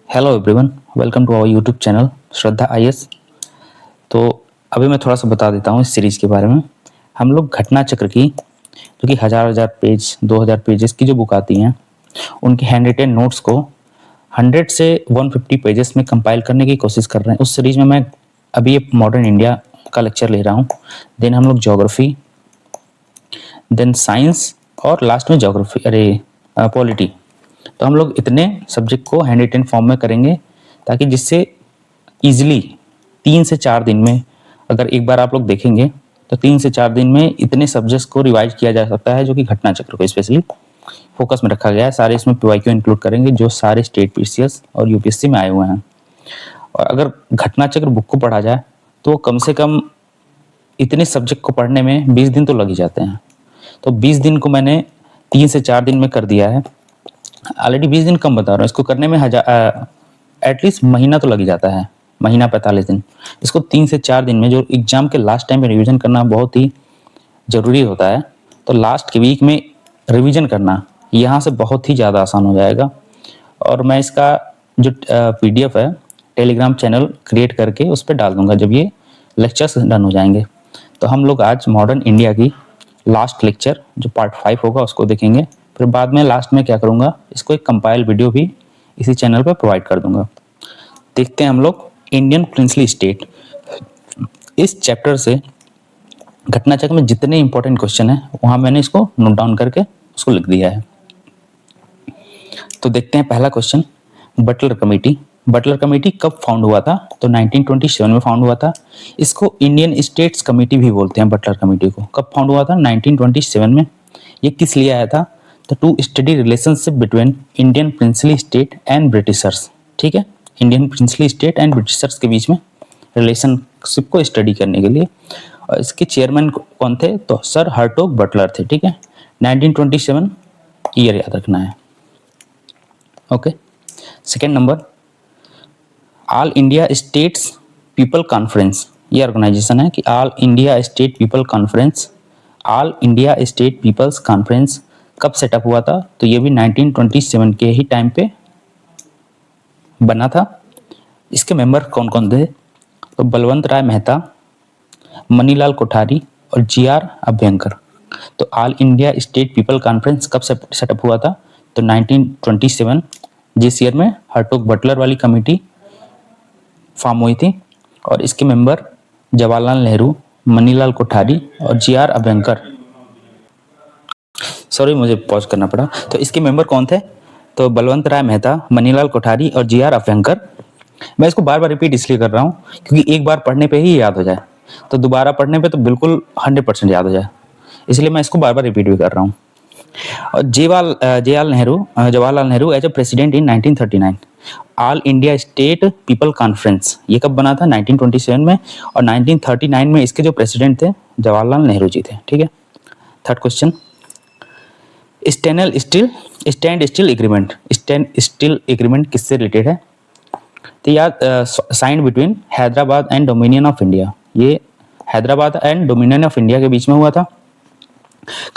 Hello everyone, welcome to our YouTube channel Shraddha IAS. तो अभी मैं थोड़ा सा बता देता हूँ इस सीरीज़ के बारे में। हम लोग घटना चक्र की जो कि हज़ार पेज 2000 पेजेस की जो बुक आती हैं उनके हैंड रिटेन नोट्स को 100 से 150 पेजेस में कंपाइल करने की कोशिश कर रहे हैं। उस सीरीज़ में मैं अभी एक मॉडर्न इंडिया का लेक्चर ले रहा हूँ, देन हम लोग ज्योग्राफी, देन साइंस और लास्ट में पॉलिटी। तो हम लोग इतने सब्जेक्ट को हैंड रिटेन फॉर्म में करेंगे ताकि जिससे इजीली 3 से 4 दिन में, अगर एक बार आप लोग देखेंगे तो 3 से 4 दिन में इतने सब्जेक्ट्स को रिवाइज किया जा सकता है, जो कि घटना चक्र को स्पेशली फोकस में रखा गया है। सारे इसमें पीवाईक्यू इंक्लूड करेंगे जो सारे स्टेट पीसीएस और यूपीएससी में आए हुए हैं। और अगर घटना चक्र बुक को पढ़ा जाए तो कम से कम इतने सब्जेक्ट को पढ़ने में 20 दिन तो लग ही जाते हैं। तो 20 दिन को मैंने 3 से 4 दिन में कर दिया है। ऑलरेडी 20 दिन कम बता रहा हूँ, इसको करने में एटलीस्ट महीना तो लग ही जाता है, महीना 45 दिन। इसको 3 से 4 दिन में, जो एग्जाम के लास्ट टाइम में रिवीजन करना बहुत ही ज़रूरी होता है, तो लास्ट के वीक में रिवीजन करना यहाँ से बहुत ही ज़्यादा आसान हो जाएगा। और मैं इसका जो पीडीएफ है टेलीग्राम चैनल क्रिएट करके उस पर डाल दूंगा जब ये लेक्चर्स डन हो जाएंगे। तो हम लोग आज मॉडर्न इंडिया की लास्ट लेक्चर जो पार्ट 5 होगा उसको देखेंगे। फिर बाद में लास्ट में क्या करूँगा, इसको एक कंपाइल वीडियो भी इसी चैनल पर प्रोवाइड कर दूंगा। देखते हैं हम लोग इंडियन प्रिंसली स्टेट। इस चैप्टर से घटना चक्र में जितने इंपॉर्टेंट क्वेश्चन है वहाँ मैंने इसको नोट डाउन करके उसको लिख दिया है। तो देखते हैं पहला question, Butler committee. Butler committee कब फाउंड हुआ था? तो 1927 में फाउंड हुआ था। इसको इंडियन स्टेट्स कमेटी भी बोलते हैं। बटलर कमेटी को कब फाउंड हुआ था? 1927 में। ये किस लिए आया था? तो to study relationship between Indian princely state and Britishers. ठीक है, Indian princely state and Britishers के बीच में रिलेशनशिप को स्टडी करने के लिए। और इसके चेयरमैन कौन थे? तो सर हर्टोग बटलर थे। ठीक है, 1927 ईयर याद रखना है। Okay, second number, all India states people conference. ये ऑर्गेनाइजेशन है कि all India state people conference, all India state peoples conference कब सेटअप हुआ था? तो ये भी 1927 के ही टाइम पे बना था। इसके मेंबर कौन कौन थे? तो बलवंत राय मेहता, मनीलाल कोठारी और जीआर अभ्यंकर। तो all India state people conference कब सेटअप हुआ था? तो 1927, जिस ईयर में हर्टोग बटलर वाली कमेटी फॉर्म हुई थी। और इसके मेंबर जवाहरलाल नेहरू, मनीलाल कोठारी और जीआर अभ्यंकर। सॉरी, मुझे पॉज करना पड़ा। तो इसके मेंबर कौन थे? तो बलवंत राय मेहता, मनीलाल कोठारी और जीआर अभ्यंकर। मैं इसको बार बार रिपीट इसलिए कर रहा हूँ क्योंकि एक बार पढ़ने पे ही याद हो जाए, तो दोबारा पढ़ने पे तो बिल्कुल 100% याद हो जाए, इसलिए मैं इसको बार बार रिपीट भी कर रहा हूँ। और Jawaharlal Nehru as a president in 1939। All India state people conference ये कब बना था? 1927 में। और 1939 में इसके जो प्रेसिडेंट थे जवाहरलाल नेहरू जी थे। ठीक है, third question, standstill agreement. Standstill agreement किससे रिलेटेड है? तो यार signed between Hyderabad and dominion of India. ये Hyderabad and dominion of India के बीच में हुआ था।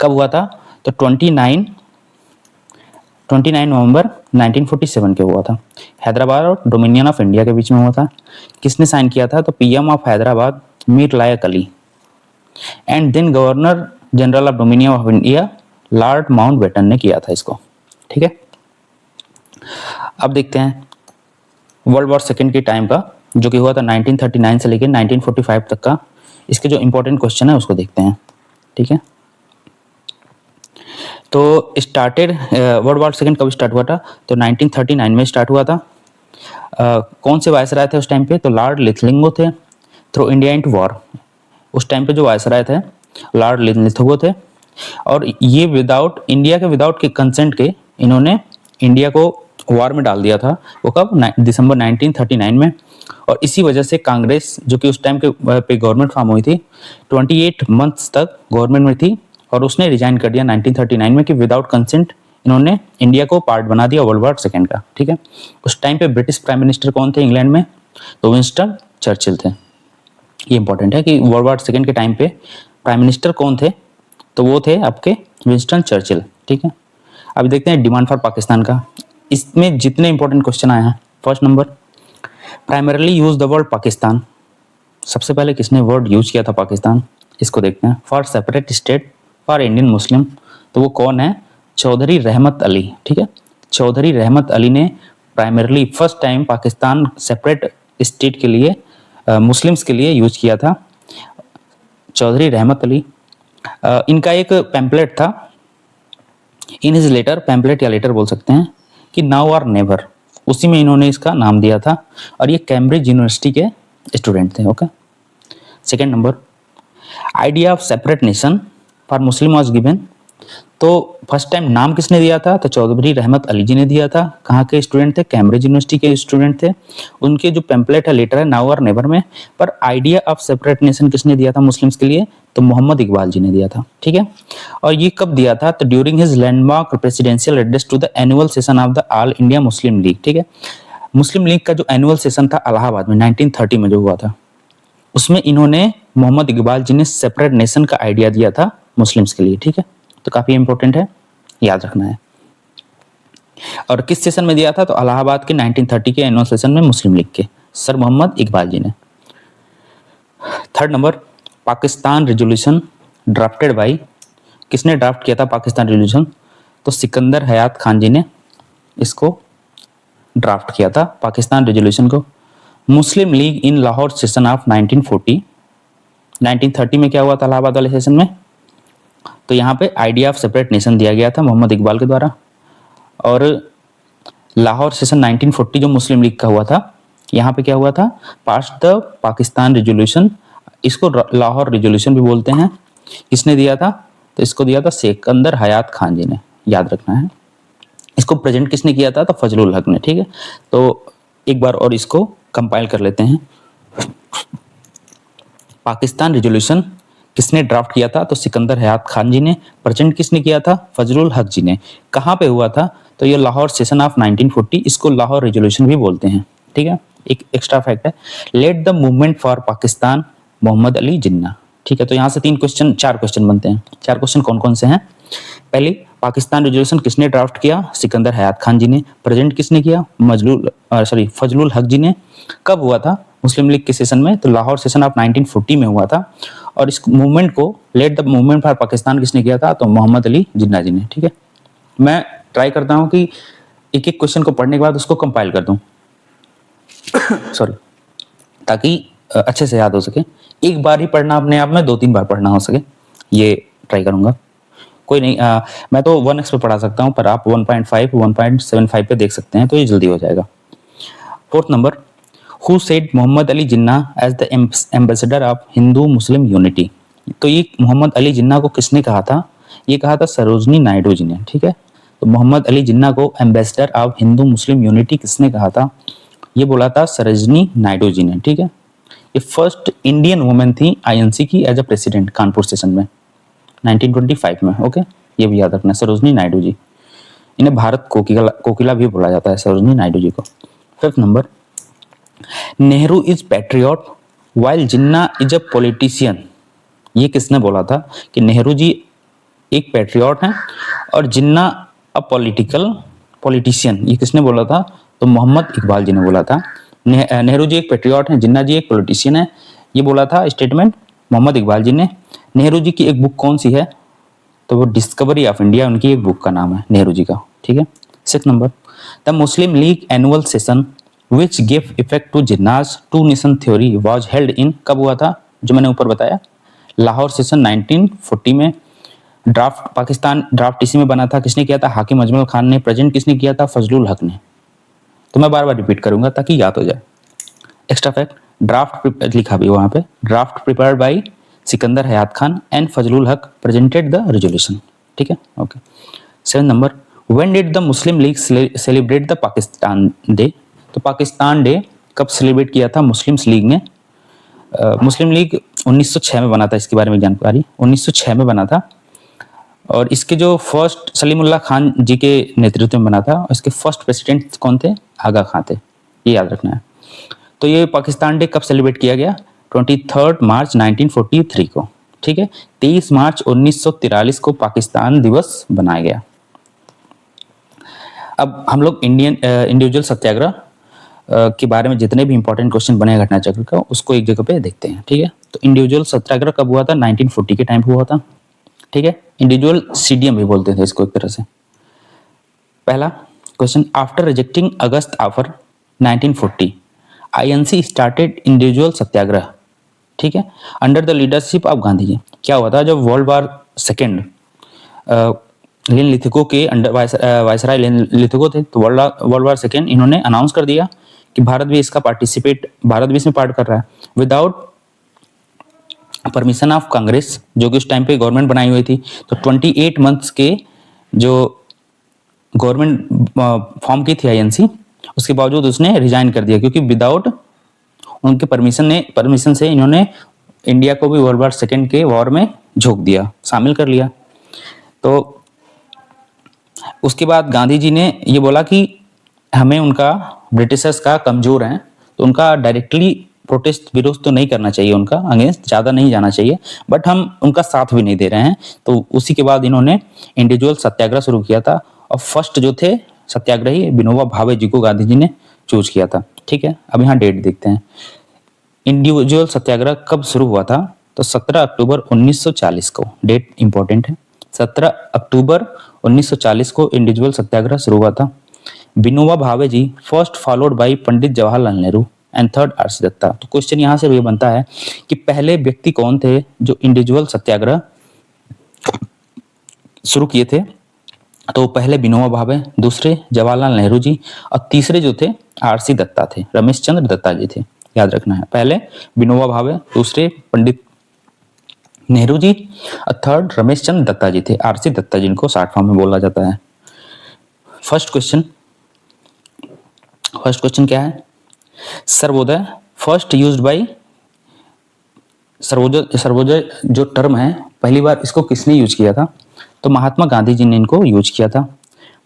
कब हुआ था? तो 29 नवंबर 1947 के हुआ था। हैदराबाद और डोमिनियन ऑफ इंडिया के बीच में हुआ था। किसने साइन किया था? तो PM of Hyderabad Mir Laik Ali and then governor general of dominion of India Lord Mountbatten ने किया था इसको। ठीक है, अब देखते हैं वर्ल्ड वॉर सेकेंड के टाइम का, जो कि हुआ था 1939 से लेकर 1945 तक का। इसके जो इंपॉर्टेंट क्वेश्चन है उसको देखते हैं। ठीक है, तो स्टार्टेड वर्ल्ड वॉर सेकेंड कब स्टार्ट हुआ था? तो 1939 में स्टार्ट हुआ था। कौन से वायसराय थे उस टाइम पे? तो लॉर्ड लिथलिंगो थे। थ्रू इंडिया इनटू वॉर, उस टाइम पे जो वायसराय थे लॉर्ड लिथलिंगो थे। और ये विदाउट के कंसेंट के इन्होंने इंडिया को वॉर में डाल दिया था। वो कब? दिसंबर 1939 में। और इसी वजह से कांग्रेस, जो कि उस टाइम के पे गवर्नमेंट फॉर्म हुई थी, 28 मंथ्स तक गवर्नमेंट में थी और उसने रिजाइन कर दिया 1939 में कि विदाउट कंसेंट इन्होंने इंडिया को पार्ट बना दिया वर्ल्ड वॉर सेकेंड का। ठीक है, उस टाइम पे ब्रिटिश प्राइम मिनिस्टर कौन थे इंग्लैंड में? तो विंस्टन चर्चिल थे। ये इंपॉर्टेंट है कि वर्ल्ड वॉर सेकेंड के टाइम पे प्राइम मिनिस्टर कौन थे? तो वो थे आपके विंस्टन चर्चिल। ठीक है, अब देखते हैं डिमांड फॉर पाकिस्तान का। इसमें जितने इंपॉर्टेंट क्वेश्चन आए हैं first number, primarily use the word Pakistan. सबसे पहले किसने वर्ड यूज किया था पाकिस्तान, इसको देखते हैं। For separate state for Indian Muslim, तो वो कौन है, चौधरी रहमत अली। ठीक है, चौधरी रहमत अली ने primarily first time Pakistan separate state के लिए मुस्लिम्स के लिए यूज किया था, चौधरी रहमत अली। इनका एक पैम्पलेट था, इन हिज लेटर, पैम्पलेट या लेटर बोल सकते हैं, कि नाउ और नेवर, उसी में इन्होंने इसका नाम दिया था, और ये कैम्ब्रिज यूनिवर्सिटी के स्टूडेंट थे। Okay, second number, idea of separate nation for Muslim was given. तो फर्स्ट टाइम नाम किसने दिया था, तो चौधरी रहमत अली जी ने दिया था। कहाँ के स्टूडेंट थे, कैम्ब्रिज यूनिवर्सिटी के स्टूडेंट थे। उनके जो पैम्पलेट है, लेटर है, नाउ और नेवर में, पर आइडिया ऑफ सेपरेट नेशन किसने दिया था मुस्लिम्स के लिए, तो मोहम्मद इकबाल जी ने दिया था। ठीक है, और ये कब दिया था, तो during his landmark presidential address to the annual session of the all India Muslim League. ठीक है, मुस्लिम लीग का जो एनुअल सेशन था इलाहाबाद में 1930 में जो हुआ था, उसमें इन्होंने, मोहम्मद इकबाल जी ने सेपरेट नेशन का आइडिया दिया था मुस्लिम्स के लिए। ठीक है, तो काफी इंपॉर्टेंट है, याद रखना है। और किस सेशन में दिया था, तो इलाहाबाद के 1930 के एनुअल सेशन में मुस्लिम लीग के सर मोहम्मद इकबाल जी ने। Third number, Pakistan resolution drafted by, किसने ड्राफ्ट किया था पाकिस्तान रेजोल्यूशन, तो सिकंदर हयात खान जी ने इसको ड्राफ्ट किया था पाकिस्तान रेजोल्यूशन को। Muslim League in Lahore session of 1940, 1930 में क्या हुआ था इलाहाबाद वाले सेशन में, तो यहाँ पे आइडिया ऑफ सेपरेट नेशन दिया गया था मोहम्मद इकबाल के द्वारा। और लाहौर सेशन 1940 जो मुस्लिम लीग का हुआ था, यहाँ पे क्या हुआ था, पास द पाकिस्तान रेजोल्यूशन, इसको लाहौर रेजोल्यूशन भी बोलते हैं। किसने दिया था, तो इसको दिया था सिकंदर हयात खान जी ने, याद रखना है। इसको प्रेजेंट किसने किया था, तो फजलुल हक ने। ठीक है, तो एक बार और इसको कंपाइल कर लेते हैं। पाकिस्तान रेजोल्यूशन किसने ड्राफ्ट किया था, तो सिकंदर हयात खान जी ने। प्रेजेंट किसने किया था, फजलुल हक जी ने। कहाँ पे हुआ था, तो ये लाहौर सेशन ऑफ 1940, इसको लाहौर रेजोल्यूशन भी बोलते हैं। ठीक है, एक एक्स्ट्रा फैक्ट है, led the movement for Pakistan Mohammad Ali Jinnah. ठीक है, तो यहाँ से चार क्वेश्चन बनते हैं। चार क्वेश्चन कौन कौन से हैं, पहले, पाकिस्तान रेजोल्यूशन किसने ड्राफ्ट किया, सिकंदर हयात खान जी ने। प्रेजेंट किसने किया, फजलुल हक जी ने। कब हुआ था, मुस्लिम लीग के सेशन में, तो लाहौर सेशन ऑफ 1940 में हुआ था। और इस मूवमेंट को, late the movement for Pakistan किसने किया था, तो मोहम्मद अली जिन्ना जी ने। ठीक है, मैं ट्राई करता हूँ कि एक एक क्वेश्चन को पढ़ने के बाद उसको कंपाइल कर दूं सॉरी, ताकि अच्छे से याद हो सके। एक बार ही पढ़ना अपने आप में, 2-3 बार पढ़ना हो सके, ये ट्राई करूंगा। कोई नहीं, मैं तो 1x पे पढ़ा सकता हूँ, पर आप 1.5 1.75 पे देख सकते हैं, तो ये जल्दी हो जाएगा। Fourth number, who said Mohammad Ali Jinnah as the ambassador of Hindu Muslim unity. तो ये मोहम्मद अली जिन्ना को किसने कहा था, ये कहा था सरोजनी नायडू जी ने। ठीक है, तो मोहम्मद अली जिन्ना को ambassador of Hindu Muslim unity किसने कहा था, ये बोला था सरोजनी नायडू जी ने। ठीक है, ये फर्स्ट इंडियन वुमेन थी आईएनसी की as a president Kanpur session में 1925 में। ओके, ये भी याद रखना, सरोजनी नायडू जी। इन्हें भारत कोकिला भी बोला जाता है, सरोजनी नायडू जी को। Fifth number, Nehru is patriot while Jinnah is a politician. ये किसने बोला था कि नेहरू जी एक पैट्रियट हैं और जिन्ना अ पॉलिटिशियन, ये किसने बोला था, तो मोहम्मद इकबाल जी ने बोला था। नेहरू जी एक पैट्रियट हैं, जिन्ना जी एक पॉलिटिशियन है, ये बोला था स्टेटमेंट मोहम्मद इकबाल जी ने। नेहरू जी की एक बुक कौन सी है, तो वो डिस्कवरी ऑफ इंडिया, उनकी एक बुक का नाम है नेहरू जी का। ठीक है, six number, the Muslim League annual session which give effect to Jinnah's two nation theory was held in, कब हुआ था, जो मैंने ऊपर बताया, लाहौर सेशन 1940 में। पाकिस्तान ड्राफ्ट इसी में बना था, किसने किया था, हाकिम अजमल खान ने। प्रेजेंट किसने किया था, फजलुल हक ने। तो मैं बार बार रिपीट करूंगा ताकि याद हो जाए। एक्स्ट्रा फैक्ट, ड्राफ्ट लिखा भी वहां पे, draft prepared by Sikandar Hayat Khan and Fazlul Haq presented the resolution. ठीक है, okay. 7 number, when did the Muslim League celebrate the Pakistan day. तो पाकिस्तान डे कब सेलिब्रेट किया था मुस्लिम्स लीग ने। मुस्लिम लीग 1906 में बना था, इसके बारे में जानकारी 1906 में बना था। और इसके जो फर्स्ट सलीमुल्लाह खान जी के नेतृत्व में बना था, और इसके फर्स्ट प्रेसिडेंट कौन थे, आगा खां थे, ये याद रखना है। तो ये पाकिस्तान डे कब सेलिब्रेट किया गया, 23 मार्च 1943 को। ठीक है, 23 मार्च 1943 को पाकिस्तान दिवस बनाया गया। अब हम लोग इंडिविजुअल सत्याग्रह के बारे में जितने भी इंपॉर्टेंट क्वेश्चन बने घटना चक्र का, उसको एक जगह पे देखते हैं। ठीक है, तो इंडिविजुअल सत्याग्रह कब हुआ था? 1940 के टाइम हुआ था। ठीक है, इंडिविजुअल सीडीएम भी बोलते थे इसको एक तरह से। पहला question, after rejecting August offer 1940 INC started individual satyagraha. ठीक है, under the leadership of Gandhi ji. क्या हुआ था जब वर्ल्ड वार सेकेंड लेन लिथिको के अंडर वायसराय लेन लिथिको थे, तो वर्ल्ड वार सेकेंड इन्होंने अनाउंस कर दिया कि भारत भी इसमें पार्ट कर रहा है विदाउट परमिशन ऑफ कांग्रेस, जो कि उस टाइम पे गवर्नमेंट बनाई हुई थी। तो 28 मंथ्स के जो गवर्नमेंट फॉर्म की थी आईएनसी, उसके बावजूद उसने रिजाइन कर दिया, क्योंकि विदाउट उनके परमिशन से इन्होंने इंडिया को भी वर्ल्ड वार सेकेंड के वॉर में झोंक दिया, शामिल कर लिया। तो उसके बाद गांधी जी ने ये बोला कि हमें उनका ब्रिटिशर्स का कमजोर हैं, तो उनका डायरेक्टली प्रोटेस्ट विरोध तो नहीं करना चाहिए, उनका अगेंस्ट ज़्यादा नहीं जाना चाहिए, बट हम उनका साथ भी नहीं दे रहे हैं। तो उसी के बाद इन्होंने इंडिविजुअल सत्याग्रह शुरू किया था, और फर्स्ट जो थे सत्याग्रही विनोबा भावे जी को गांधी जी ने चूज किया था। ठीक है, अब यहाँ डेट देखते हैं। इंडिविजुअल सत्याग्रह कब शुरू हुआ था? तो 17 अक्टूबर 1940 को, डेट इंपॉर्टेंट है। 17 अक्टूबर 1940 को इंडिविजुअल सत्याग्रह शुरू हुआ था। Vinoba Bhave ji first followed by Pandit Jawaharlal Nehru and third RC Datta. तो क्वेश्चन यहाँ से ये बनता है कि पहले व्यक्ति कौन थे जो इंडिविजुअल सत्याग्रह शुरू किए थे? तो पहले विनोबा भावे, दूसरे जवाहरलाल नेहरू जी, और तीसरे जो थे आरसी दत्ता थे, रमेश चंद्र दत्ता जी थे। याद रखना है, पहले विनोबा भावे, दूसरे पंडित नेहरू जी, और थर्ड रमेश चंद्र दत्ता जी थे, आरसी दत्ता जिनको शॉर्ट फॉर्म में बोला जाता है। फर्स्ट क्वेश्चन क्या है? Sarvodaya first used by, Sarvodaya जो टर्म है पहली बार इसको किसने यूज किया था? तो महात्मा गांधी जी ने इनको यूज किया था।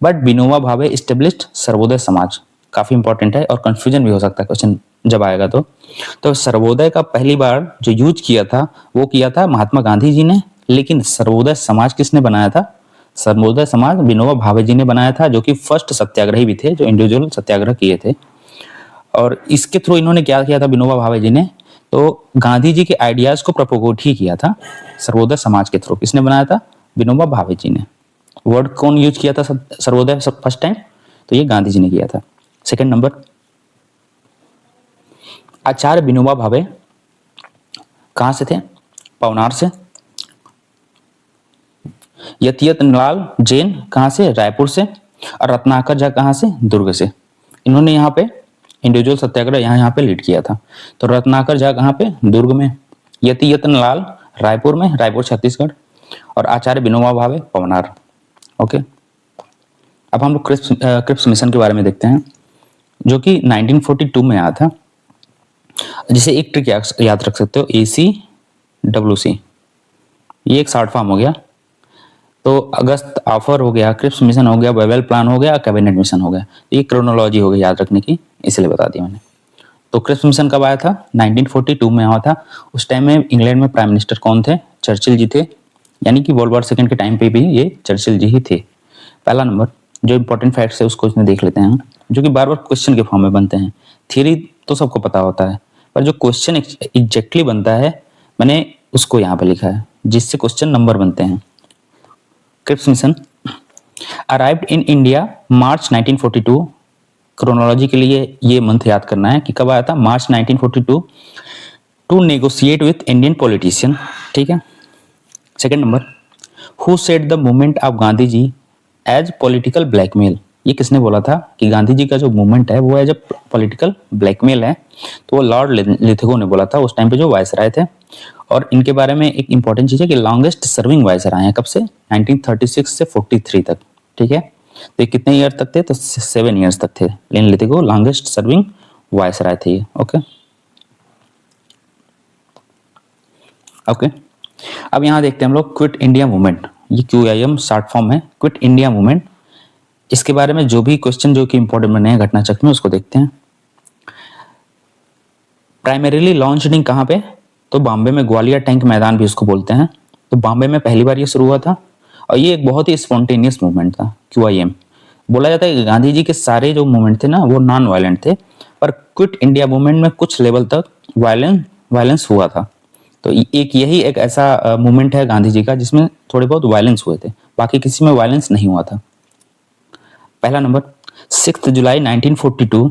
बट विनोबा भावे एस्टेब्लिश्ड सर्वोदय समाज, काफी इंपॉर्टेंट है और कंफ्यूजन भी हो सकता है क्वेश्चन जब आएगा। तो सर्वोदय का पहली बार जो यूज किया था वो किया था महात्मा गांधी जी ने, लेकिन सर्वोदय समाज किसने बनाया था? सर्वोदय समाज विनोबा भावे जी ने बनाया था, जो कि फर्स्ट सत्याग्रही भी थे जो इंडिविजुअल सत्याग्रह किए थे। और इसके थ्रू इन्होंने क्या किया था विनोबा भावे जी ने? तो गांधी जी के आइडियाज को प्रपोगेट ही किया था सर्वोदय समाज के थ्रू। किसने बनाया था? विनोबा भावे जी ने। वर्ड कौन यूज किया था सर्वोदय फर्स्ट टाइम? तो ये गांधी जी ने किया था। सेकंड नंबर, आचार्य विनोबा भावे कहां से थे? पवनार से। यतीयतलाल जैन कहां से? रायपुर से। और रत्नाकर झा कहां से? दुर्ग से। इन्होंने यहाँ पे इंडिविजुअल सत्याग्रह यहाँ पे लीड किया था। तो रत्नाकर झा कहां पे? दुर्ग में। यतीयतलाल रायपुर में, रायपुर छत्तीसगढ़। और आचार्य विनोबा भावे पवनार। ओके, अब हम लोग क्रिप्स मिशन के बारे में देखते हैं, जो कि 1942 में आया था। जिसे एक ट्रिक याद रख सकते हो, ACWC, ये एक शॉर्ट फॉर्म हो गया। तो अगस्त ऑफर हो गया, क्रिप्स मिशन हो गया, वेवेल प्लान हो गया, कैबिनेट मिशन हो गया। ये क्रोनोलॉजी हो गई याद रखने की, इसलिए बता दिया मैंने। तो क्रिप्स मिशन कब आया था? 1942 में आया था। उस टाइम में इंग्लैंड में प्राइम मिनिस्टर कौन थे? चर्चिल जी थे, यानी कि वर्ल्ड वार सेकेंड के टाइम पे भी ये चर्चिल जी ही थे। पहला नंबर, जो इंपॉर्टेंट फैक्ट्स है उसको इसमें देख लेते हैं, जो कि बार बार क्वेश्चन के फॉर्म में बनते हैं। थियरी तो सबको पता होता है, पर जो क्वेश्चन एग्जैक्टली बनता है मैंने उसको यहाँ पे लिखा है, जिससे क्वेश्चन नंबर बनते हैं। Cripps mission arrived in India March 1942। Chronology के लिए ये मंथ याद करना है कि कब आया था? March 1942, to negotiate with Indian politician. ठीक है। Second number, who said the movement of Gandhi ji as political blackmail. ये किसने बोला था कि गांधी जी का जो मूवमेंट है वो एज अ पॉलिटिकल ब्लैकमेल है? तो वो लॉर्ड लिथिगो ने बोला था, उस टाइम पे जो वायसराय थे। और इनके बारे में एक इंपॉर्टेंट चीज है कि लॉन्गेस्ट सर्विंग वायसराय हैं, कब से? 1936 से 43 तक। ठीक है, तो ये कितने ईयर तक थे? तो 7 ईयर्स तक थे। लेकिन लिथिगो लॉन्गेस्ट सर्विंग वायसराय थे ये। ओके ओके, अब यहाँ देखते हैं हम लोग क्विट इंडिया मूवमेंट। ये QIM शॉर्ट फॉर्म है, क्विट इंडिया मूवमेंट। इसके बारे में जो भी क्वेश्चन जो कि इंपॉर्टेंट बने हैं घटना चक्र में, उसको देखते हैं। प्राइमरीली लॉन्च्ड कहाँ पे? तो बॉम्बे में, ग्वालियर टैंक मैदान भी उसको बोलते हैं। तो बॉम्बे में पहली बार ये शुरू हुआ था, और ये एक बहुत ही स्पॉन्टेनियस मूवमेंट था QIM। बोला जाता है कि गांधी जी के सारे जो मूवमेंट थे ना वो नॉन वायलेंट थे, पर क्विट इंडिया मूवमेंट में कुछ लेवल तक वायलेंस हुआ था। तो यही एक ऐसा मूवमेंट है गांधी जी का जिसमें थोड़े बहुत वायलेंस हुए थे, बाकी किसी में वायलेंस नहीं हुआ था। पहला number, 6 July 1942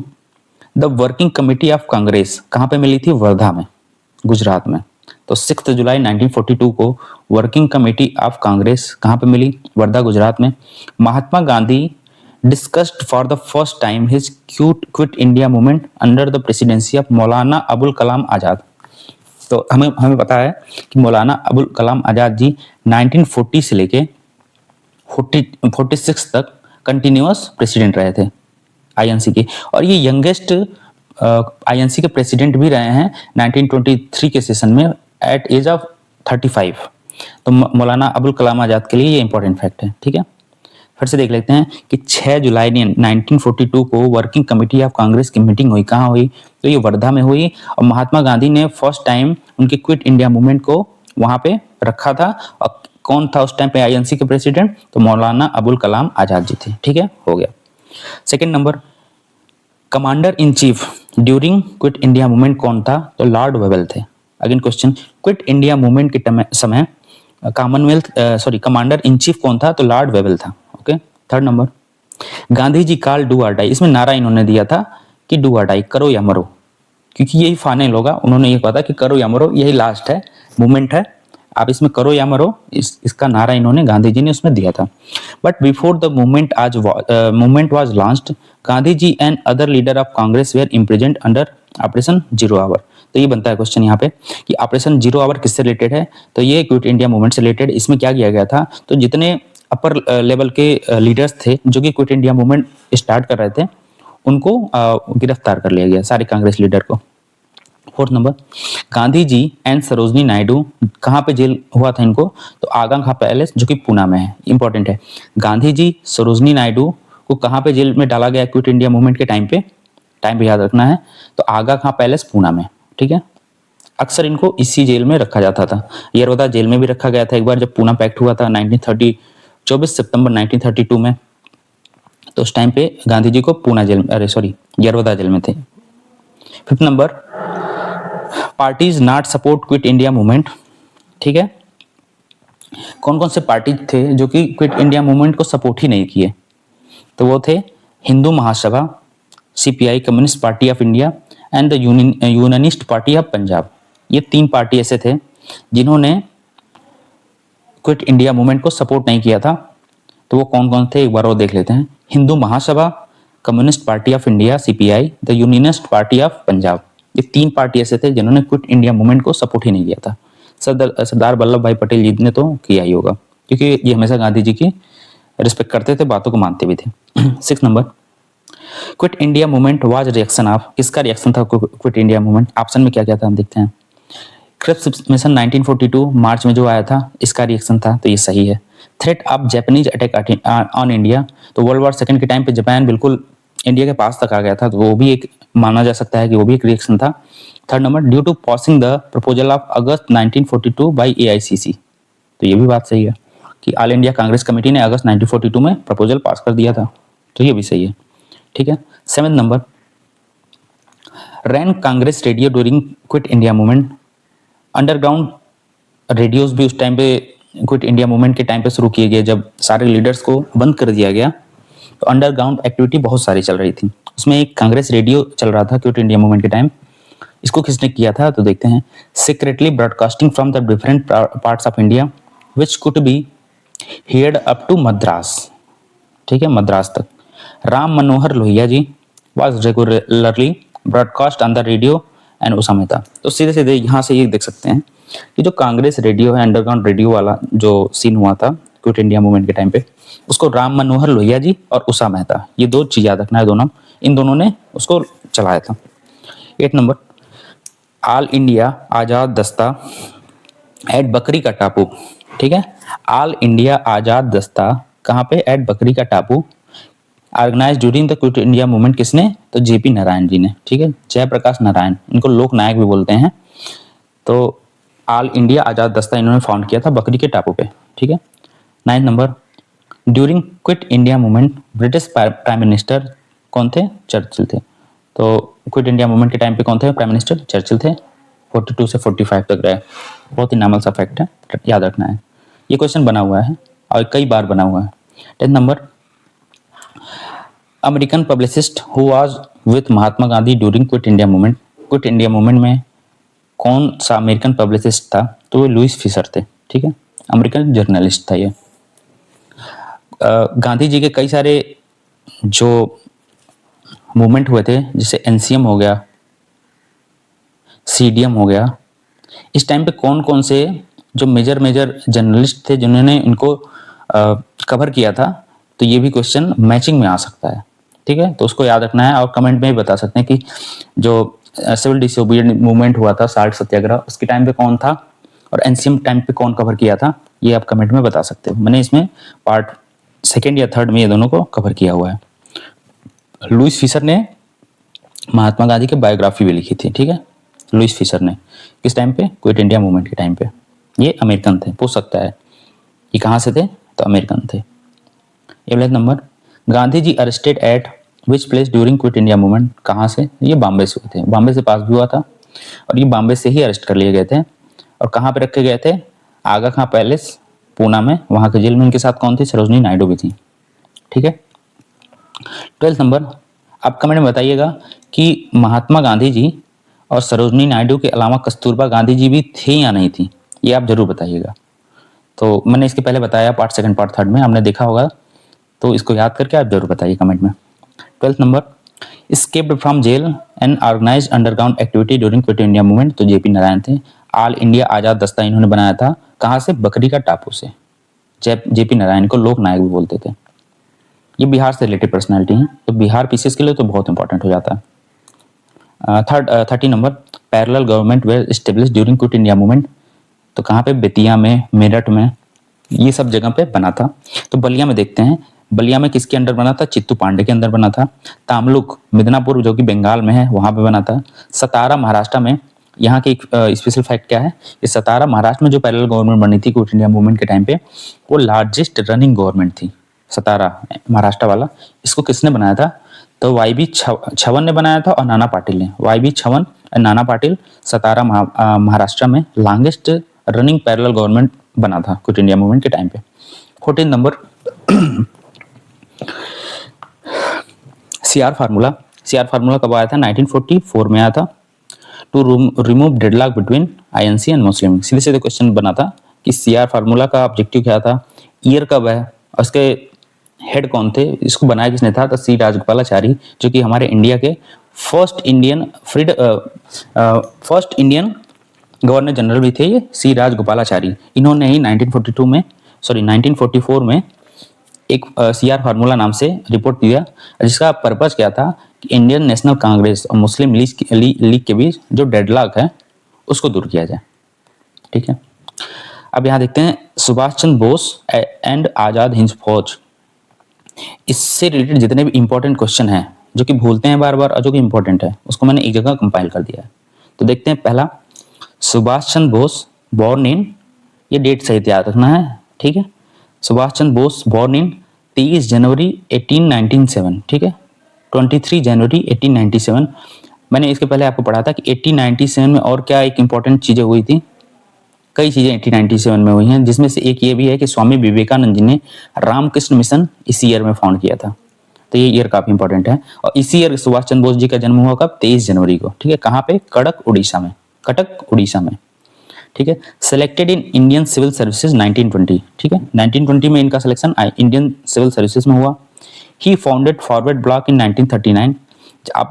the working committee of Congress कहाँ पे मिली थी? वर्धा में, गुजरात में। तो 6 जुलाई 1942 को वर्किंग कमेटी ऑफ कांग्रेस कहाँ पे मिली? वर्धा, गुजरात में। Mahatma Gandhi discussed for the first time his quit India movement under the presidency of Maulana Abul Kalam आजाद। तो हमें हमें पता है कि मौलाना अबुल कलाम आजाद जी 1940 से लेके 46 तक कंटिन्यूअस प्रेसिडेंट रहे थे आईएनसी के, और ये यंगेस्ट आईएनसी के प्रेसिडेंट भी रहे हैं 1923 के सेशन में एट एज ऑफ 35। तो मौलाना अबुल कलाम आजाद के लिए ये इंपॉर्टेंट फैक्ट है। ठीक है, फिर से देख लेते हैं कि 6 जुलाई 1942 को वर्किंग कमेटी ऑफ कांग्रेस की मीटिंग हुई। कहाँ हुई? तो ये वर्धा में हुई, और महात्मा गांधी ने फर्स्ट टाइम उनके क्विट इंडिया मूवमेंट को वहां पे रखा था। और कौन था उस टाइम पे आईएनसी के प्रेसिडेंट? तो मौलाना अबुल कलाम आजाद जी थे। ठीक है, हो गया। Second number, commander in chief during quit India movement कौन था? तो लॉर्ड वेवेल थे। Again question, quit India movement के समय कमांडर इन चीफ कौन था? तो लॉर्ड वेवेल था। Okay. Third number, Gandhi ji call do और डाई, इसमें नारा इन्होंने दिया था कि डू और डाई, करो या मरो, क्योंकि यही फाइनल होगा। उन्होंने ये कहा था कि करो या मरो, यही लास्ट है मूवमेंट है, आप इसमें करो या मरो, इसका नारा इन्होंने गांधी जी ने उसमें दिया था। But before the movement was launched, Gandhi ji and other leader of Congress were imprisoned under operation zero hour. तो ये बनता है क्वेश्चन यहाँ पे कि ऑपरेशन जीरो आवर किससे रिलेटेड है? तो ये क्विट इंडिया मूवमेंट से रिलेटेड। इसमें क्या किया गया था? तो जितने अपर लेवल के लीडर्स थे जो कि क्विट इंडिया मूवमेंट स्टार्ट कर रहे थे, उनको गिरफ्तार कर लिया गया, सारे कांग्रेस लीडर को। Fourth number, Gandhi ji and Sarojini Naidu कहाँ पे जेल हुआ था इनको? तो आगा खां पैलेस, जो कि पूना में है। इंपॉर्टेंट है, गांधी जी सरोजनी नायडू को कहाँ पे जेल में डाला गया क्विट इंडिया मूवमेंट के टाइम पे? टाइम पे याद रखना है। तो आगा खां पैलेस, पूना में। ठीक है, अक्सर इनको इसी जेल में रखा जाता था। यरवदा जेल में भी रखा गया था एक बार, जब पूना पैक्ट हुआ था 24 सितंबर 1932 में। तो उस टाइम पे गांधी जी को पूना जेल, यरवदा जेल में थे। Fifth number, parties not support quit India movement. ठीक है, कौन कौन से पार्टी थे जो कि क्विट इंडिया मूवमेंट को सपोर्ट ही नहीं किए? तो वो थे Hindu Mahasabha, CPI, communist party of India and the unionist party of Punjab. ये 3 पार्टी ऐसे थे जिन्होंने क्विट इंडिया मूवमेंट को सपोर्ट नहीं किया था। तो वो कौन कौन थे एक बार और देख लेते हैं। Hindu Mahasabha, communist party of India CPI, the unionist party of Punjab. ये 3 पार्टी ऐसे थे जिन्होंने क्विट इंडिया मूवमेंट को सपोर्ट ही नहीं किया था। सरदार वल्लभ भाई पटेल जी ने तो किया ही होगा, क्योंकि ये हमेशा गांधी जी की रिस्पेक्ट करते थे, बातों को मानते भी थे। 6 number, quit India movement was reaction of, किसका रिएक्शन था क्विट इंडिया मूवमेंट? ऑप्शन में क्या क्या था हम देखते हैं। क्रिप्स मिशन 1942 मार्च में जो आया था, इसका रिएक्शन था, तो ये सही है। Threat of Japanese attack on India, तो वर्ल्ड वॉर सेकंड के टाइम पे जापान बिल्कुल इंडिया के पास तक आ गया था, तो वो भी एक माना जा सकता है कि वो भी एक रिएक्शन था। Third number, due to passing the proposal of August 1942 by AICC, तो ये भी बात सही है कि ऑल इंडिया कांग्रेस कमेटी ने अगस्त 1942 में प्रपोजल पास कर दिया था, तो ये भी सही है। ठीक है। 7 number, ran Congress radio during quit India movement. Underground radios भी उस टाइम पे क्विट इंडिया मूवमेंट के टाइम पे शुरू किए गए, जब सारे लीडर्स को बंद कर दिया गया, तो अंडरग्राउंड एक्टिविटी बहुत सारी चल रही थी। उसमें एक कांग्रेस रेडियो चल रहा था क्विट इंडिया मूवमेंट के टाइम। इसको किसने किया था? तो देखते हैं। Secretly broadcasting from the different parts of India which could be heard up to Madras. ठीक है, मद्रास तक। Ram Manohar Lohia ji was regularly broadcast on the radio and Usha Mehta. तो सीधे सीधे यहाँ से ये देख सकते हैं कि जो कांग्रेस रेडियो है, अंडरग्राउंड रेडियो वाला जो सीन हुआ था क्विट इंडिया मूवमेंट के टाइम पे, उसको राम मनोहर लोहिया जी और उषा मेहता, ये 2 चीज याद रखना है, दोनों, इन दोनों ने उसको चलाया था। 8 नंबर, ऑल इंडिया आजाद दस्ता एट बकरी का टापू। ठीक है, ऑल इंडिया आजाद दस्ता कहाँ पे? एट बकरी का टापू। Organize during the quit India movement किसने? तो जेपी नारायण जी ने। ठीक है, जयप्रकाश नारायण, इनको लोक नायक भी बोलते हैं। तो ऑल इंडिया आजाद दस्ता इन्होंने फाउंड किया था बकरी के टापू पे। ठीक है। 9 number, during quit India movement British prime minister कौन थे? चर्चिल थे। तो क्विट इंडिया मूवमेंट के टाइम पे कौन थे प्राइम मिनिस्टर? चर्चिल थे। 42 से 45 तक रहे। बहुत ही नॉर्मल सा फैक्ट है, याद रखना है। ये क्वेश्चन बना हुआ है और कई बार बना हुआ है। 10 number, American publicist who was with Mahatma Gandhi during quit India movement. Quit India movement में कौन सा अमेरिकन पब्लिसिस्ट था? तो वो लुइस फिशर थे। ठीक है, अमेरिकन जर्नलिस्ट था ये। गांधी जी के कई सारे जो मूवमेंट हुए थे, जैसे एनसीएम हो गया, सीडीएम हो गया, इस टाइम पे कौन कौन से जो मेजर जर्नलिस्ट थे जिन्होंने इनको कवर किया था? तो ये भी क्वेश्चन मैचिंग में आ सकता है। ठीक है, तो उसको याद रखना है और कमेंट में भी बता सकते हैं कि जो सिविल डिसोबीडिएंट मूवमेंट हुआ था साल्ट सत्याग्रह, उसके टाइम पे कौन था और एनसीएम टाइम पे कौन कवर किया था, ये आप कमेंट में बता सकते हो। मैंने इसमें पार्ट 2 या 3 में ये दोनों को कवर किया हुआ है। लुइस फिशर ने महात्मा गांधी की बायोग्राफी भी लिखी थी। ठीक है, लुइस फिशर ने किस टाइम पे? क्विट इंडिया मूवमेंट के टाइम पे। ये अमेरिकन थे, पूछ सकता है ये कहाँ से थे, तो अमेरिकन थे। 11 number, Gandhi ji arrested at which place during quit India movement. कहाँ से? ये बॉम्बे से हुए थे, बॉम्बे से पास भी हुआ था और ये बॉम्बे से ही अरेस्ट कर लिए गए थे। और कहाँ पे रखे गए थे? आगा खां पैलेस, पूना में। वहाँ के जेल में इनके साथ कौन थी? सरोजनी नायडू भी थी। ठीक है, 12 नंबर, आप कमेंट में बताइएगा कि महात्मा गांधी जी और सरोजनी नायडू के अलावा कस्तूरबा गांधी जी भी थी या नहीं थी, ये आप जरूर बताइएगा। तो मैंने इसके पहले बताया पार्ट 2 पार्ट 3 में, आपने देखा होगा, तो इसको याद करके आप जरूर बताइए कमेंट में। 12 number, escaped from jail and organized underground activity during quit India movement. तो जेपी नारायण थे। ऑल इंडिया आजाद दस्ता इन्होंने बनाया था कहाँ से? बकरी का टापू से। जेपी नारायण को लोक नायक भी बोलते थे। ये बिहार से रिलेटेड पर्सनैलिटी हैं, तो बिहार पीसीएस के लिए तो बहुत इंपॉर्टेंट हो जाता है। 30 number, parallel government were established during quit India movement. तो कहाँ पे? बेतिया में, मेरठ में, ये सब जगह पे बना था। तो बलिया में देखते हैं, बलिया में किसके अंडर बना था? चित्तू पांडे के अंदर बना था। तामलुक मिदनापुर जो कि बंगाल में है, वहां पे बना था। सतारा महाराष्ट्र में, यहाँ की एक स्पेशल फैक्ट क्या है कि सतारा महाराष्ट्र में जो पैरेलल गवर्नमेंट बनी थी क्विट इंडिया मूवमेंट के टाइम पे, वो लार्जेस्ट रनिंग गवर्नमेंट थी सतारा महाराष्ट्र वाला। इसको किसने बनाया था? तो वाईबी छवन ने बनाया था और नाना पाटिल ने। वाईबी छवन और नाना पाटिल सतारा महाराष्ट्र में लॉन्गेस्ट रनिंग पैरेलल गवर्नमेंट बना था क्विट इंडिया मूवमेंट के टाइम पे। 14 number, CR formula. CR formula कब आया था? 1944 में आया था। To remove deadlock between INC and Muslim League. सीधे सीधे क्वेश्चन बना था कि सीआर फार्मूला का ऑब्जेक्टिव क्या था, ईयर कब है, और उसके हेड कौन थे, इसको बनाया किसने था? तो सी राजगोपालाचारी, जो कि हमारे इंडिया के फर्स्ट इंडियन गवर्नर जनरल भी थे। ये सी राजगोपालाचारी, इन्होंने ही 1944 में एक सीआर फार्मूला नाम से रिपोर्ट दिया, जिसका पर्पस क्या था कि इंडियन नेशनल कांग्रेस और मुस्लिम लीग के बीच जो डेडलॉक है उसको दूर किया जाए। ठीक है, अब यहाँ देखते हैं सुभाष चंद्र बोस एंड आजाद हिंद फौज। इससे रिलेटेड जितने भी इंपॉर्टेंट क्वेश्चन हैं जो कि भूलते हैं बार बार और जो कि इंपॉर्टेंट है, उसको मैंने एक जगह कंपाइल कर दिया है। तो देखते हैं, पहला, सुभाष चंद्र बोस बॉर्न इन, ये डेट सहित याद रखना है। ठीक है, सुभाष चंद्र बोस बॉर्न इन 23 जनवरी 1897। ठीक है, 23 जनवरी 1897। मैंने इसके पहले आपको पढ़ा था कि 1897 में और क्या एक इंपॉर्टेंट चीजें हुई थी। कई चीजें 1897 में हुई हैं, जिसमें से एक ये भी है कि स्वामी विवेकानंद जी ने रामकृष्ण मिशन इसी ईयर में फाउंड किया था। तो ये ईयर काफी इंपॉर्टेंट है। और इसी ईयर सुभाष चंद्र बोस जी का जन्म हुआ कब? 23 जनवरी को। ठीक है, कहाँ पे? कटक उड़ीसा में। कटक उड़ीसा में। ठीक है, selected in Indian civil services 1920। ठीक है, 1920 में इनका सिलेक्शन इंडियन सिविल सर्विसेज में हुआ। ही फाउंडेड फॉरवर्ड ब्लॉक इन 1939।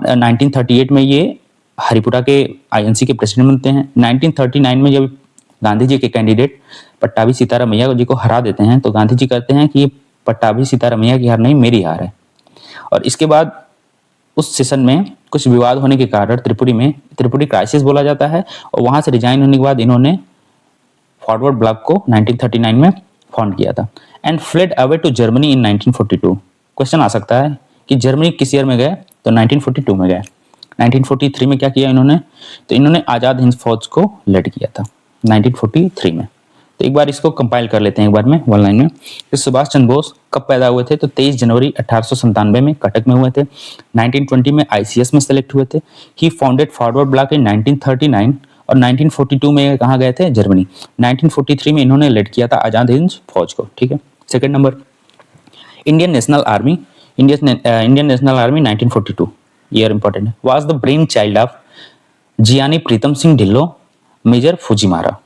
1938 में ये हरिपुरा के आईएनसी के प्रेसिडेंट बनते हैं। 1939 में जब गांधी जी के कैंडिडेट पट्टाभी सीतारामैया जी को हरा देते हैं, तो गांधी जी कहते हैं कि ये पट्टाभी सीतारामैया की हार नहीं, मेरी हार है। और इसके बाद उस सेशन में कुछ विवाद होने के कारण त्रिपुरी क्राइसिस बोला जाता है, और वहां से रिजाइन होने के बाद इन्होंने फॉरवर्ड ब्लॉक को 1939 में फाउंड किया था। And fled away to Germany in 1942। Question आ सकता है कि जर्मनी किस ईयर में गए? तो 1942 में गए। 1943 में क्या किया इन्होंने? तो इन्होंने आजाद हिंद फौज को लीड किया था 1943 में। तो एक बार इसको कंपाइल कर लेते हैं एक बार में वन लाइन में कि सुभाष चंद्र बोस कब पैदा हुए थे। तो 23 जनवरी 1897 में कटक में हुए थे। 1920 में आईसीएस में सेलेक्ट हुए थे। ही फाउंडेड फॉरवर्ड ब्लॉक इन 1939 और 1942 में कहाँ गए थे, जर्मनी। 1943 में इन्होंने लीड किया था आजाद हिंद फौज को, ठीक है। Second number, Indian national Army, Indian national Army 1942 year important है। Was the brainchild of Giani Pritam Singh Dhillon, major Fujiwara,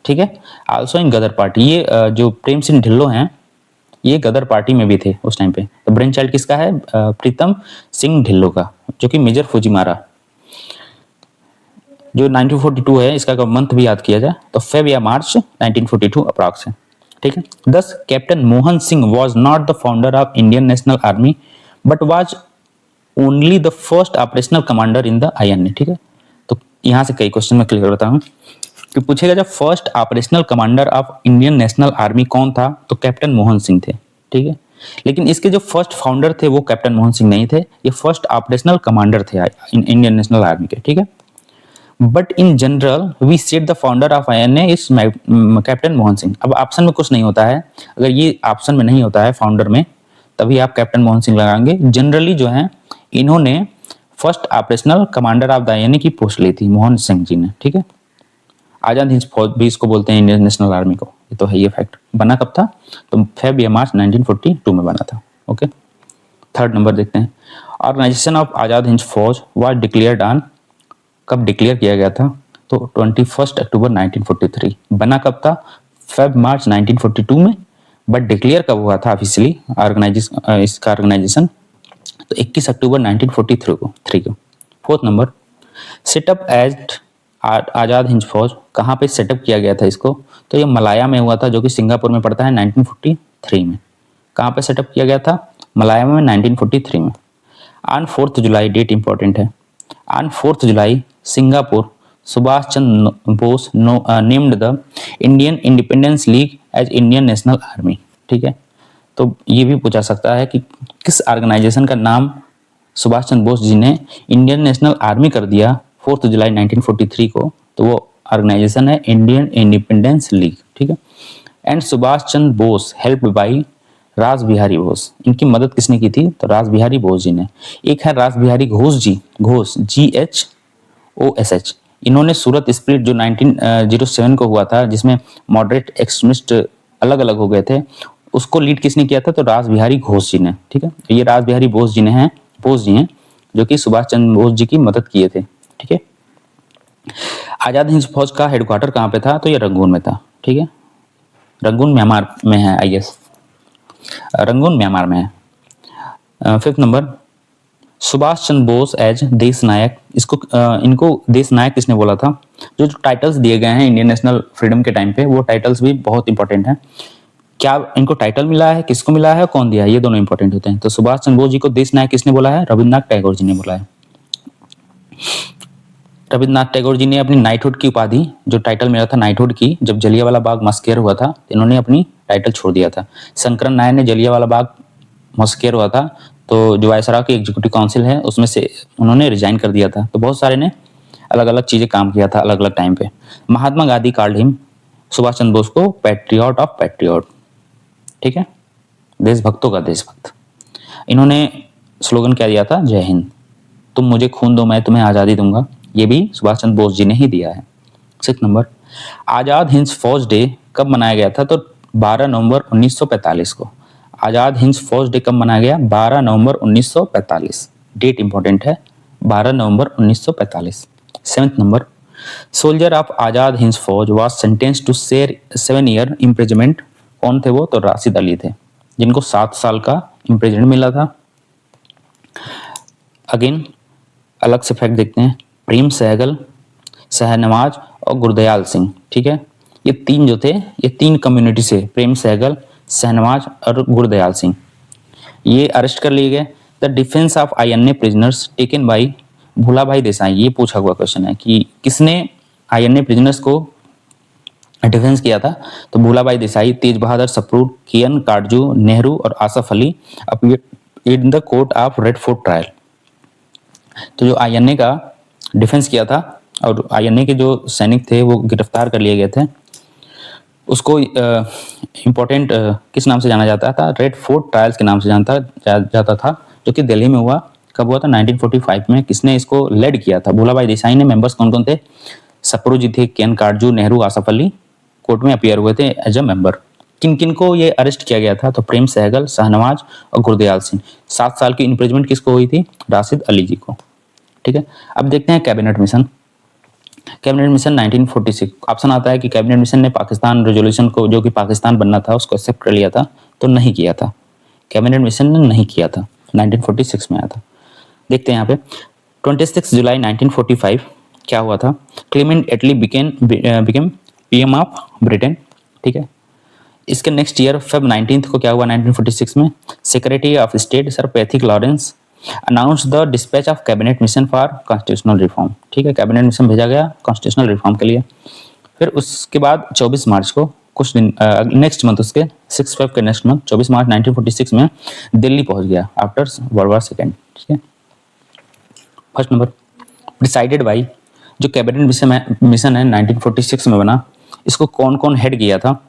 ठीक है। आल्सो इन गदर पार्टी, ये जो प्रेम सिंह ढिल्लो हैं ये गदर पार्टी में भी थे उस टाइम पे। तो ब्रेन चाइल्ड किसका है, प्रीतम सिंह ढिल्लो का, जो कि मेजर फुजीमारा। जो 1942 है इसका मंथ भी याद किया जाए तो फेब या मार्च 1942 अप्रॉक्स है, ठीक है। दस captain Mohan Singh was not the founder of Indian national army but was only the first operational commander in the INA, ठीक है। तो यहाँ से कई क्वेश्चन मैं क्लियर करता हूँ कि पूछेगा जब first operational commander of Indian national army कौन था, तो कैप्टन मोहन सिंह थे, ठीक है। लेकिन इसके जो फर्स्ट फाउंडर थे वो कैप्टन मोहन सिंह नहीं थे, ये फर्स्ट ऑपरेशनल कमांडर थे इंडियन नेशनल आर्मी के, ठीक है। But in general we set the founder of INA is captain Mohan Singh. अब ऑप्शन में कुछ नहीं होता है, अगर ये ऑप्शन में नहीं होता है फाउंडर में तभी आप कैप्टन मोहन सिंह लगाएंगे। जनरली जो है इन्होंने first operational commander of the INA की पोस्ट ली थी मोहन सिंह जी ने, ठीक है। आजाद हिंद फौज भी इसको बोलते हैं इंडियन नेशनल आर्मी को, ये तो है ये फैक्ट। बना कब था, तो फेब या मार्च 1942 में बना था, ओके। थर्ड नंबर देखते हैं, organisation of Azad Hind Fauj was declared on, कब डिक्लेयर किया गया था, तो 21 अक्टूबर 1943। बना कब था, फेब मार्च 1942 में, बट डिक्लेयर कब हुआ था ऑफिशियली ऑर्गेनाइजेशन, इसका ऑर्गेनाइजेशन, तो 21 अक्टूबर 1943 को। Fourth number, setup at Azad Hind फौज, कहाँ पे सेटअप किया गया था इसको, तो ये मलाया में हुआ था जो कि सिंगापुर में पड़ता है 1943 में। कहाँ पे सेटअप किया गया था, मलाया में 1943 में। ऑन 4 जुलाई, डेट इंपॉर्टेंट है, on 4 July Singapore Subhash Chandra Bose named the Indian independence league as Indian national army, ठीक है। तो ये भी पूछा सकता है कि किस ऑर्गेनाइजेशन का नाम सुभाष चंद्र बोस जी ने इंडियन नेशनल आर्मी कर दिया 4 जुलाई 1943 को, तो वो ऑर्गेनाइजेशन है इंडियन इंडिपेंडेंस लीग, ठीक है। And Subhash Chandra Bose helped by रास बिहारी बोस, इनकी मदद किसने की थी, तो रास बिहारी बोस जी ने। एक है रास बिहारी घोष जी, घोष GHOSH, इन्होंने सूरत स्प्लिट जो 1907 को हुआ था जिसमें मॉडरेट एक्सट्रीमिस्ट अलग अलग हो गए थे, उसको लीड किसने किया था, तो रास बिहारी घोष जी ने, ठीक है। ये रास बिहारी बोस जी हैं जो कि सुभाष चंद्र बोस जी की मदद किए थे, ठीक है। आजाद हिंद फौज का हेडक्वार्टर कहाँ पे था, तो ये रंगून में था, ठीक है। रंगून म्यांमार में है, आई गेस रंगून म्यांमार में है। Fifth number, Subhash Chandra Bose as देश नायक, इसको इनको देश नायक किसने बोला था। जो टाइटल्स दिए गए हैं इंडियन नेशनल फ्रीडम के टाइम पे वो टाइटल्स भी बहुत इंपॉर्टेंट हैं। क्या इनको टाइटल मिला है, किसको मिला है, कौन दिया है, ये दोनों इंपॉर्टेंट होते हैं। तो सुभाष चंद्र बोस जी को देश नायक किसने बोला है, रविन्द्रनाथ टैगोर जी ने बोला है। रविन्द्रनाथ टैगोर जी ने अपनी नाइटहुड की उपाधि, जो टाइटल मिला था नाइटहुड की, जब जलियांवाला बाग मस्केर हुआ था इन्होंने अपनी टाइटल छोड़ दिया था। शंकरन नायर ने जलियांवाला बाग मस्केर हुआ था तो जो वायसराय की एग्जीक्यूटिव काउंसिल है उसमें से उन्होंने रिजाइन कर दिया था। तो बहुत सारे ने अलग अलग चीजें काम किया था अलग अलग टाइम पे। महात्मा गांधी कॉल्ड हिम, सुभाष चंद्र बोस को पैट्रियट ऑफ पैट्रियट, ठीक है, देशभक्तों का देशभक्त। इन्होंने स्लोगन क्या दिया था, जय हिंद, तुम मुझे खून दो मैं तुम्हें आज़ादी दूंगा, ये भी सुभाष चंद्र बोस जी ने ही दिया है। 6 नंबर, आज़ाद हिंद फौज डे कब मनाया गया था, तो 12 नवंबर 1945 को। आज़ाद हिंद फौज डे कब मनाया गया, 12 नवंबर 1945, डेट इंपॉर्टेंट है 12 नवंबर 1945। 7 number, soldier of Azad Hind Fauj was sentence to 7 year imprisonment, कौन थे वो, तो राशिद अली थे जिनको 7 साल का इम्प्रिजमेंट मिला था। अगेन अलग से फैक्ट देखते हैं, प्रेम सहगल, शहनवाज और गुरदयाल सिंह, ठीक है, ये तीन जो थे ये 3 कम्युनिटी से, प्रेम सहगल, शहनवाज और गुरदयाल सिंह, ये अरेस्ट कर लिए गए। The defence of INA prisoners taken by भूला भाई देसाई, ये पूछा हुआ क्वेश्चन है कि किसने आईएनए प्रिजनर्स को डिफेंस किया था, तो भूला भाई देसाई, तेज बहादुर सप्रू, किरण काटजू, नेहरू और Asaf Ali appeared in the court of red fort trial. तो जो आईएनए का डिफेंस किया था और आईएनए के जो सैनिक थे वो गिरफ्तार कर लिए गए थे उसको इम्पोर्टेंट किस नाम से जाना जाता था, रेड फोर्ट ट्रायल्स के नाम से जाता था, जो कि दिल्ली में हुआ। कब हुआ था? 1945 में। किसने इसको लेड किया था? भोला भाई देसाई ने। मेंबर्स कौन कौन थे? सप्रू थे, केन काटजू, नेहरू, आसफ अली कोर्ट में अपीयर हुए थे एज अ मेंबर। किन किन को ये अरेस्ट किया गया था? तो प्रेम सहगल, शाहनवाज और गुरदयाल सिंह। 7 साल की इम्प्रिजमेंट किसको हुई थी? राशिद अली जी को। ठीक है, अब देखते हैं cabinet mission. Cabinet mission 1946 option आता है कि कैबिनेट मिशन ने पाकिस्तान रेजोल्यूशन को, जो कि पाकिस्तान बनना था, उसको एक्सेप्ट कर लिया था, तो नहीं किया था। कैबिनेट मिशन ने नहीं किया था, 1946 में आया था। देखते हैं यहाँ पे 26 जुलाई 1945 क्या हुआ था? Clement Attlee became PM of Britain. ठीक है, इसके नेक्स्ट ईयर फेब 19 को क्या हुआ? 1946 में secretary of state sir Pethick Lawrence announce the dispatch of cabinet mission for constitutional reform. ठीक है, कैबिनेट मिशन भेजा गया कॉन्स्टिट्यूशनल रिफॉर्म के लिए। फिर उसके बाद 24 मार्च को, कुछ दिन नेक्स्ट मंथ, उसके 6 फेब के नेक्स्ट मंथ 24 मार्च 1946 में दिल्ली पहुंच गया आफ्टर वर्ल्ड वॉर सेकेंड। ठीक है, फर्स्ट नंबर डिसाइडेड बाई, जो कैबिनेट मिशन है 1946 में बना, इसको कौन कौन हेड किया था?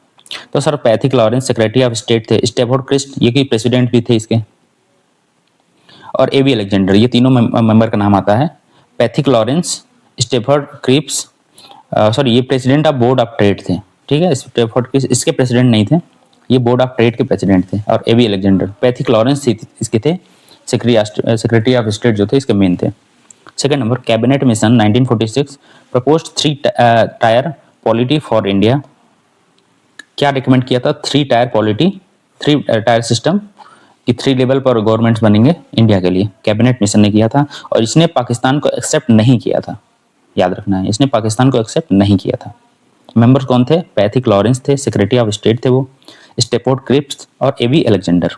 तो sir Pethick Lawrence secretary of state थे, स्टेफोर्ड क्रिस्ट ये कि प्रेसिडेंट भी थे इसके, और एवी अलेक्जेंडर, ये तीनों मेंबर का नाम आता है। Pethick Lawrence, Stafford Cripps, sorry ये president of board of trade थे। ठीक है, स्टेफोर्ड क्रिप्स इसके प्रेसिडेंट नहीं थे, ये बोर्ड ऑफ ट्रेड के प्रेसिडेंट थे। और एवी अलेक्जेंडर, पैथिक लॉरेंस इसके थे सेक्रेटरी ऑफ स्टेट जो थे इसके मेन थे। Second number cabinet mission 1946 proposed 3 tyre polity for India. क्या रिकमेंड किया था? 3 टायर पॉलिटी, 3 टायर सिस्टम कि 3 लेवल पर गवर्नमेंट्स बनेंगे इंडिया के लिए, कैबिनेट मिशन ने किया था। और इसने पाकिस्तान को एक्सेप्ट नहीं किया था, याद रखना है, इसने पाकिस्तान को एक्सेप्ट नहीं किया था। मेंबर्स कौन थे? पैथिक लॉरेंस थे, सेक्रेटरी ऑफ स्टेट थे वो, स्टेफोर्ड क्रिप्स और AV Alexander.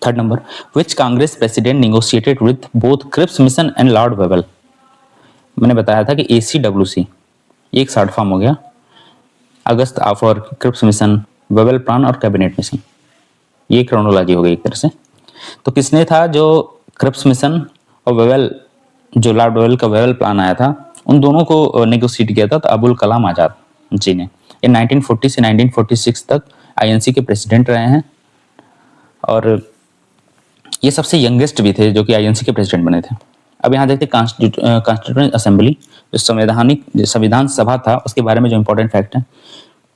Third number which Congress president negotiated with both Cripps mission and Lord Wavell. मैंने बताया था कि ACWC ये एक शॉर्ट फॉर्म हो गया, August offer, Cripps mission, Wavell plan और कैबिनेट मिशन, ये क्रोनोलॉजी हो गई एक तरह से। तो किसने था जो क्रिप्स मिशन और वेवल, जो लॉर्ड वेवल का वेवल प्लान आया था, उन दोनों को नेगोशिएट किया था? तो अबुल कलाम आजाद जी ने। ये 1940 से 1946 तक INC के प्रेसिडेंट रहे हैं, और ये सबसे यंगेस्ट भी थे जो कि INC के प्रेसिडेंट बने थे। अब यहाँ देखते कॉन्स्टिट्यूएंट असेंबली, जो संविधान सभा था, उसके बारे में जो इंपॉर्टेंट फैक्ट है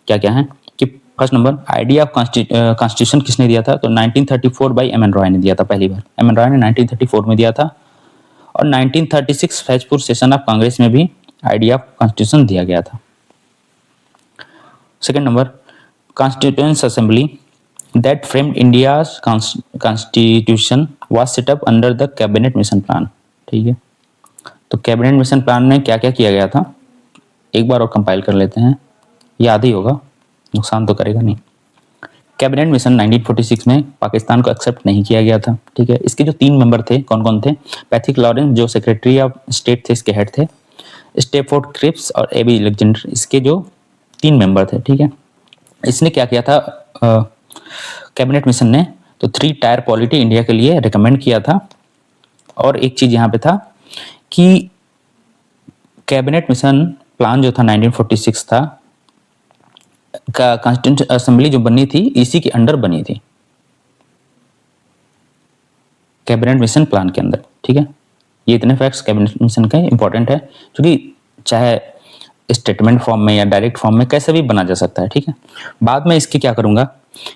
क्या क्या है कि first number idea of constitution किसने दिया था? तो 1934 बाई MN रॉय ने दिया था पहली बार। MN रॉय ने 1934 में दिया था, और 1936 फैजपुर सेशन ऑफ कांग्रेस में भी आइडिया ऑफ कॉन्स्टिट्यूशन दिया गया था। Second number constituent assembly that framed India's constitution was set up under the cabinet mission plan। ठीक है, तो कैबिनेट मिशन प्लान में क्या क्या किया गया था एक बार और कंपाइल कर लेते हैं, याद ही होगा, नुकसान तो करेगा नहीं। कैबिनेट मिशन 1946 में पाकिस्तान को एक्सेप्ट नहीं किया गया था। ठीक है, इसके जो 3 मेंबर थे कौन कौन थे? पैथिक लॉरेंस जो सेक्रेटरी ऑफ स्टेट थे, इसके हेड थे, स्टेफोर्ड क्रिप्स और एवी अलेक्जेंडर इसके जो 3 मेंबर थे। ठीक है, इसने क्या किया था कैबिनेट मिशन ने? तो 3 टायर पॉलिटी इंडिया के लिए रिकमेंड किया था। और एक चीज यहाँ पे था कि कैबिनेट मिशन प्लान जो था 1946 था, का कॉन्स्टिट्यूएंट असेंबली जो बनी थी इसी के अंडर बनी थी, कैबिनेट मिशन प्लान के अंदर। ठीक है, ये इतने फैक्ट्स कैबिनेट मिशन के इंपॉर्टेंट है, क्योंकि चाहे स्टेटमेंट फॉर्म में या डायरेक्ट फॉर्म में कैसे भी बना जा सकता है। ठीक है, बाद में इसके क्या करूंगा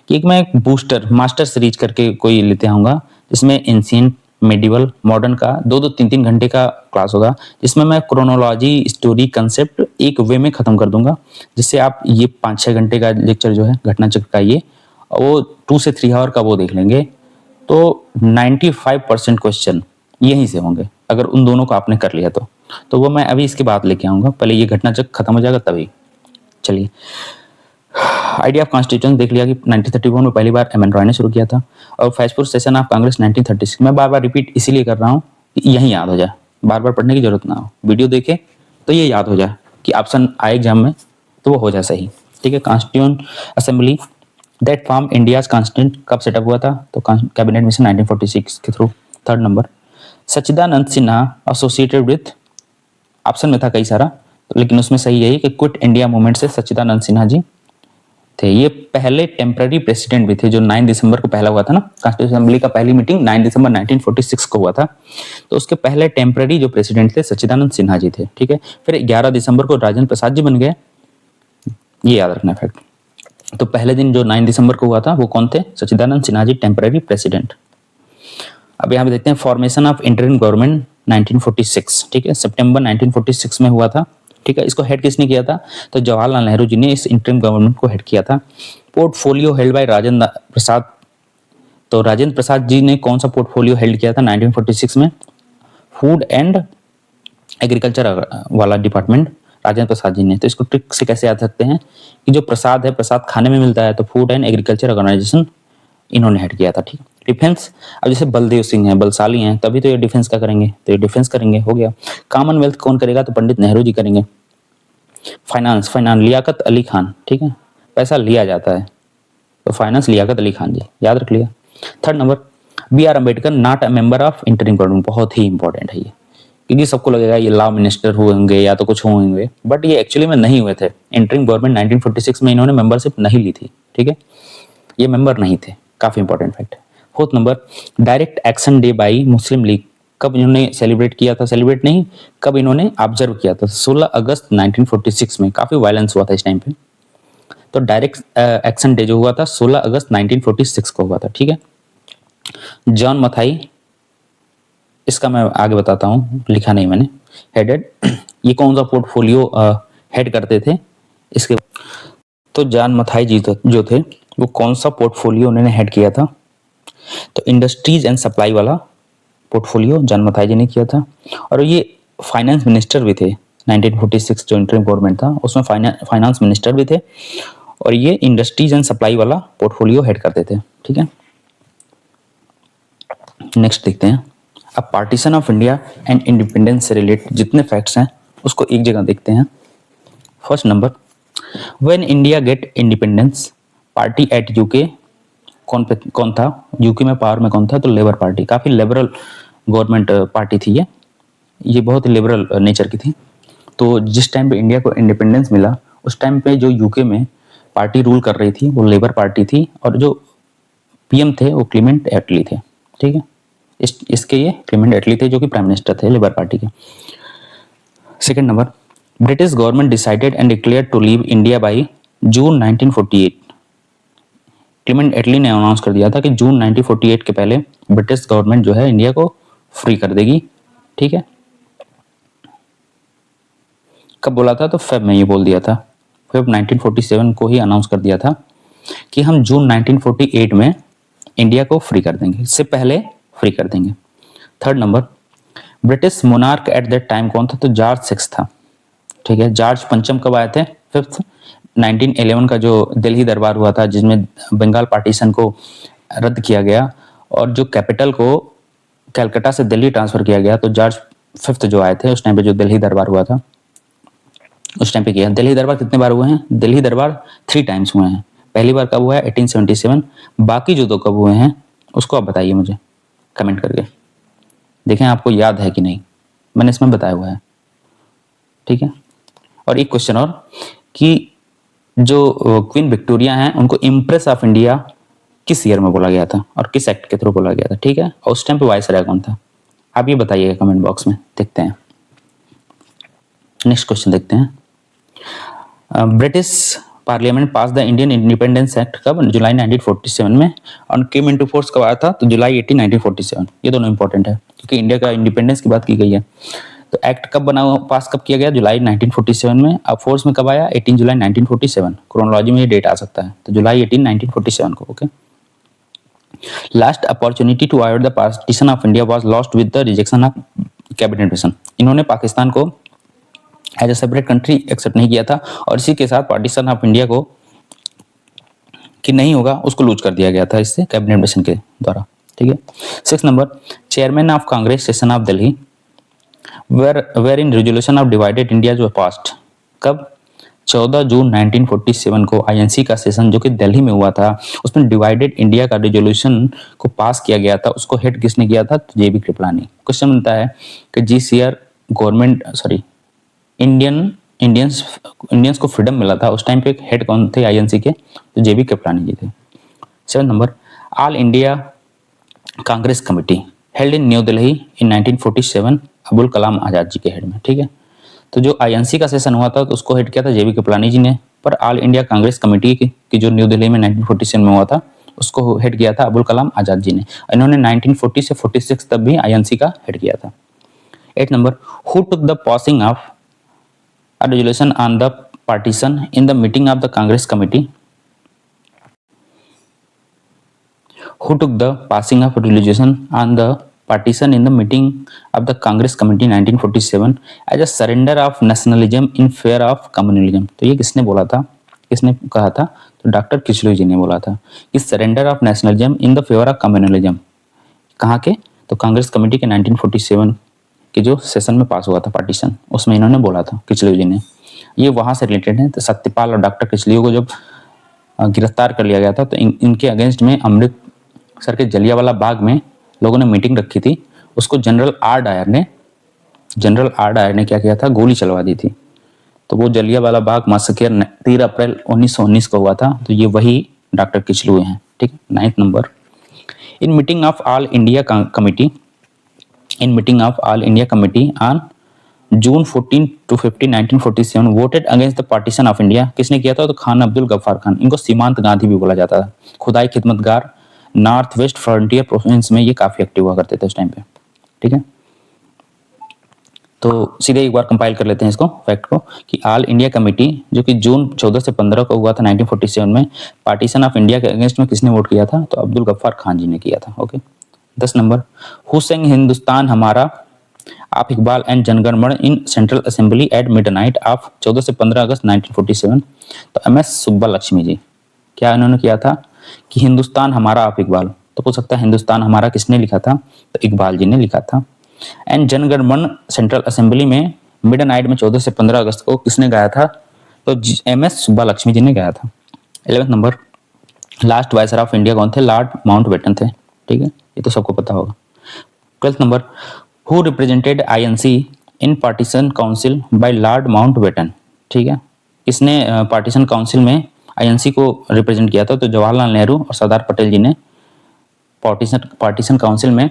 कि एक मैं एक बूस्टर मास्टर सीरीज करके कोई लेते आऊँगा, जिसमें एंशिएंट, मेडिवल, मॉडर्न का 2-2, 3-3 घंटे का क्लास होगा, जिसमें मैं क्रोनोलॉजी, स्टोरी, कंसेप्ट एक वे में खत्म कर दूंगा, जिससे आप ये 5-6 घंटे का लेक्चर जो है घटना चक्र का, ये वो 2 से 3 आवर का वो देख लेंगे, तो 95% क्वेश्चन यहीं से होंगे अगर उन दोनों को आपने कर लिया तो वो मैं अभी इसके बाद लेके आऊँगा। पहले ये घटना चक्र खत्म हो जाएगा तभी। चलिए, आइडिया ऑफ कॉन्स्टिट्यूशन देख लिया कि 1931 में पहली बार MN रॉय ने शुरू किया था, और फैजपुर सेशन ऑफ कांग्रेस 1936। मैं बार बार रिपीट इसीलिए कर रहा हूँ कि यहीं याद हो जाए, बार बार पढ़ने की जरूरत ना हो, वीडियो देखे तो ये याद हो जाए कि ऑप्शन आए एग्जाम में तो वो हो जाए सही। ठीक है, constituent assembly that form India's constituent कब सेटअप हुआ था? तो कैबिनेट मिशन 1946 के through. Third number Sachchidanand Sinha associated with, option में था कई सारा, लेकिन उसमें सही यही कि क्विट इंडिया मूवमेंट से सच्चिदानंद सिन्हा जी थे। ये पहले टेम्पररी प्रेसिडेंट भी थे, जो 9 दिसंबर को पहला हुआ था ना, कॉन्स्टिट्यूशन असेंबली का पहली मीटिंग 9 दिसंबर 1946 को हुआ था। तो उसके पहले टेम्पररी जो प्रेसिडेंट थे सच्चिदानंद सिन्हा जी थे, ठीक है। फिर 11 दिसंबर को राजेंद्र प्रसाद जी बन गए, ये याद रखना फैक्ट। तो पहले दिन जो 9 दिसंबर को हुआ था वो कौन थे? सच्चिदानंद सिन्हा जी, टेम्पररी प्रेसिडेंट। अब यहाँ पे देखते हैं फॉर्मेशन ऑफ इंटरिम गवर्नमेंट 1946, ठीक है, सितंबर 1946 में हुआ था, ठीक है। इसको हेड किसने किया था? तो जवाहरलाल नेहरू जी ने इस इंटरिम गवर्नमेंट को हेड किया था। Portfolio held by Rajendra Prasad. तो राजेंद्र प्रसाद जी ने कौन सा पोर्टफोलियो हेल्ड किया था 1946 में? फूड एंड एग्रीकल्चर वाला डिपार्टमेंट राजेंद्र प्रसाद जी ने। तो इसको ट्रिक से कैसे याद रखते हैं कि जो प्रसाद है, प्रसाद खाने में मिलता है, तो फूड एंड एग्रीकल्चर ऑर्गेनाइजेशन इन्होंने हेड किया था, ठीक। डिफेंस, अब जैसे बलदेव सिंह है, बलशाली हैं, तभी तो ये डिफेंस का करेंगे, तो ये डिफेंस करेंगे, हो गया। कॉमनवेल्थ कौन करेगा? तो पंडित नेहरू जी करेंगे। फाइनेंस लियाकत अली खान, ठीक है, पैसा लिया जाता है, तो फाइनेंस लियाकत अली खान जी, याद रख लिया। Third number, B R Ambedkar not a member of interim government, बहुत ही इंपॉर्टेंट है ये, क्योंकि सबको लगेगा ये लॉ मिनिस्टर होंगे या तो कुछ होंगे, बट ये एक्चुअली में नहीं हुए थे। इंटरिम गवर्नमेंट 1946 में इन्होंने मेंबरशिप नहीं ली थी, ठीक है, ये मेंबर नहीं थे, काफी इंपॉर्टेंट फैक्ट है। Fourth number, direct action day by Muslim league, कब इन्होंने सेलिब्रेट किया था? सेलिब्रेट नहीं, कब इन्होंने ऑब्जर्व किया था? 16 अगस्त 1946 में। काफी वायलेंस हुआ था इस टाइम पे, तो डायरेक्ट एक्शन डे जो हुआ था 16 अगस्त 1946 को हुआ था, ठीक है। जॉन मथाई, इसका मैं आगे बताता हूँ, लिखा नहीं मैंने, हेडेड। ये कौन सा पोर्टफोलियो हेड करते थे इसके? तो जॉन मथाई जी जो थे वो कौन सा पोर्टफोलियो उन्होंने हेड किया था? तो इंडस्ट्रीज एंड सप्लाई वाला पोर्टफोलियो जॉन मथाई जी ने किया था। और ये फाइनेंस मिनिस्टर भी थे 1946 जो इंटरिम गवर्नमेंट था उसमें फाइनेंस मिनिस्टर भी थे, और ये इंडस्ट्रीज एंड सप्लाई वाला पोर्टफोलियो हेड करते थे, ठीक है। नेक्स्ट देखते हैं, अब partition of India and independence से रिलेटेड जितने फैक्ट्स हैं उसको एक जगह देखते हैं। First number, when India get independence, party at UK कौन था? यूके में पावर में कौन था? तो लेबर पार्टी। काफी लिबरल गवर्नमेंट पार्टी थी ये बहुत ही लिबरल नेचर की थी। तो जिस टाइम पे इंडिया को इंडिपेंडेंस मिला उस टाइम पे जो यूके में पार्टी रूल कर रही थी वो लेबर पार्टी थी, और जो पीएम थे वो क्लीमेंट एटली थे, ठीक है। इसके ये क्लीमेंट एटली थे जो कि प्राइम मिनिस्टर थे लेबर पार्टी के। Second number, British government decided and declare to leave India by June 1948। Clement Attlee ने अनाउंस कर दिया था कि जून 1948 के पहले ब्रिटिश गवर्नमेंट जो है इंडिया को फ्री कर देगी, ठीक है। कब बोला था? तो फेब में ये बोल दिया था, फेब 1947 को ही अनाउंस कर दिया था कि हम जून 1948 में इंडिया को फ्री कर देंगे, इससे पहले फ्री कर देंगे। Third number, British monarch at that time कौन था? तो जॉर्ज सिक्स था, ठीक है। जॉर्ज पंचम कब आए थे? फिफ्थ। 1911 का जो दिल्ली दरबार हुआ था जिसमें बंगाल पार्टीशन को रद्द किया गया और जो कैपिटल को कलकत्ता से दिल्ली ट्रांसफर किया गया, तो जॉर्ज फिफ्थ जो आए थे उस टाइम पे जो दिल्ली दरबार हुआ था उस टाइम पे किया। दिल्ली दरबार कितने बार हुए हैं? दिल्ली दरबार 3 टाइम्स हुए हैं। पहली बार कब हुआ है? 1877। बाकी जो 2 कब हुए हैं उसको आप बताइए मुझे कमेंट करके, देखें आपको याद है कि नहीं, मैंने इसमें बताया हुआ है, ठीक है। और एक क्वेश्चन और कि जो क्वीन विक्टोरिया हैं उनको इम्प्रेस ऑफ इंडिया किस ईयर में बोला गया था और किस एक्ट के थ्रू बोला गया था, ठीक है। और उस टाइम पे वाइसराय कौन था? आप ये बताइएगा कमेंट बॉक्स में, देखते हैं। नेक्स्ट क्वेश्चन देखते हैं, British parliament pass the Indian independence act कब? जुलाई 1947 में। और केम इनटू फोर्स कब आया था? तो जुलाई 18, 1947। ये दोनों इंपॉर्टेंट है क्योंकि इंडिया का इंडिपेंडेंस की बात की गई है। तो एक्ट कब बना, पास कब किया गया? जुलाई 1947 में। अब फोर्स में कब आया? 18 जुलाई 1947। क्रोनोलॉजी में ये डेट आ सकता है, तो जुलाई 18, 1947 को, okay. Last opportunity to avoid the partition of India was lost with the rejection of cabinet mission. इन्होंने पाकिस्तान को as a separate country accept नहीं किया था और इसी के साथ पार्टीशन ऑफ इंडिया को कि नहीं होगा उसको लूज कर दिया गया था इससे कैबिनेट मिशन के द्वारा, ठीक है। 6 number, chairman of Congress session of Delhi were in resolution of divided India जो पास्ट कब? 14 जून 1947 को आईएनसी का सेशन जो कि दिल्ली में हुआ था उसमें डिवाइडेड इंडिया का रेजोल्यूशन को पास किया गया था। उसको हेड किसने किया था? तो JB कृपलानी। क्वेश्चन बनता है कि इंडियन इंडियंस इंडियंस को फ्रीडम मिला था उस टाइम पे हेड कौन थे आईएनसी के? तो जेबी कृपलानी जी थे। 7 number, all India Congress committee held in new Delhi in 1947 Abul Kalam Azad ji के हेड में। ठीक है, तो जो आईएनसी का सेशन हुआ था तो उसको हेड किया था जेबी कृपलानी जी ने, पर ऑल इंडिया कांग्रेस कमेटी की जो न्यू दिल्ली में 1947 में हुआ था उसको हेड किया था अबुल कलाम आजाद जी ने। इन्होंने 1940 से 46 तक भी आईएनसी का हेड किया था। 8 number, who took the passing of a resolution on the partition in the meeting of the Congress committee? Who took the passing of a resolution on the partition in the meeting of the Congress committee 1947 as a surrender of nationalism in favor of communalism? तो ये किसने बोला था, किसने कहा था? तो doctor Kitchlu जी ने बोला था कि surrender of nationalism in the favour of communalism. कहाँ के? तो कांग्रेस कमेटी के 1947 कि जो सेशन में पास हुआ था पार्टीशन, उसमें इन्होंने बोला था किचलू जी ने। ये वहाँ से रिलेटेड है। तो सत्यपाल और डॉक्टर किचलू को जब गिरफ्तार कर लिया गया था तो इनके अगेंस्ट में अमृतसर के जलियांवाला बाग में लोगों ने मीटिंग रखी थी। उसको जनरल आर डायर ने क्या किया था? गोली चलवा दी थी। तो वो जलियांवाला बाग मैसेकर 13 अप्रैल 1919 को हुआ था। तो ये वही डॉक्टर किचलू हैं। ठीक है। 9 number, in meeting of all India committee on June 14 to 15 1947 voted against the partition of India. किसने किया था? तो खान अब्दुल गफ्फार खान। इनको सीमांत गांधी भी बोला जाता था। खुदाई खिदमतगार नॉर्थ वेस्ट फ्रंटियर प्रोविंस में ये काफी एक्टिव हुआ करते थे उस टाइम पे। ठीक है, तो सीधे एक बार कंपाइल कर लेते हैं इसको फैक्ट को कि ऑल इंडिया कमेटी जो कि जून 14 से 15 को हुआ था 1947 में, पार्टीशन ऑफ इंडिया के अगेंस्ट में किसने वोट किया था? तो अब्दुल गफ्फार खान जी ने किया था। Okay. 10 number, who sang Hindustan Hamara of Iqbal and Jana Gana Mana in central assembly at midnight of 14 से 15 अगस्त 1947? तो M S Subbulakshmi ji. क्या इन्होंने किया था कि हिंदुस्तान हमारा ऑफ इकबाल। तो हो सकता है हिंदुस्तान हमारा किसने लिखा था? तो इकबाल जी ने लिखा था। एंड जनगणमन सेंट्रल असेंबली में मिडनाइट में 14 से 15 अगस्त को किसने गाया था? तो एम एस सुब्बा लक्ष्मी जी ने गाया था। 11 number, last viceroy of India कौन थे? लॉर्ड माउंटबेटन थे। ठीक है, ये तो सबको पता होगा। 12 number, who represented INC in partition council by Lord Mountbatten? ठीक है, किसने पार्टीशन काउंसिल में आईएनसी को रिप्रेजेंट किया था? तो जवाहरलाल नेहरू और सरदार पटेल जी ने पार्टीशन काउंसिल में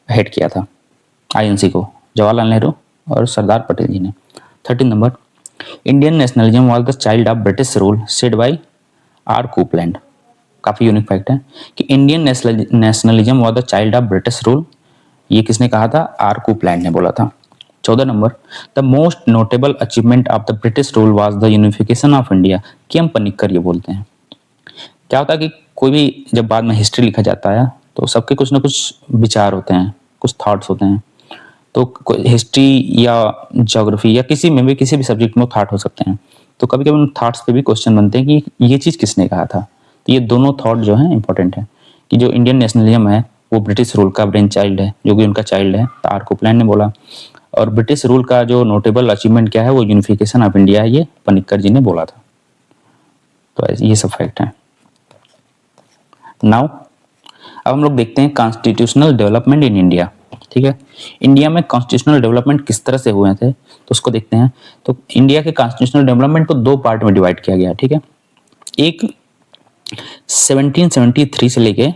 हेड किया था आईएनसी को, जवाहरलाल नेहरू और सरदार पटेल जी ने। 13 number, Indian nationalism was the child of British rule said by R Coupland. काफी यूनिक फैक्ट है कि Indian nationalism was the child of British rule. ये किसने कहा था? आर कोपलैंड ने बोला था। 14 number, the most notable achievement of the British rule was the unification of India. KM. Panicker ये बोलते हैं। क्या होता है कि कोई भी जब बाद में हिस्ट्री लिखा जाता है तो सबके कुछ ना कुछ विचार होते हैं, कुछ थॉट्स होते हैं। तो हिस्ट्री या ज्योग्राफी या किसी भी सब्जेक्ट में थॉट हो सकते हैं। तो कभी कभी उन थॉट्स पे भी क्वेश्चन बनते हैं कि ये चीज़ किसने कहा था। तो ये दोनों थॉट जो है इंपॉर्टेंट है कि जो इंडियन नेशनलिज्म है वो ब्रिटिश रूल का ब्रेन चाइल्ड है, जो कि उनका चाइल्ड है, तो आर कोपलैंड ने बोला। और ब्रिटिश रूल का जो नोटेबल अचीवमेंट क्या है वो यूनिफिकेशन ऑफ इंडिया है, ये पनिक्कर जी ने बोला था। तो ये सब फैक्ट है। नाउ अब हम लोग देखते हैं कॉन्स्टिट्यूशनल डेवलपमेंट इन इंडिया। ठीक है, इंडिया में कॉन्स्टिट्यूशनल डेवलपमेंट किस तरह से हुए थे तो उसको देखते हैं। तो इंडिया के कॉन्स्टिट्यूशनल डेवलपमेंट को दो पार्ट में डिवाइड किया गया। ठीक है, एक 1773 से लेके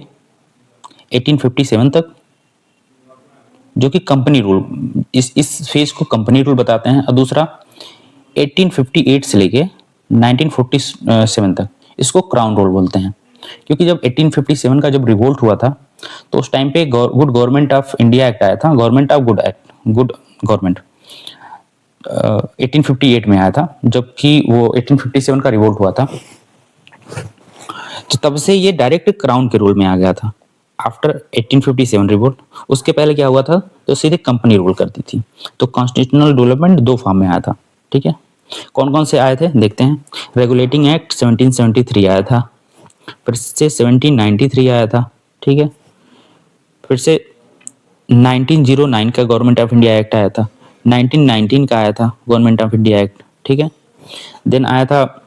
1857 तक जो कि कंपनी रूल, इस फेज को कंपनी रूल बताते हैं। और दूसरा 1858 से लेके 1947 तक इसको क्राउन रूल बोलते हैं। क्योंकि जब 1857 का जब रिवोल्ट हुआ था तो उस टाइम पे good government of India act आया था, government of good act, good government 1858 में आया था, जबकि वो 1857 का रिवोल्ट हुआ था। तो तब से ये डायरेक्ट क्राउन के रूल में आ गया था आफ्टर 1857 रिवोल्ट। उसके पहले क्या हुआ था? तो सीधे कंपनी रूल करती थी। तो कॉन्स्टिट्यूशनल डेवलपमेंट दो फॉर्म में आया था। ठीक है, कौन कौन से आए थे देखते हैं। रेगुलेटिंग एक्ट 1773 आया था, फिर से 1793 आया था। ठीक है, फिर से 1909 का गवर्नमेंट ऑफ इंडिया एक्ट आया था, 1919 का आया था गवर्नमेंट ऑफ इंडिया एक्ट। ठीक है, देन आया था,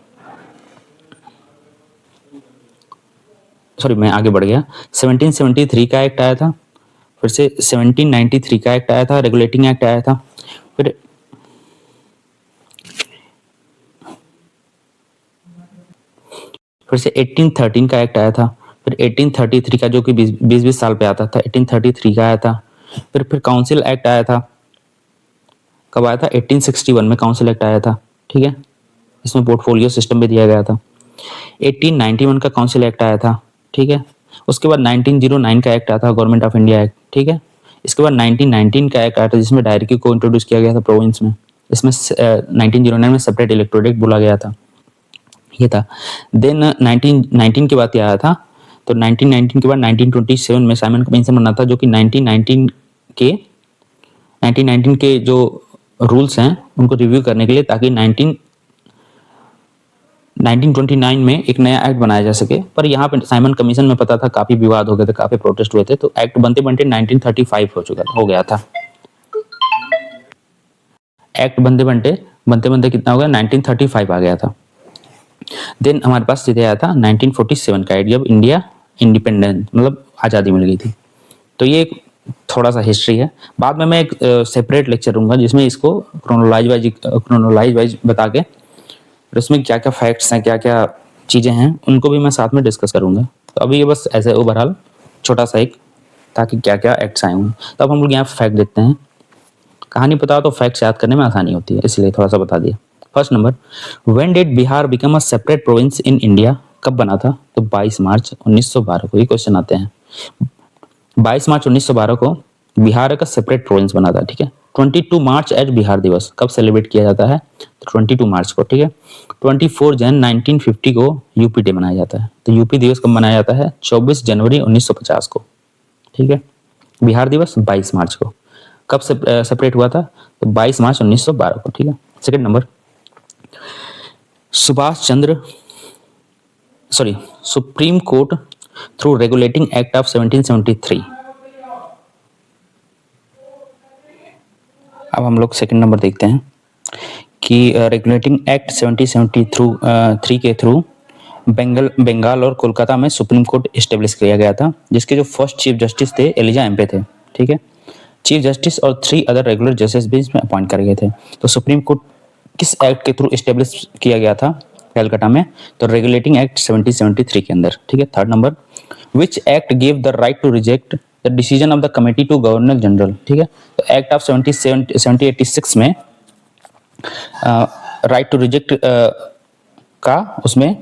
सॉरी मैं आगे बढ़ गया, 1773 का एक्ट आया था, फिर से 1793 का एक्ट आया था, रेगुलेटिंग एक्ट आया था, फिर फिर से 1813 का एक्ट आया था, फिर 1833 का जो कि 20-20 साल पे आता था, 1833 का आया था, फिर काउंसिल एक्ट आया था। कब आया था? 1861 में काउंसिल एक्ट आया था, ठीक है। इसमें पोर्टफोलियो सिस्टम भी दिया गया था। 1891 का काउंसिल एक्ट आया था, ठीक है। उसके बाद 1909 का एक्ट आया था, गवर्नमेंट ऑफ इंडिया एक्ट, ठीक है। इसके बाद 1919 का एक्ट आया था जिसमें डायरेक्टरी को इंट्रोड्यूस किया गया था प्रोविंस में। इसमें 1909 में सेपरेट इलेक्टोरेट बोला गया था, ये था। देन 1919 के बाद क्या आया था? तो 1919 के बाद 1927 में साइमन कमीशन बना था, जो कि 1919 के जो रूल्स हैं उनको रिव्यू करने के लिए, ताकि 1929 में एक नया एक्ट बनाया जा सके। पर यहाँ पे साइमन कमीशन में पता था काफी विवाद हो गए थे, काफी प्रोटेस्ट हुए थे, तो एक्ट बनते बनते 1935 हो गया था। एक्ट बनते बनते कितना हो गया? 1935 आ गया था। देन हमारे पास सीधे आया था 1947 का एक्ट, जब इंडिया इंडिपेंडेंट मतलब आज़ादी मिल गई थी। तो ये एक थोड़ा सा हिस्ट्री है। बाद में मैं एक सेपरेट लेक्चर दूंगा जिसमें इसको क्रोनोलॉज वाइज बता के, फिर उसमें क्या क्या फैक्ट्स हैं, क्या क्या चीज़ें हैं, उनको भी मैं साथ में डिस्कस करूंगा। तो अभी ये बस ऐसे ओवरऑल छोटा सा एक, ताकि क्या क्या एक्ट्स आए हों। तो अब हम लोग यहाँ फैक्ट देखते हैं। कहानी पता हो तो फैक्ट्स याद करने में आसानी होती है, इसलिए थोड़ा सा बता दिया। First number, when did Bihar become a separate province in India? कब बना था? तो 22 मार्च 1912 को। ये क्वेश्चन आते हैं। 22 मार्च 1912 को बिहार का सेपरेट प्रोविंस बना था, ठीक है। 22 मार्च एज बिहार दिवस कब सेलिब्रेट किया जाता है? तो 22 मार्च को, ठीक है। 24 जन 1950 को यूपी डे मनाया जाता है। तो यूपी दिवस कब मनाया जाता है? 24 जनवरी 1950 को, ठीक है। बिहार दिवस 22 मार्च को। कब सेपरेट हुआ था? तो 22 मार्च 1912 को, ठीक है। Second number, supreme court through regulating act of 1773। अब हम लोग सेकंड नंबर देखते हैं कि रेगुलेटिंग एक्ट 1773 के थ्रू बंगाल और कोलकाता में सुप्रीम कोर्ट इस्टेब्लिश किया गया था, जिसके जो फर्स्ट चीफ जस्टिस थे एलिजा एम्पे थे, ठीक है। चीफ जस्टिस और 3 अदर रेगुलर जजेस भी इसमें अपॉइंट करे गए थे। तो सुप्रीम कोर्ट किस एक्ट के थ्रू इस्टेब्लिश किया गया था कलकत्ता में? तो रेगुलेटिंग एक्ट 1773 के अंदर, ठीक है। Third number, which act give the right to reject the decision of the committee to governor general, ठीक है। तो एक्ट ऑफ 1786 में राइट टू रिजेक्ट का उसमें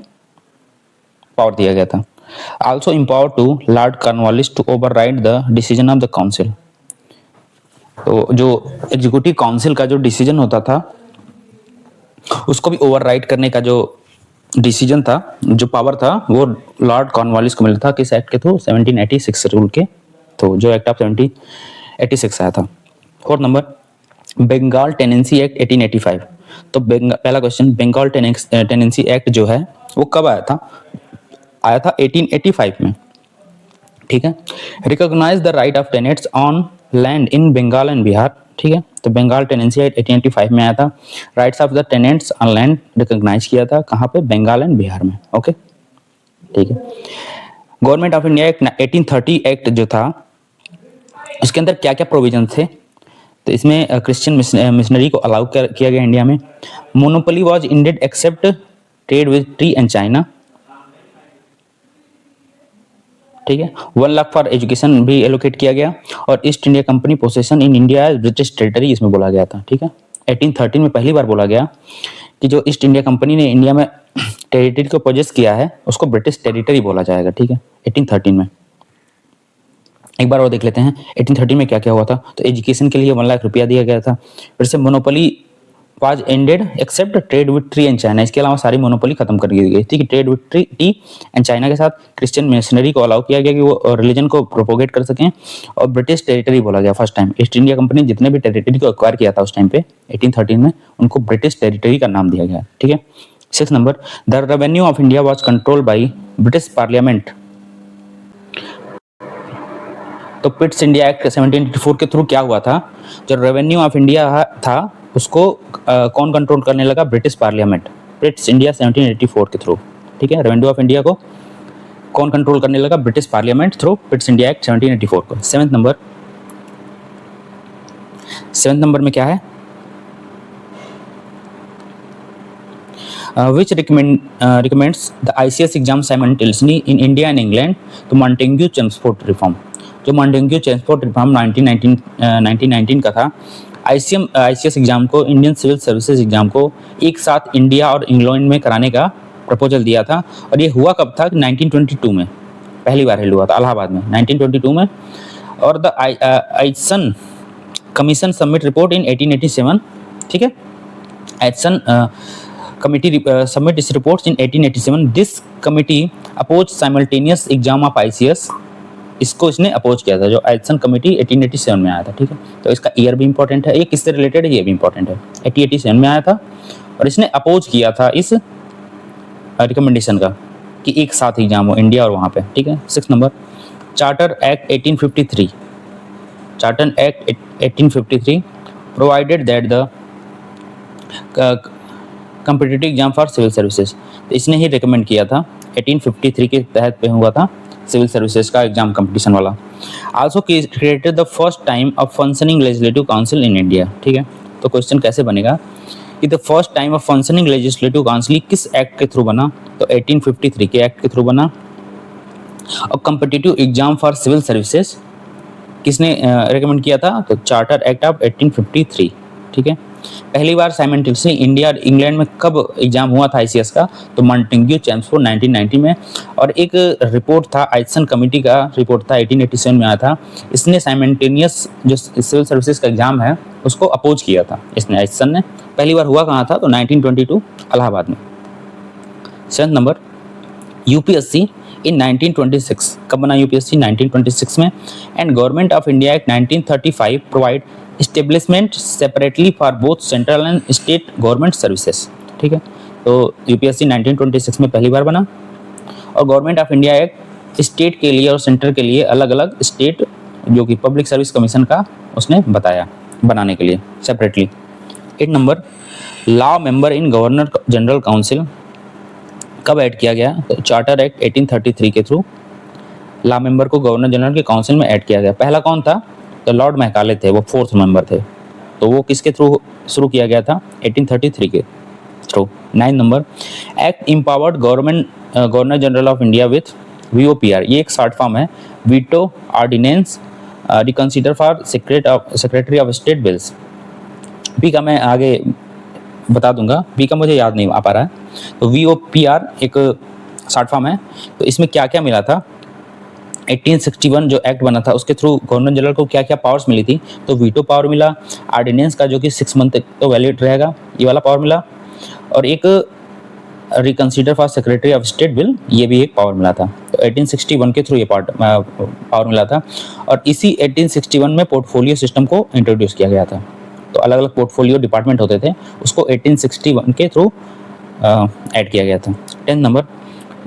पावर दिया गया था। Also empower to Lord Cornwallis to override the decision of the council. तो जो एग्जीक्यूटिव काउंसिल का जो डिसीजन होता था उसको भी ओवरराइड करने का जो डिसीजन था, जो पावर था, वो लॉर्ड कॉर्नवालिस को मिला था। किस एक्ट के थ्रू? 1786 रूल के। तो जो एक्ट ऑफ 1786 आया था। Fourth number, Bengal tenancy act 1885। तो पहला क्वेश्चन, बंगाल टेनेंसी एक्ट जो है वो कब आया था? आया था 1885 में, ठीक है। Recognize the right of tenants on land in Bengal and Bihar, ठीक है। तो बंगाल टेनेंसी एक्ट 1885 में आया था। Rights of the tenants on land recognize किया था कहाँ पे? बंगाल एंड बिहार में, ओके, ठीक है। Government of India act 1830 act जो था, इसके अंदर क्या क्या प्रोविजन थे? तो इसमें क्रिश्चियन मिशनरी को अलाउ किया गया इंडिया में। Monopoly was ended except trade with tea and China, ठीक है। 1 लाख फॉर एजुकेशन भी एलोकेट किया गया। और East India company possession in India as British territory इसमें बोला गया था, ठीक है। 1813 में पहली बार बोला गया कि जो ईस्ट इंडिया कंपनी ने इंडिया में टेरिटरी को पोजेस किया है उसको ब्रिटिश टेरिटरी बोला जाएगा, ठीक है। 1813 में। एक बार और देख लेते हैं 1813 में क्या क्या हुआ था। तो एजुकेशन के लिए 1 लाख रुपया दिया गया था। फिर से monopoly was ended except trade with tea and China. इसके अलावा सारी मोनोपोली खत्म कर दी गई थी कि trade with tea and China के साथ क्रिश्चियन मिशनरी को अलाउ किया गया कि वो रिलीजन को प्रोपोगेट कर सकें। और ब्रिटिश टेरिटरी बोला गया first time. East India company जितने भी टेरिटरी को एक्वायर किया था उस टाइम पे 1813 में, उनको ब्रिटिश टेरिटरी का नाम दिया गया, ठीक है। 6 number, the revenue of India was controlled by British parliament. तो पिट्स इंडिया एक्ट 1784 के थ्रू क्या हुआ था? जो रेवेन्यू ऑफ इंडिया था उसको कौन कंट्रोल करने लगा? British parliament. पिट्स इंडिया 1784 के थ्रू, ठीक है। रेवेन्यू ऑफ इंडिया को कौन कंट्रोल करने लगा? British parliament through पिट्स India act 1784 को। 7 नंबर में क्या है? which recommends the ICS exam simultaneously in India and England to Montagu Chelmsford reform. जो Montagu Chelmsford reform 1919 का था, ICS एग्जाम को, इंडियन सिविल सर्विसेज एग्जाम को एक साथ इंडिया और इंग्लैंड में कराने का प्रपोजल दिया था। और ये हुआ कब था? 1922 में पहली बार हेल्ड हुआ था इलाहाबाद में 1922 में। और द आइसन कमीशन सबमिट रिपोर्ट इन 1887, ठीक है। Aitchison committee submit is reports in 1887। This committee oppose simultaneous exam of ICS, इसको इसने अपोज किया था, जो आइसन कमिटी 1887 में आया था, ठीक है। तो इसका ईयर भी इंपॉर्टेंट है, ये किससे रिलेटेड है ये भी इंपॉर्टेंट है। 1887 में आया था और इसने अपोज किया था इस रिकमेंडेशन का कि एक साथ एग्जाम हो इंडिया और वहाँ पे, ठीक है। 6 number, charter act 1853, charter act 1853 provided that the competitive exam for civil services, तो इसने ही रिकमेंड किया था 1853 के तहत पे हुआ था सिविल सर्विसेज का एग्जाम कंपटीशन वाला। Also created the first time of functioning legislative council in India, ठीक है। तो क्वेश्चन कैसे बनेगा कि the first time of functioning legislative council किस एक्ट के थ्रू बना? तो 1853 के एक्ट के थ्रू बना। और competitive exam for civil services किसने रिकमेंड किया था? तो चार्टर एक्ट ऑफ 1853, ठीक है। पहली बार साइमल्टेनियसली इंडिया और इंग्लैंड में कब एग्जाम हुआ था ICS का? तो मॉन्टेग्यू चेम्सफोर्ड 1990 में। और एक रिपोर्ट था, आइसन कमेटी का रिपोर्ट था, 1887 में आया था। इसने साइमल्टेनियस जो सिविल सर्विसेज का एग्जाम है उसको अपोज किया था, इसने आइसन ने। पहली बार हुआ कहाँ था? तो 1922 इलाहाबाद में। 7 नंबर, UPSC इन 1926, कब बना UPSC? 1926 में। And government of India act 1935 provide establishment separately for both central and state government services, ठीक है। तो UPSC 1926 में पहली बार बना। और government of India act state के लिए और सेंटर के लिए अलग अलग स्टेट जो कि पब्लिक सर्विस कमीशन का उसने बताया बनाने के लिए separately. 8 number, law member in governor general council कब ऐड किया गया? तो चार्टर एक्ट 1833 के थ्रू लॉ मेंबर को गवर्नर जनरल के काउंसिल में ऐड किया गया। पहला कौन था? तो लॉर्ड मैकाले थे, वो 4th मेंबर थे। तो वो किसके थ्रू शुरू किया गया था? 1833 के through. 9 number, act empowered governor general of India with VOPR, ये एक शॉर्ट फॉर्म है, veto ordinance reconsider for secretary of state bills. B का मैं आगे बता दूंगा, बी का मुझे याद नहीं आ पा रहा है। तो VOPR एक शॉर्ट फॉर्म है। तो इसमें क्या क्या मिला था? 1861 जो एक्ट बना था उसके थ्रू गवर्नर जनरल को क्या क्या पावर्स मिली थी? तो वीटो पावर मिला, ऑर्डिनेंस का जो कि 6 मंथ तक तो वैलिड रहेगा, ये वाला पावर मिला। और एक reconsider for secretary of state bill, ये भी एक पावर मिला था। तो 1861 के थ्रू ये पावर मिला था। और इसी 1861 में पोर्टफोलियो सिस्टम को इंट्रोड्यूस किया गया था। तो अलग अलग पोर्टफोलियो डिपार्टमेंट होते थे, उसको 1861 के थ्रू ऐड किया गया था। 10 number,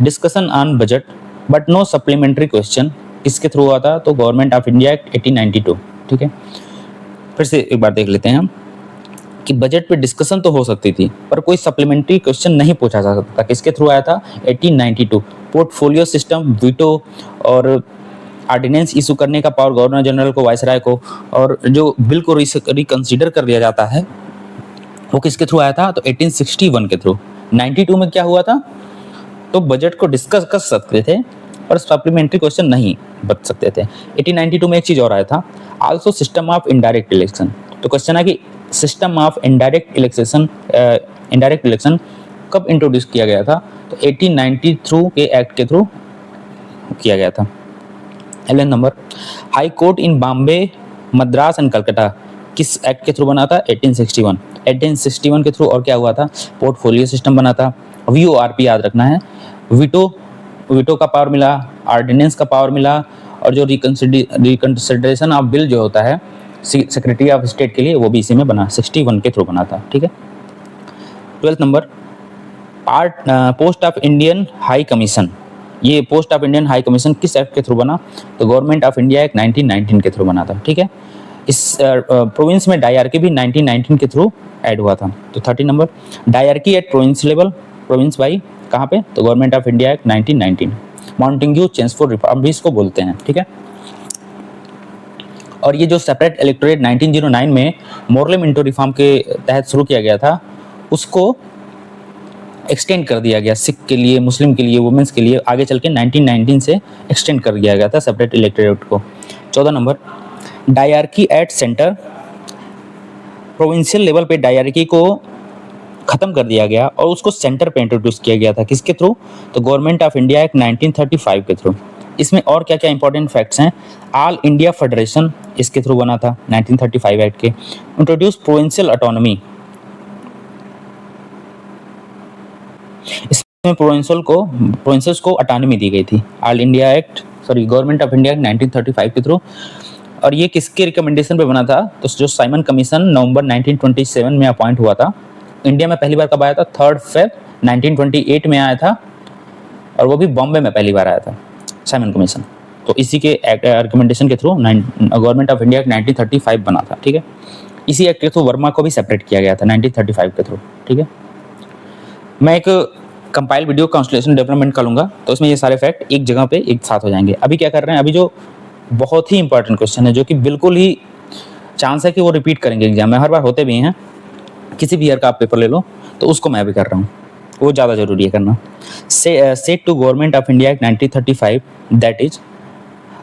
discussion on budget but no supplementary question किसके थ्रू हुआ था? तो गवर्नमेंट ऑफ इंडिया एक्ट 1892, ठीक है। फिर से एक बार देख लेते हैं हम कि बजट पे डिस्कशन तो हो सकती थी पर कोई सप्लीमेंट्री क्वेश्चन नहीं पूछा जा सकता था। किसके थ्रू आया था? 1892। पोर्टफोलियो सिस्टम, वीटो और ऑर्डिनेंस इशू करने का पावर गवर्नर जनरल को, वाइसराय को, और जो बिल को रिकंसीडर कर लिया जाता है वो किसके थ्रू आया था? तो 1861 के थ्रू। 92 में क्या हुआ था? तो बजट को डिस्कस कर सकते थे पर सप्लीमेंट्री क्वेश्चन नहीं बच सकते थे। 1892 में एक चीज और आया था, also system of indirect election. तो क्वेश्चन है कि सिस्टम ऑफ इनडायरेक्ट इलेक्शन कब इंट्रोड्यूस किया गया था? तो 1890 थ्रू के एक्ट के थ्रू किया गया था। 11 number, high court in Bombay, Madras and Calcutta किस एक्ट के थ्रू बना था? 1861। 1861 के थ्रू और क्या हुआ था? पोर्टफोलियो सिस्टम बना था। VORP याद रखना है। वीटो का पावर मिला, ऑर्डिनेंस का पावर मिला, और जो रिकंसिडरेशन ऑफ बिल जो होता है सेक्रेटरी ऑफ स्टेट के लिए, वो भी इसी में बना, 61 के थ्रू बना था, ठीक है। 12 number, post of Indian high commission, ये post of Indian high commission किस एक्ट के थ्रू बना? तो गवर्नमेंट ऑफ इंडिया एक्ट 1919 के थ्रू बना था, ठीक है। इस प्रोविंस में डायरकी भी 1919 के थ्रू ऐड हुआ था। तो 30 number, dyarchy at province level, province by कहाँ पे? तो government of India act 1919। Montagu Chelmsford reform भी इसको बोलते हैं, ठीक है। और ये जो सेपरेट इलेक्टोरेट 1909 में मोरले मिंटो रिफॉर्म के तहत शुरू किया गया था, उसको एक्सटेंड कर दिया गया, सिख के लिए, मुस्लिम के लिए, वुमेन्स के लिए, आगे चल के 1919 से एक्सटेंड कर दिया गया था सेपरेट इलेक्टोरेट को। 14 number, dyarchy at centre, provincial level पे डायरकी को खत्म कर दिया गया और उसको सेंटर पे इंट्रोड्यूस किया गया था, किसके थ्रू? तो गवर्नमेंट ऑफ इंडिया एक्ट 1935 के थ्रू। इसमें और क्या क्या इंपॉर्टेंट फैक्ट्स हैं? ऑल इंडिया फेडरेशन इसके थ्रू बना था 1935 एक्ट के। इंट्रोड्यूस प्रोविंशियल ऑटोनॉमी, इसमें प्रोविंसेस को ऑटोनॉमी दी गई थी, all India act government of India act 1935 के थ्रू। और ये किसके रिकमेंडेशन पे बना था? तो जो साइमन कमीशन नवंबर 1927 में अपॉइंट हुआ था। इंडिया में पहली बार कब आया था? 3 फेब 1928 में आया था, और वो भी बॉम्बे में पहली बार आया था साइमन कमीशन। तो इसी के रिकमेंडेशन के थ्रू गवर्नमेंट ऑफ इंडिया 1935 बना था, ठीक है। इसी एक्ट के थ्रू वर्मा को भी सेपरेट किया गया था 1935 के थ्रू, ठीक है। मैं एक कंपाइल वीडियो कॉन्स्टिट्यूशन डेवलपमेंट का लूँगा, तो इसमें ये सारे फैक्ट एक जगह पे एक साथ हो जाएंगे। अभी क्या कर रहे हैं, अभी जो बहुत ही इंपॉर्टेंट क्वेश्चन है, जो कि बिल्कुल ही चांस है कि वो रिपीट करेंगे एग्जाम में, हर बार होते भी हैं, किसी भी ईयर का आप पेपर ले लो, तो उसको मैं भी कर रहा हूँ, वो ज़्यादा जरूरी है करना। Set to government of India act 1935 that is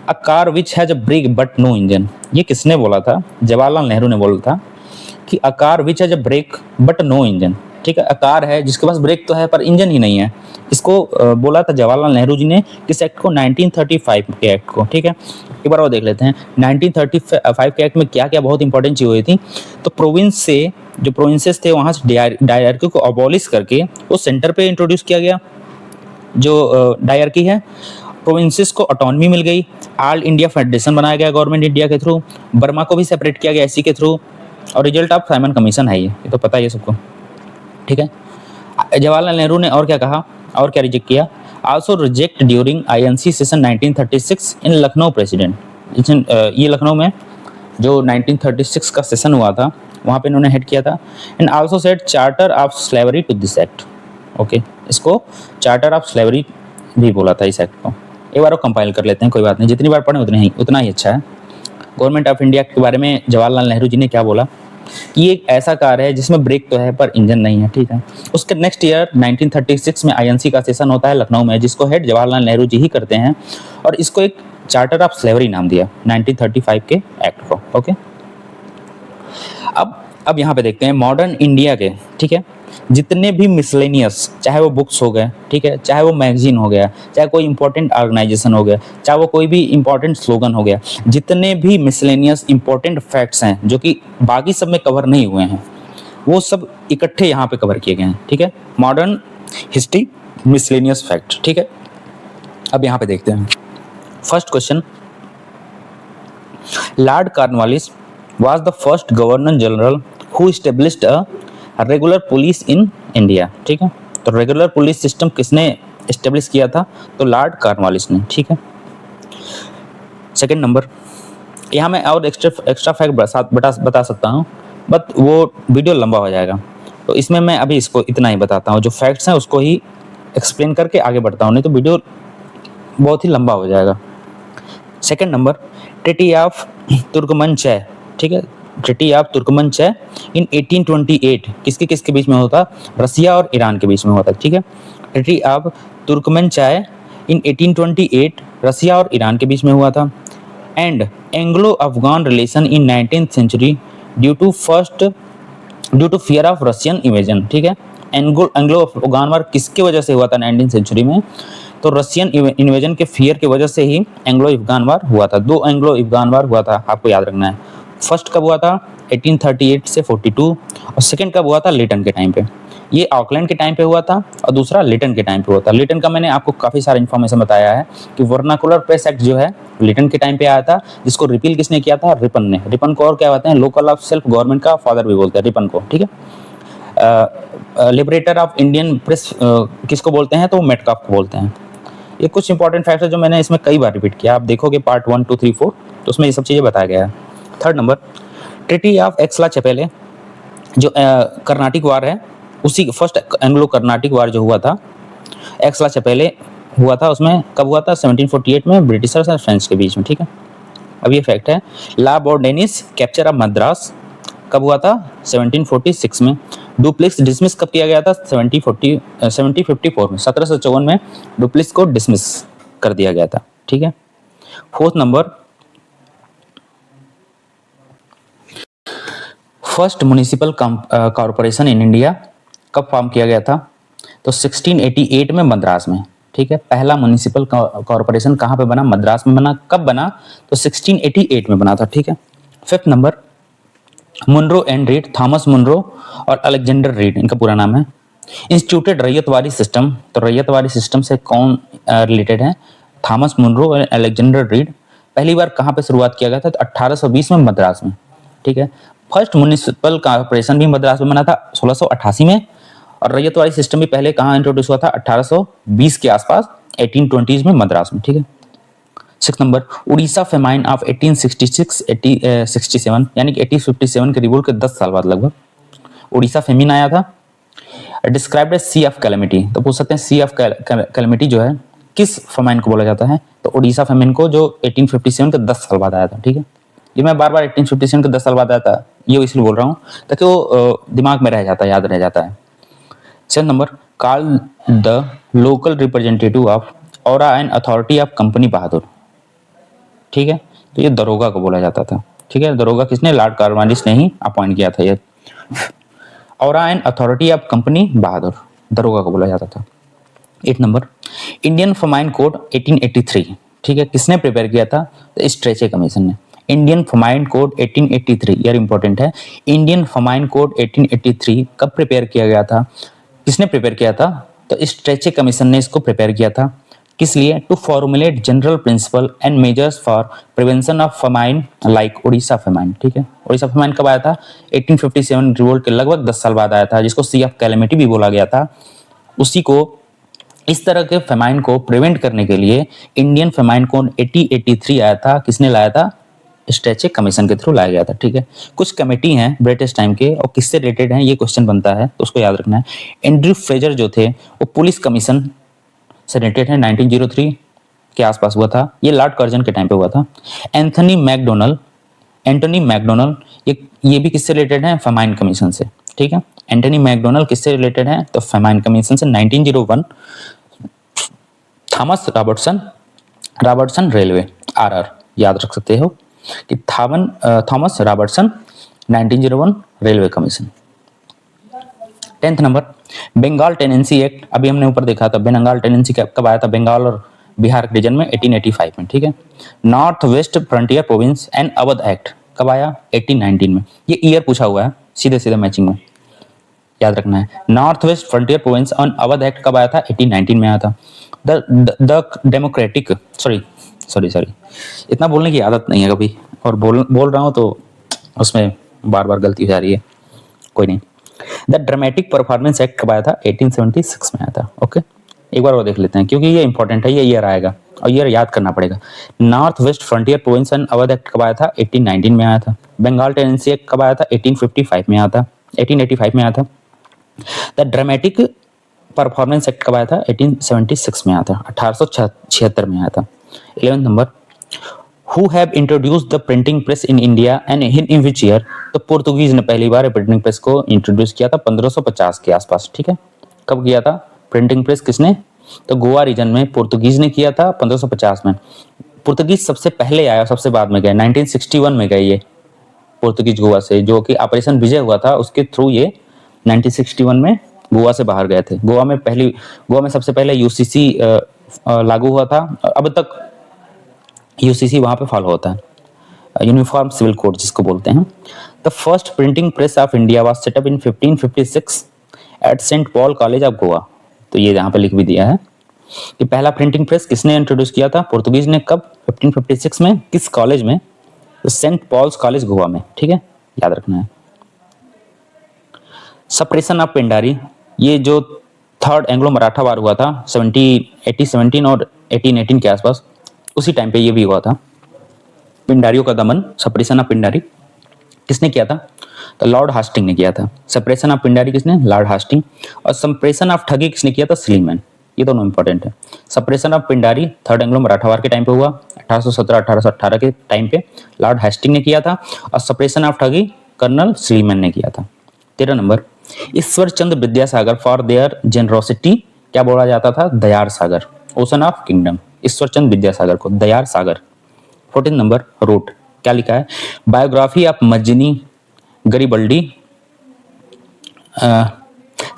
a car which has a brake but no engine. ये किसने बोला था? जवाहरलाल नेहरू ने बोला था कि a car which has a brake but no engine, ठीक है। अ कार है जिसके पास ब्रेक तो है पर इंजन ही नहीं है, इसको बोला था जवाहरलाल नेहरू जी ने। किस एक्ट को? 1935 के एक्ट को, ठीक है। एक बार वो देख लेते हैं 1935 के एक्ट में क्या क्या बहुत इंपॉर्टेंट चीज़ हुई थी। तो प्रोविंस से, जो प्रोविंसेस थे वहाँ से डायरकी को अबॉलिश करके वो सेंटर पे इंट्रोड्यूस किया गया, जो डायरकी है। प्रोविंसेस को ऑटोनॉमी मिल गई, ऑल इंडिया फेडरेशन बनाया गया गवर्नमेंट इंडिया के थ्रू, बर्मा को भी सेपरेट किया गया इसी के थ्रू, और रिजल्ट ऑफ साइमन कमीशन है ये तो पता ही है सबको, ठीक है। जवाहरलाल नेहरू ने और क्या कहा, और क्या रिजेक्ट किया? Also reject during INC session 1936 इन लखनऊ प्रेसिडेंट। ये लखनऊ में जो 1936 का सेशन हुआ था वहाँ पे इन्होंने हेड किया था। And also said charter of slavery to this act, okay. इसको चार्टर ऑफ स्लेवरी भी बोला था इस एक्ट को। एक बार वो कंपाइल कर लेते हैं, कोई बात नहीं, जितनी बार पढ़ें उतना ही अच्छा है। गवर्नमेंट ऑफ इंडिया के बारे में जवाहरलाल नेहरू जी ने क्या बोला कि ये एक ऐसा कार है जिसमें ब्रेक तो है पर इंजन नहीं है, ठीक है। उसके नेक्स्ट ईयर 1936 में INC का सेशन होता है लखनऊ में, जिसको हेड जवाहरलाल नेहरू जी ही करते हैं, और इसको एक चार्टर ऑफ स्लेवरी नाम दिया 1935 के एक्ट को, ओके। अब यहाँ पे देखते हैं मॉडर्न इंडिया के, ठीक है, जितने भी मिसलेनियस, चाहे वो बुक्स हो गए, ठीक है, चाहे वो मैगजीन हो गया, चाहे कोई इंपॉर्टेंट ऑर्गेनाइजेशन हो गया, चाहे वो कोई भी इंपॉर्टेंट स्लोगन हो गया, जितने भी मिसलेनियस इंपॉर्टेंट फैक्ट्स हैं जो कि बाकी सब में कवर नहीं हुए हैं, वो सब इकट्ठे यहाँ पे कवर किए गए हैं, ठीक है। मॉडर्न हिस्ट्री मिसलेनियस फैक्ट, ठीक है। अब यहाँ पे देखते हैं first question, Lord Cornwallis was the first governor general who established a regular police in India, ठीक है। तो रेगुलर पुलिस सिस्टम किसने एस्टेब्लिश किया था? तो लॉर्ड कॉर्नवालिस ने, ठीक है। सेकंड नंबर, यहाँ मैं और एक्स्ट्रा फैक्ट बता सकता हूँ, बट वो वीडियो लंबा हो जाएगा, तो इसमें मैं अभी इसको इतना ही बताता हूँ, जो फैक्ट्स हैं उसको ही एक्सप्लेन करके आगे बढ़ता हूँ, नहीं तो वीडियो बहुत ही लंबा हो जाएगा। सेकंड नंबर, ट्रीटी ऑफ तुर्कमनचय, ठीक है। ट्रीटी ऑफ तुर्कमनचय इन 1828 किसके बीच में होता? रसिया और ईरान के बीच में होता, ठीक है। ट्रीटी ऑफ तुर्कमनचय इन 1828 रसिया और ईरान के बीच में हुआ था। And Anglo Afghan relation in 19th century due to fear of Russian invasion, ठीक है। एंग्लो अफगान वार किसके वजह से हुआ था 19th सेंचुरी में? तो रशियन इन्वेजन के फियर की वजह से ही एंग्लो अफगान वार हुआ था। 2 एंग्लो अफगान वार हुआ था, आपको याद रखना है। फर्स्ट कब हुआ था? 1838 से 42, और सेकंड कब हुआ था? लिटन के टाइम पे। ये ऑकलैंड के टाइम पे हुआ था, और दूसरा लिटन के टाइम पे हुआ था। लिटन का मैंने आपको काफ़ी सारा इन्फॉर्मेशन बताया है कि वर्नाकुलर प्रेस एक्ट जो है लिटन के टाइम पे आया था, जिसको रिपील किसने किया था? रिपन ने। रिपन को और क्या कहते हैं? लोकल ऑफ सेल्फ गवर्नमेंट का फादर भी बोलते हैं रिपन को, ठीक है। लिबरेटर ऑफ इंडियन प्रेस किसको बोलते हैं? तो मेटकाफ को बोलते हैं। ये कुछ इंपॉर्टेंट फैक्ट है जो मैंने इसमें कई बार रिपीट किया, आप देखोगे पार्ट 1, 2, 3, 4, तो उसमें ये सब चीज़ें बताया गया है। थर्ड नंबर, ट्रीटी ऑफ एक्सला-चेपेले जो कर्नाटिक वार है, उसी फर्स्ट एंग्लो कर्नाटिक वार जो हुआ था, एक्सला-चेपेले हुआ था, उसमें कब हुआ था? 1748 में ब्रिटिशर्स और फ्रेंच के बीच में, ठीक है। अब ये फैक्ट है। ला बोर्डेनिस कैप्चर ऑफ मद्रास कब हुआ था? 1746 में। डुप्लेक्स डिसमिस कब किया गया था? 1754 में, 1754 में डुप्लेक्स को डिसमिस कर दिया गया था। ठीक है। Fourth number, first municipal corporation in India कब फॉर्म किया गया था? तो 1688 में मद्रास में। ठीक है। पहला म्युनिसिपल कॉरपोरेशन कहाँ पे बना? मद्रास में बना। कब बना? तो 1688 में बना था। ठीक है। Fifth number, Munro and Reid, Thomas Munro और अलेक्जेंडर रीड, इनका पूरा नाम है। इंस्टीट्यूटेड रैयतवाड़ी सिस्टम, तो रैयतवाड़ी सिस्टम से कौन रिलेटेड है? थॉमस मुनरो और अलेक्जेंडर रीड। पहली बार कहाँ पे शुरुआत किया गया था? तो 1820 में मद्रास में। ठीक है। फर्स्ट म्युनिसिपल कॉर्पोरेशन भी मद्रास में बना था 1688 में, और रैयतवाड़ी सिस्टम भी पहले कहाँ इंट्रोड्यूस हुआ था? 1820 के आसपास, 1820 में मद्रास में। ठीक है। Six number, Orissa famine of 1866-67 यानी कि 1857 के रिवोल्ट के 10 साल बाद लगभग उड़ीसा फेमिन आया था। Described as sea of calamity, तो पूछ सकते हैं सी ऑफ कैलेमिटी जो है किस फेमाइन को बोला जाता है? तो उड़ीसा फेमिन को, जो 1857 के 10 साल बाद आया था। ठीक है। ये मैं बार बार 1857 के 10 साल बाद आया था ये इसलिए बोल रहा हूँ ताकि वो दिमाग में रह जाता है, याद रह जाता है। Seven number, call the local representative of औरा and authority of company Bahadur. ठीक है। तो ये दरोगा को बोला जाता था। ठीक है। दरोगा किसने? लॉर्ड कॉर्नवालिस ने ही अपॉइंट किया था ये। औरा एंड अथॉरिटी ऑफ कंपनी बहादुर, दरोगा को बोला जाता था। 8 नंबर, इंडियन फमाइन कोड 1883। ठीक है। किसने प्रिपेयर किया था? तो स्ट्रेचे कमीशन ने। इंडियन फमाइन कोड 1883, यार इंपॉर्टेंट है। इंडियन फमाइन कोड 1883 कब प्रिपेयर किया गया था? किसने प्रिपेयर किया था? तो स्ट्रेचे कमीशन ने इसको प्रिपेयर किया था। किस लिए? To formulate general principle and measures for prevention of famine like Orissa famine. ठीक है। उड़ीसा फमाइन कब आया था? 1857 रिवोल्ट के लगभग 10 साल बाद आया था, जिसको सी ऑफ कैलेमिटी भी बोला गया था। उसी को, इस तरह के फेमाइन को प्रिवेंट करने के लिए इंडियन फेमाइन कोड 1883 आया था। किसने लाया था? स्ट्रेचे कमीशन के थ्रू लाया गया था। ठीक है। कुछ कमेटी हैं ब्रिटिश टाइम के और किससे रिलेटेड हैं ये क्वेश्चन बनता है, तो उसको याद रखना है। एंड्रयू फ्रेजर जो थे वो पुलिस कमीशन से रिलेटेड है, 1903 के आसपास हुआ था। ये लॉर्ड कर्जन के टाइम पे हुआ था। एंथनी मैकडोनल्ड ये भी किससे रिलेटेड है? फेमाइन कमीशन से। ठीक है। एंथनी मैकडोनल्ड किससे रिलेटेड है? तो फेमाइन कमीशन से। 1901 थॉमस रॉबर्टसन रेलवे, आरआर, याद रख सकते हो कि Thomas Robertson 1901 railway commission. 10th number, Bengal tenancy act, अभी हमने ऊपर देखा था बंगाल टेनेंसी कब आया था? बंगाल और बिहार रीजन में 1885 में। ठीक है। North west frontier province and Awadh act कब आया? 1819 में। ये ईयर पूछा हुआ है, सीधे सीधे मैचिंग में याद रखना है। नॉर्थ वेस्ट फ्रंटियर प्रोविंस और अवध एक्ट कब आया था? 1819 में आया था। द डेमोक्रेटिक, सॉरी इतना बोलने की आदत नहीं है कभी, और बोल रहा हूँ तो उसमें बार बार गलती हो जा रही है, कोई नहीं। द ड्रामेटिक परफॉर्मेंस एक्ट कब आया था? 1876 में आया था। ओके, एक बार वो देख लेते हैं क्योंकि ये इंपॉर्टेंट है, ये ईयर आएगा और ईयर याद करना पड़ेगा। North west frontier province and Awadh act कब आया था? 1819 में आया था। बंगाल टेनेंसी एक्ट कब आया था? 1855 में आया था, 1885 में आया था। द ड्रामेटिक परफॉर्मेंस एक्ट कब आया था? 1876 में आया था, 1876 में आया था। 11th number, who have introduced the printing press in India and in which year? तो पोर्तुगीज ने पहली बार प्रिंटिंग प्रेस को इंट्रोड्यूस किया था 1550 के आसपास। ठीक है। कब किया था प्रिंटिंग प्रेस? किसने? तो गोवा रीजन में पोर्तुगीज ने किया था 1550 में। पोर्तुगीज सबसे पहले आया, सबसे बाद में गए, 1961 में गए ये पोर्तुगीज गोवा से, जो कि ऑपरेशन विजय हुआ था उसके थ्रू ये 1961 में गोवा से बाहर गए थे। गोवा में सबसे पहले यूसीसी लागू हुआ था। अब तक यूसीसी वहां पे फॉलो होता है, यूनिफॉर्म सिविल कोड जिसको बोलते हैं। The first printing press of India was set up in 1556 at Saint Paul college of Goa. तो ये यहाँ पे लिख भी दिया है कि पहला प्रिंटिंग प्रेस किसने इंट्रोड्यूस किया था? पोर्तुगीज ने। कब? 1556 में। किस कॉलेज में? तो सेंट पॉल्स कॉलेज गोवा में। ठीक है, याद रखना है। सप्रेशन ऑफ पिंडारी, ये जो थर्ड एंग्लो मराठा वार हुआ था 1817 और 1818 के आसपास, उसी टाइम पे ये भी हुआ था। पिंडारियों का दमन, सप्रेशन ऑफ पिंडारी किसने किया था? तो लॉर्ड हास्टिंग ने किया था। सप्रेशन ऑफ पिंडारी किसने? Lord Hasting. और सप्रेशन ऑफ ठगी किसने किया था? स्लीमैन। ये दोनों इंपॉर्टेंट है। Suppression of Pindari third Anglo Maratha war के टाइम पे हुआ, 1817-1818 के टाइम पे लॉर्ड हास्टिंग ने किया था। और suppression of thuggee colonel Sleeman ने किया था। 13 number, Ishwar Chandra Vidyasagar for their generosity क्या बोला जाता था? Dayar Sagar, ocean of kingdom. Ishwar Chandra Vidyasagar को दयार सागर। 14 नंबर रोट क्या लिखा है? Biography of Mazzini Garibaldi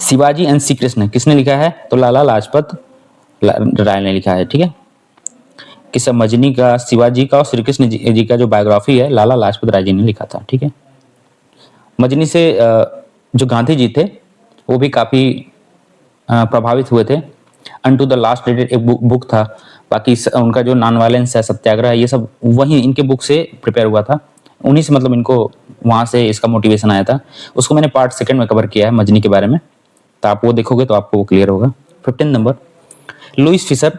Shivaji and Shri Krishna किसने लिखा है? तो लाला लाजपत राय ने लिखा है। ठीक है, किस मजनी का, शिवाजी का और श्री कृष्ण जी का जो बायोग्राफी है लाला लाजपत राय जी ने लिखा था। ठीक है, मजनी से जो गांधी जी थे वो भी काफी प्रभावित हुए थे। अनटू द लास्ट डेटेड एक बुक था, बाकी उनका जो नॉन वायलेंस है, सत्याग्रह है, ये सब वही इनके बुक से प्रिपेयर हुआ था। उन्हीं से मतलब इनको वहां से इसका मोटिवेशन आया था। उसको मैंने पार्ट सेकंड में कवर किया है मजनी के बारे में, तो आप वो देखोगे तो आपको वो क्लियर होगा। 15 number Louis Fischer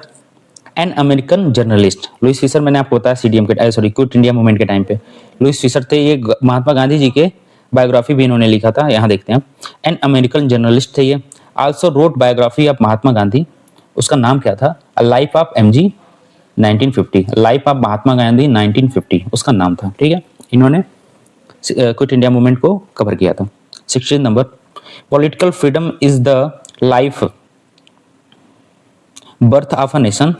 an American journalist. Louis Fischer मैंने आपको बताया सीडीएम के सॉरी क्विट इंडिया मूवमेंट के टाइम पे लुइस फिशर थे। ये महात्मा गांधी जी के बायोग्राफी भी इन्होंने लिखा था। यहाँ देखते हैं, एन अमेरिकन जर्नलिस्ट थे ये। Also wrote biography of Mahatma Gandhi. उसका नाम क्या था? A life of MG 1950, life of Mahatma Gandhi 1950 उसका नाम था। ठीक है, इन्होंने क्विट इंडिया मूवमेंट को कवर किया था। 16 number political freedom is the life birth of a nation.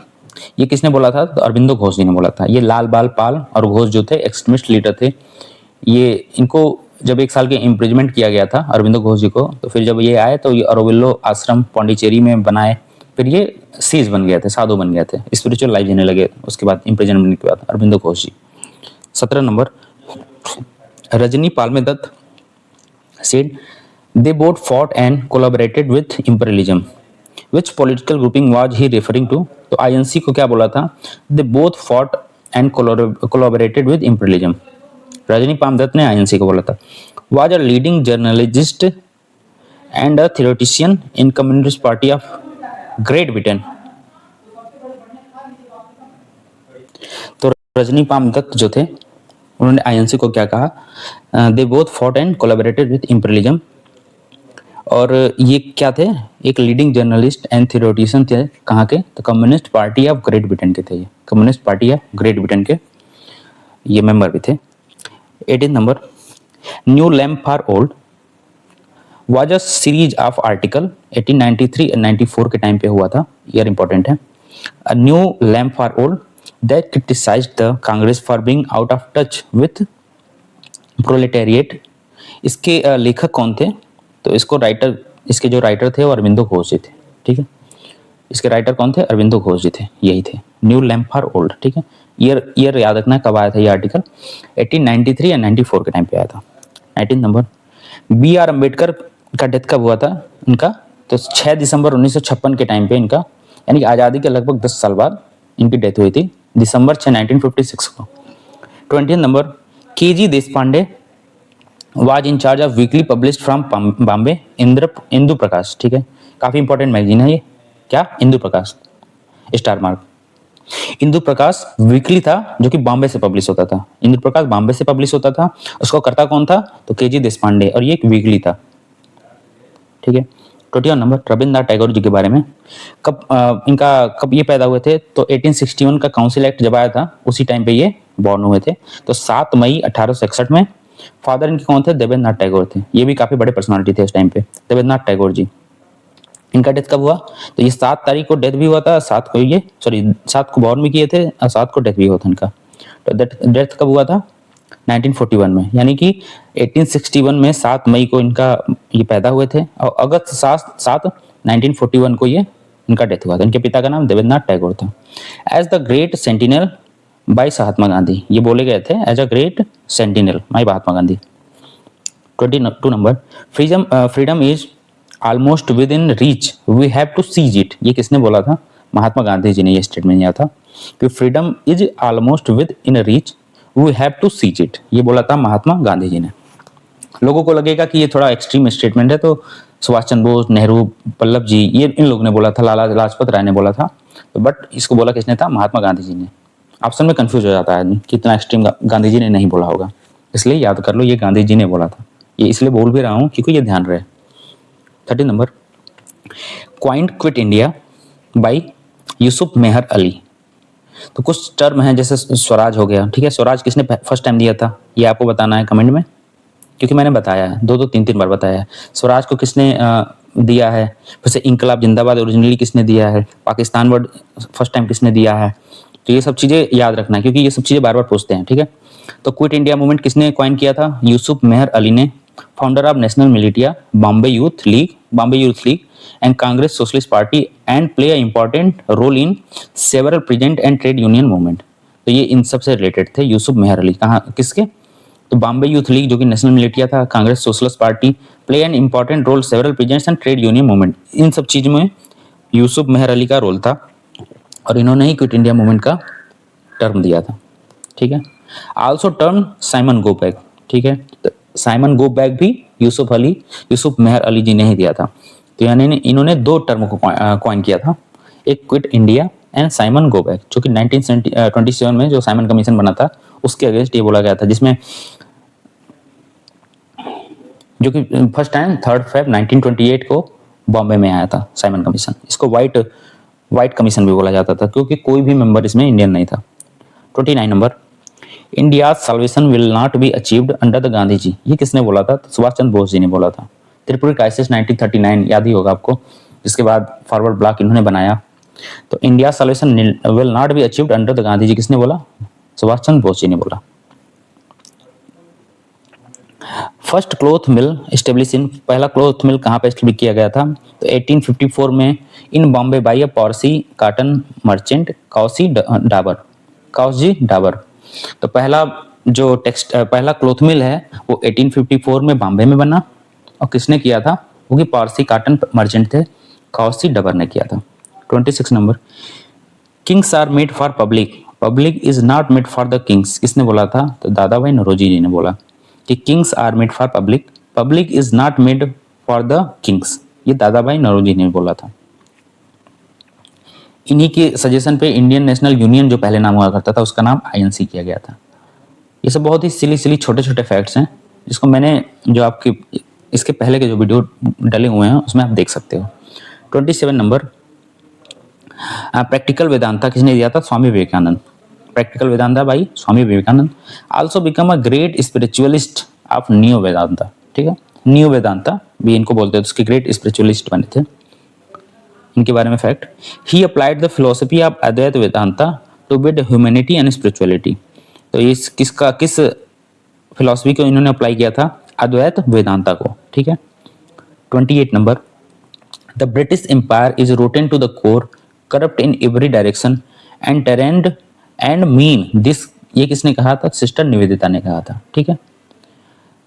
ये किसने बोला था? तो अरविंदो घोष जी ने बोला था। ये लाल बाल पाल और घोष जो थे एक्सट्रीमिस्ट लीडर थे। ये इनको जब 1 साल के इम्प्रिजमेंट किया गया था अरविंदो घोष जी को, तो फिर जब ये आए तो ये अरोविल्लो आश्रम पौंडीचेरी में बनाए। फिर ये सीज बन गए थे, साधु बन गए थे, स्पिरिचुअल लाइफ जीने लगे उसके बाद, इम्प्रिजमेंट के बाद अरविंदो घोष जी। 17 number Rajni पालमे Dutt said they both fought and collaborated with imperialism. Which political grouping was he referring to? तो आईएनसी को क्या बोला था? They both fought and collaborated with imperialism. Rajni पामदत्त ने आईएनसी को बोला था। Was a leading journalist and a थियोरेटिशियन in communist party of great Britain. तो रजनी पामदत्त जो थे उन्होंने आईएनसी को क्या कहा? They both fought and collaborated with imperialism. और ये क्या थे? एक लीडिंग जर्नलिस्ट एंड थियोरेटिशियन थे। कहाँ के? तो communist party of great Britain के थे। ये communist party of great Britain के ये मेंबर भी थे। 18 number new lamp for old was a series of article 1893 और 94 के टाइम पे हुआ था। ईयर इंपॉर्टेंट है। A new lamp for old that criticised the Congress for being out of touch with proletariat. इसके लेखक कौन थे? तो इसको राइटर, इसके जो राइटर थे वो अरविंदो घोष जी थे। ठीक है, इसके राइटर कौन थे? अरविंदो घोष जी थे, यही थे। New lamp for old. ठीक है, ईयर याद रखना है कब आया था ये आर्टिकल। 1893 या 94 के टाइम पे आया था। 19 नंबर बी आर अम्बेडकर का डेथ कब हुआ था इनका? तो 6 दिसंबर 1956 के टाइम पे इनका, यानी कि आज़ादी के लगभग 10 साल बाद इनकी डेथ हुई थी, दिसंबर 6 1956 को। 20 number K G Deshpande was in charge of weekly published from Bombay Indu Prakash. ठीक है, काफी इंपॉर्टेंट मैगजीन है ये। क्या? Indu Prakash, star mark. Indu Prakash weekly था जो कि बॉम्बे से पब्लिश होता था। इंदु प्रकाश बॉम्बे से पब्लिश होता था। उसको करता कौन था? तो के जी देश पांडे, और ये एक वीकली था। ठीक है, 21 नंबर रविन्द्रनाथ टैगोर जी के बारे में। इनका कब ये पैदा हुए थे? तो 1861 का काउंसिल एक्ट जब आया था उसी टाइम पे ये बॉर्न हुए थे। तो 7 मई 1861 में। फादर इनके कौन थे? देवेंद्रनाथ टैगोर थे। ये भी काफी बड़े पर्सनालिटी थे उस टाइम पे, देवेंद्रनाथ टैगोर जी। इनका डेथ कब हुआ? तो ये 7 तारीख को डेथ भी हुआ था, 7 को बॉर्न भी किए थे और 7 को डेथ भी हुआ था इनका। तो डेथ कब हुआ था? 1941 में, यानी कि 1861 में 7 मई को इनका ये पैदा हुए थे और अगस्त 7 1941 को ये इनका डेथ हुआ था। इनके पिता का नाम देवेंद्रनाथ टैगोर था। As the great sentinel by Mahatma Gandhi, ये बोले गए थे as a great sentinel by Mahatma Gandhi. 22 number freedom is almost within reach we have to seize it. ये किसने बोला था? महात्मा गांधी जी ने ये स्टेटमेंट दिया था कि freedom is almost within reach we have to seize it. ये बोला था महात्मा गांधी जी ने। लोगों को लगेगा कि ये थोड़ा एक्सट्रीम स्टेटमेंट है, तो सुभाष चंद्र बोस, नेहरू, पल्लव जी, ये इन लोगों ने बोला था, लाला लाजपत राय ने बोला था, तो बट इसको बोला किसने था? महात्मा गांधी जी ने। ऑप्शन में कंफ्यूज हो जाता है आदमी, कितना एक्सट्रीम गांधी जी ने नहीं बोला होगा, इसलिए याद कर लो ये गांधी जी ने बोला था। ये इसलिए बोल भी रहा हूँ क्योंकि ये ध्यान रहे। 30 number coined quit India by Yusuf Meher Ali. तो कुछ टर्म है जैसे स्वराज हो गया। ठीक है, स्वराज किसने फर्स्ट टाइम दिया था ये आपको बताना है कमेंट में। क्योंकि मैंने बताया है, 2-2 3-3 बार बताया है। स्वराज को किसने दिया है, वैसे इंकलाब जिंदाबाद ओरिजिनली किसने दिया है, पाकिस्तान वर्ड फर्स्ट टाइम किसने दिया है। तो ये सब चीज़ें याद रखना है, क्योंकि ये सब चीज़ें बार बार पूछते हैं, ठीक है। तो क्विट इंडिया मूवमेंट किसने कॉइन किया था, यूसुफ मेहर अली ने। Founder of national militia, Bombay youth league and Congress socialist party and play a important role in several present and trade union movement. तो ये इन सब से रिलेटेड थे यूसुफ मेहर अली। कहाँ किसके, तो बॉम्बे यूथ लीग जो कि नेशनल मिलिटिया था, Congress socialist party play an important role several peasants and trade union movement, इन सब चीज में यूसुफ मेहर अली का रोल था और इन्होंने ही क्विट इंडिया मूवमेंट का टर्म दिया था, ठीक है। Also term Simon go back, ठीक है। तो साइमन गो बैक भी यूसुफ मेहर अली जी ने ही दिया था। तो यानी इन्होंने 2 टर्म को कॉइन किया था, एक quit India and Simon go back, जो कि 1927 में जो साइमन कमीशन बना था उसके अगेंस्ट ये बोला गया था, जिसमें जो कि फर्स्ट टाइम 3 फेब 1928 को बॉम्बे में आया था साइमन कमीशन। इसको व्हाइट कमीशन भी बोला जाता था, क्योंकि कोई भी मेंबर इसमें इंडियन नहीं था। 29 number, India salvation will not be achieved under the Gandhi ji, ये किसने बोला था, तो सुभाष चंद्र बोस जी ने बोला था। त्रिपुरा क्राइसिस 1939 याद ही होगा आपको, जिसके बाद फॉरवर्ड ब्लॉक इन्होंने बनाया। तो India salvation will not be achieved under the Gandhi ji किसने बोला, सुभाष चंद्र बोस जी ने बोला। First cloth mill establish in, पहला क्लॉथ मिल कहाँ पे एस्टेब्लिश किया गया था, तो 1854 में इन बॉम्बे बाय अ पारसी कॉटन मर्चेंट काउसी डाबर। तो पहला जो पहला क्लॉथ मिल है वो 1854 में बॉम्बे में बना, और किसने किया था, वो कि पारसी कॉटन मर्चेंट थे, काउसी डबर ने किया था। 26 नंबर, kings are made for public is not made for the kings, किसने बोला था, तो दादा भाई नौरोजी जी ने बोला कि kings are made for public is not made for the kings, ये दादा भाई नौरोजी ने बोला था। इन्हीं के सजेशन पे इंडियन नेशनल यूनियन जो पहले नाम हुआ करता था उसका नाम आईएनसी किया गया था। ये सब बहुत ही सिली छोटे छोटे फैक्ट्स हैं, जिसको मैंने जो आपके इसके पहले के जो वीडियो डले हुए हैं उसमें आप देख सकते हो। 27 नंबर, प्रैक्टिकल वेदांता किसने दिया था, स्वामी विवेकानंद। प्रैक्टिकल वेदांता भाई Swami Vivekananda. Also become a great spiritualist of new Vedanta, ठीक है, न्यू वेदांता भी इनको बोलते हैं, तो उसके ग्रेट स्पिरिचुअलिस्ट बने थे। इनके बारे में fact, he applied the philosophy of Advaita Vedanta to build humanity and spirituality. तो इस किस फिलोसफी को इन्होंने अप्लाई किया था, अद्वैत वेदांता को, ठीक है। 28 number, the British empire is rotten to the core, corrupt in every direction and tyrant and mean this, ये किसने कहा था, सिस्टर निवेदिता ने कहा था, ठीक है।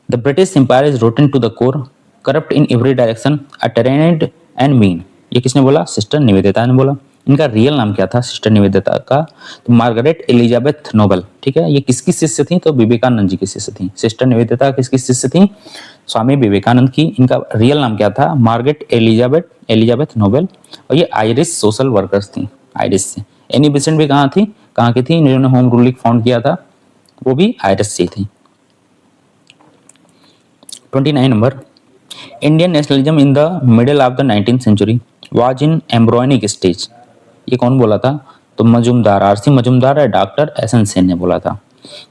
The British empire is rotten to the core, corrupt in every direction, a tyrant and mean, ये किसने बोला, सिस्टर निवेदिता ने बोला। इनका रियल नाम क्या था सिस्टर निवेदिता का, तो मार्गरेट एलिजाबेथ नोबल, ठीक है। ये किसकी शिष्य थी, तो विवेकानंद जी की शिष्य थी। सिस्टर निवेदिता किसकी शिष्य थी, स्वामी विवेकानंद की। इनका रियल नाम क्या था, मार्गरेट एलिजाबेथ नोबल, और ये आयरिश सोशल वर्कर्स थी, आयरिश से। एनी बेसेंट भी कहाँ की थी, इन्होंने होम रूल लीग फाउंड किया था, वो भी आयरिश से थी। 29 number, Indian nationalism in the middle of the 19th century was in embryonic stage, ये कौन बोला था, तो मजुमदार, आरसी मजुमदार है, डॉक्टर एसएन सेन ने बोला था।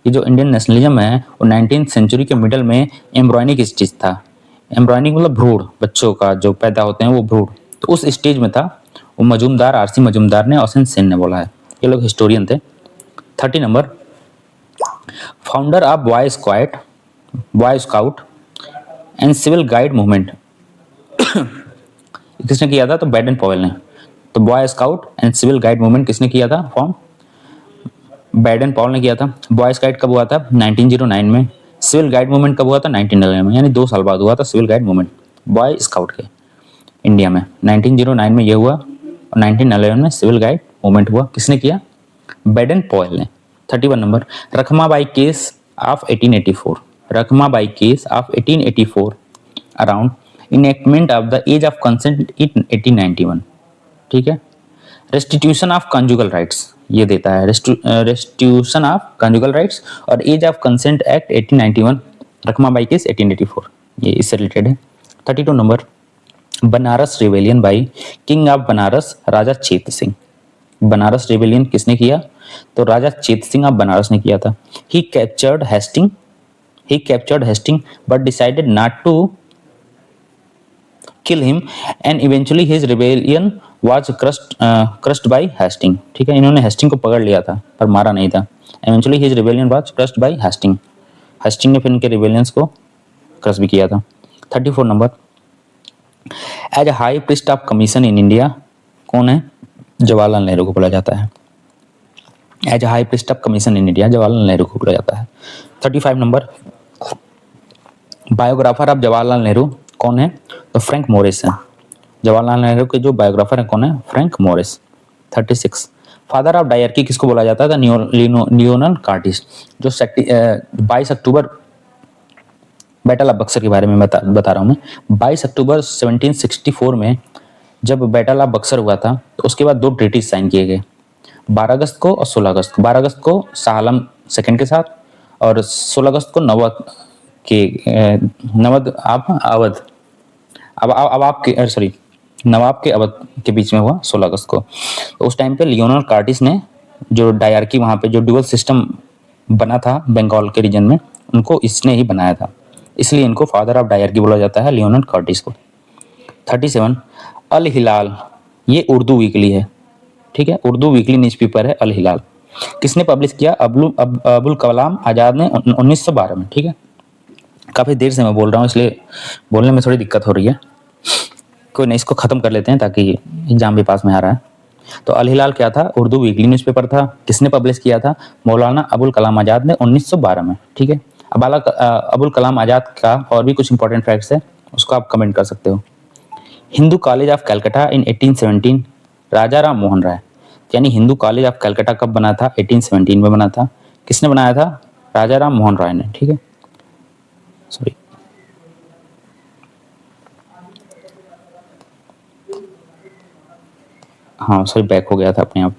ये जो इंडियन नेशनलिज्म है वो 19th सेंचुरी के मिडल में एम्ब्रॉयनिक स्टेज था। एम्ब्रॉयनिक मतलब भ्रूण, बच्चों का जो पैदा होते हैं वो भ्रूण, तो उस स्टेज में था। वो मजुमदार, आरसी मजुमदार ने, एसएन सेन ने बोला है। ये लोग हिस्टोरियन थे। 30 number, founder of boy scout and civil guide movement किसने किया था, तो बैडन पॉवेल ने। तो boy scout and civil guide movement किसने किया था, फॉर्म बैडन पॉवेल ने किया था। बॉय स्काउट कब हुआ था, 1909 में। सिविल गाइड मूवमेंट कब हुआ था, 1911 में, यानी 2 साल बाद हुआ था civil guide movement boy scout के इंडिया में। 1909 में ये हुआ और 1911 में सिविल गाइड मूवमेंट हुआ। किसने किया, बैडन पॉवेल ने। 31 number, Rakhmabai case of 1884, Rakhmabai case of 1884 around enactment of the age of consent in 1891, ठीक है। रेस्टिट्यूशन ऑफ कंजुगल राइट्स ये देता है, रेस्टिट्यूशन ऑफ कंजुगल राइट्स और age of consent act 1891, Rakhmabai case 1884, ये इससे रिलेटेड है। 32 number, Banaras rebellion by king of Banaras Raja Chet Singh. Banaras rebellion किसने किया, तो राजा चेत सिंह ऑफ बनारस ने किया था। He captured Hastings He captured Hastings but decided not to kill him and eventually his rebellion was crushed by Hastings. ठीक है, इन्होंने हेस्टिंग को पकड़ लिया था पर मारा नहीं था. Eventually his rebellion was crushed by Hastings. Hasting ने फिर इनके रिबेलियंस को क्रश भी किया था. 34 number. As a high priest of commission in India कौन है? जवाहरलाल नेहरू को बोला जाता है. As a high priest of commission in India Jawaharlal Nehru को बोला जाता है. 35 number. Biographer of Jawaharlal Nehru कौन है? तो फ्रैंक मोरिस है. जवाहरलाल नेहरू के जो बायोग्राफर है कौन है? Frank Moraes. 36. Father of dyarchy किसको बोला जाता था? Lionel Curtis. जो 22 अक्टूबर बैटल ऑफ बक्सर के बारे में बता रहा हूँ मैं. 22 अक्टूबर 1764 में जब बैटल ऑफ बक्सर हुआ था तो उसके बाद 2 ट्रीटीज साइन किए गए, 12 अगस्त को और 16 अगस्त को. 12 अगस्त को शाह आलम सेकेंड के साथ और 16 अगस्त को नवाब के अवध के बीच में हुआ 16 अगस्त को. तो उस टाइम पे लियोनल कार्टिस ने जो डायरकी वहाँ पे जो ड्यूअल सिस्टम बना था बंगाल के रीजन में, उनको इसने ही बनाया था, इसलिए इनको फादर ऑफ डायरकी बोला जाता है लियोनल कार्टिस को. 37. अल हिलाल ये उर्दू वीकली है. ठीक है, उर्दू वीकली न्यूज़पेपर है अल हिलाल. किसने पब्लिश किया? अबुल कलाम आज़ाद ने 1912 में. ठीक है, काफ़ी देर से मैं बोल रहा हूँ इसलिए बोलने में थोड़ी दिक्कत हो रही है. कोई नहीं, इसको ख़त्म कर लेते हैं ताकि एग्जाम भी पास में आ रहा है. तो अल हिलाल क्या था? उर्दू वीकली न्यूज़पेपर था. किसने पब्लिश किया था? मौलाना अबुल कलाम आज़ाद ने 1912 में. ठीक है, अब अबुल कलाम आज़ाद का और भी कुछ इंपॉर्टेंट फैक्ट्स है, उसको आप कमेंट कर सकते हो. हिंदू कॉलेज ऑफ कलकत्ता इन 1817 राजा राम मोहन राय. यानी हिंदू कॉलेज ऑफ कलकत्ता कब बना था? 1817 में बना था. किसने बनाया था? राजा राम मोहन राय ने. ठीक है, सॉरी. हाँ सॉरी, बैक हो गया था अपने आप.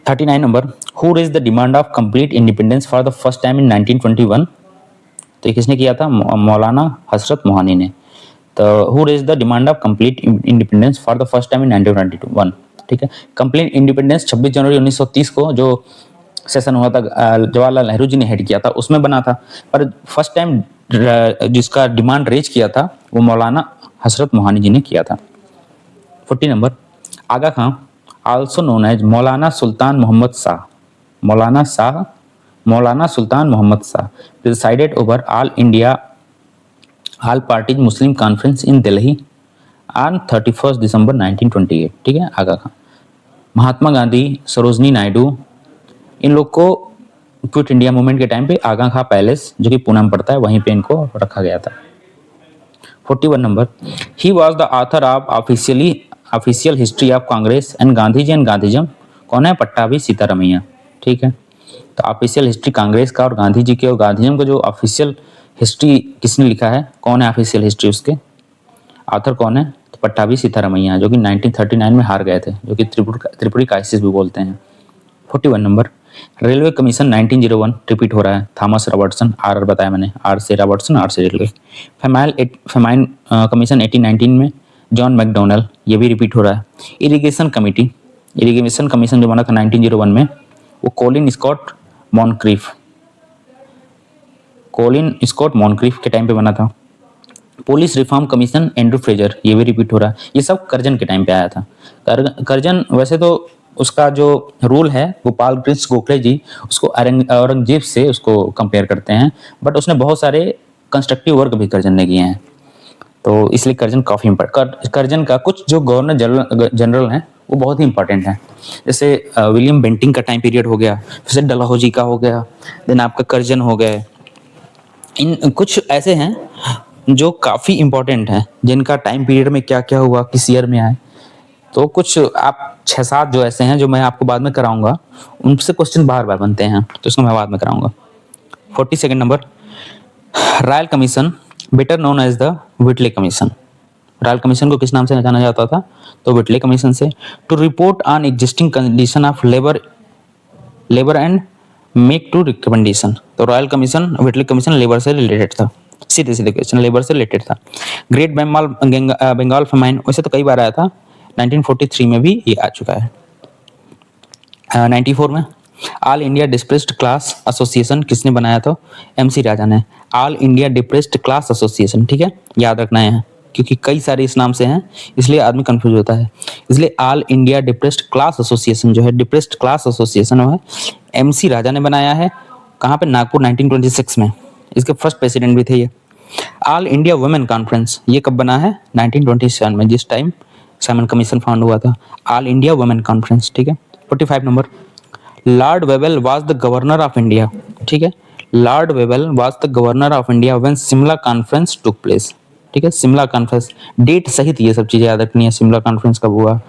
39 number. Who raise the demand of complete independence for the first time in 1921? तो ये किसने किया था? मौलाना हजरत मोहानी ने. तो who raise the demand of complete independence for the first time in 1921? ठीक है, कंप्लीट इंडिपेंडेंस 26 जनवरी 1930 को जो सेशन हुआ था जवाहरलाल नेहरू जी ने हेड किया था, उसमें बना था. पर फर्स्ट टाइम जिसका डिमांड रेज किया था वो मौलाना हजरत मोहानी जी ने किया था. 40 number. Aga Khan also known as Maulana Sultan Mohammed Shah. Maulana Sultan Mohammed Shah presided over all parties Muslim conference in Delhi on 31 December 1928. ठीक है, आगा खां. महात्मा गांधी, सरोजनी नायडू, इन लोग को क्विट इंडिया मूवमेंट के टाइम पे आगा खां पैलेस जो कि पुणे में पड़ता है वहीं पे इनको रखा गया था. 41 number. He was the author of official history of Congress and Gandhi ji and Gandhism. कौन है? पट्टाभी सीतारमैया. ठीक है, तो ऑफिशियल हिस्ट्री कांग्रेस का और गांधी जी के और गांधीजम का जो ऑफिशियल हिस्ट्री किसने लिखा है? कौन है ऑफिशियल हिस्ट्री? उसके ऑथर कौन है? तो पट्टाभी सीतारमैया, जो कि 1939 में हार गए थे, जो कि त्रिपुरी क्राइसिस भी बोलते हैं. 41 नंबर. रेलवे कमीशन 1901 रिपीट हो रहा है. थॉमस रॉबर्टसन, आर बताया मैंने, आर से रॉबर्टसन, आर से रेलवे. फेमाइन कमीशन 1819 में जॉन मैकडोनल, ये भी रिपीट हो रहा है. इरिगेशन कमीशन जो बना था 1901 में वो कॉलिन स्कॉट मॉनक्रीफ के टाइम पे बना था. Police reform commission Andrew Fraser, ये भी रिपीट हो रहा है. ये सब करजन के टाइम पे आया था. करजन वैसे तो उसका जो रूल है गोपाल कृष्ण गोखले जी उसको औरंगजेब से उसको कंपेयर करते हैं, बट उसने बहुत सारे कंस्ट्रक्टिव वर्क भी करजन ने किए हैं, तो इसलिए करजन काफ़ी करजन का कुछ जो गवर्नर जनरल हैं वो बहुत ही इंपॉर्टेंट है. जैसे विलियम बेंटिंग का टाइम पीरियड हो गया, फिर डलहौजी का हो गया, देन आपका करजन हो गए. इन कुछ ऐसे हैं जो काफ़ी इंपॉर्टेंट हैं जिनका टाइम पीरियड में क्या क्या हुआ, किस ईयर में आए. तो कुछ आप 6-7 जो ऐसे हैं जो मैं आपको बाद में कराऊंगा, उनसे क्वेश्चन बार बार बनते हैं, तो इसको मैं बाद में कराऊंगा. 42 number. Royal commission better known as the Whitley commission. Royal commission को किस नाम से जाना जाता था? तो व्हिटले कमीशन से. To report on existing condition of labour and make to recommendation. तो royal commission, Whitley commission labour से रिलेटेड था. सीधे सीधे क्वेश्चन लेबर से रिलेटेड था. ग्रेट बंगाल फेमाइन वैसे तो कई बार आया था, 1943 में भी ये आ चुका है. 94 में all India depressed class association किसने बनाया था? एमसी राजा ने। All India depressed class association, ठीक है, याद रखना है क्योंकि कई सारे इस नाम से हैं इसलिए आदमी कंफ्यूज होता है। इसलिए all India depressed class association जो है, डिप्रेस्ड क्लास एसोसिएशन है, एमसी राजा ने बनाया है। कहाँ पे? नागपुर 1926 में। इसके फर्स्ट प्रेसिडेंट भी थे ये। ऑल इंडिया वुमेन कॉन्फ्रेंस ये कब बना है? 1927 में, जिस टाइम साइमन कमीशन फाउंड हुआ था। ऑल इंडिया वुमेन कॉन्फ्रेंस, ठीक है। 45 number, Lord Wavell was the governor of India, ठीक है। Lord Wavell was the governor of India when Shimla conference took place, ठीक है। शिमला कॉन्फ्रेंस, डेट सहित ये सब चीजें याद रखनी है। शिमला कॉन्फ्रेंस कब हुआ,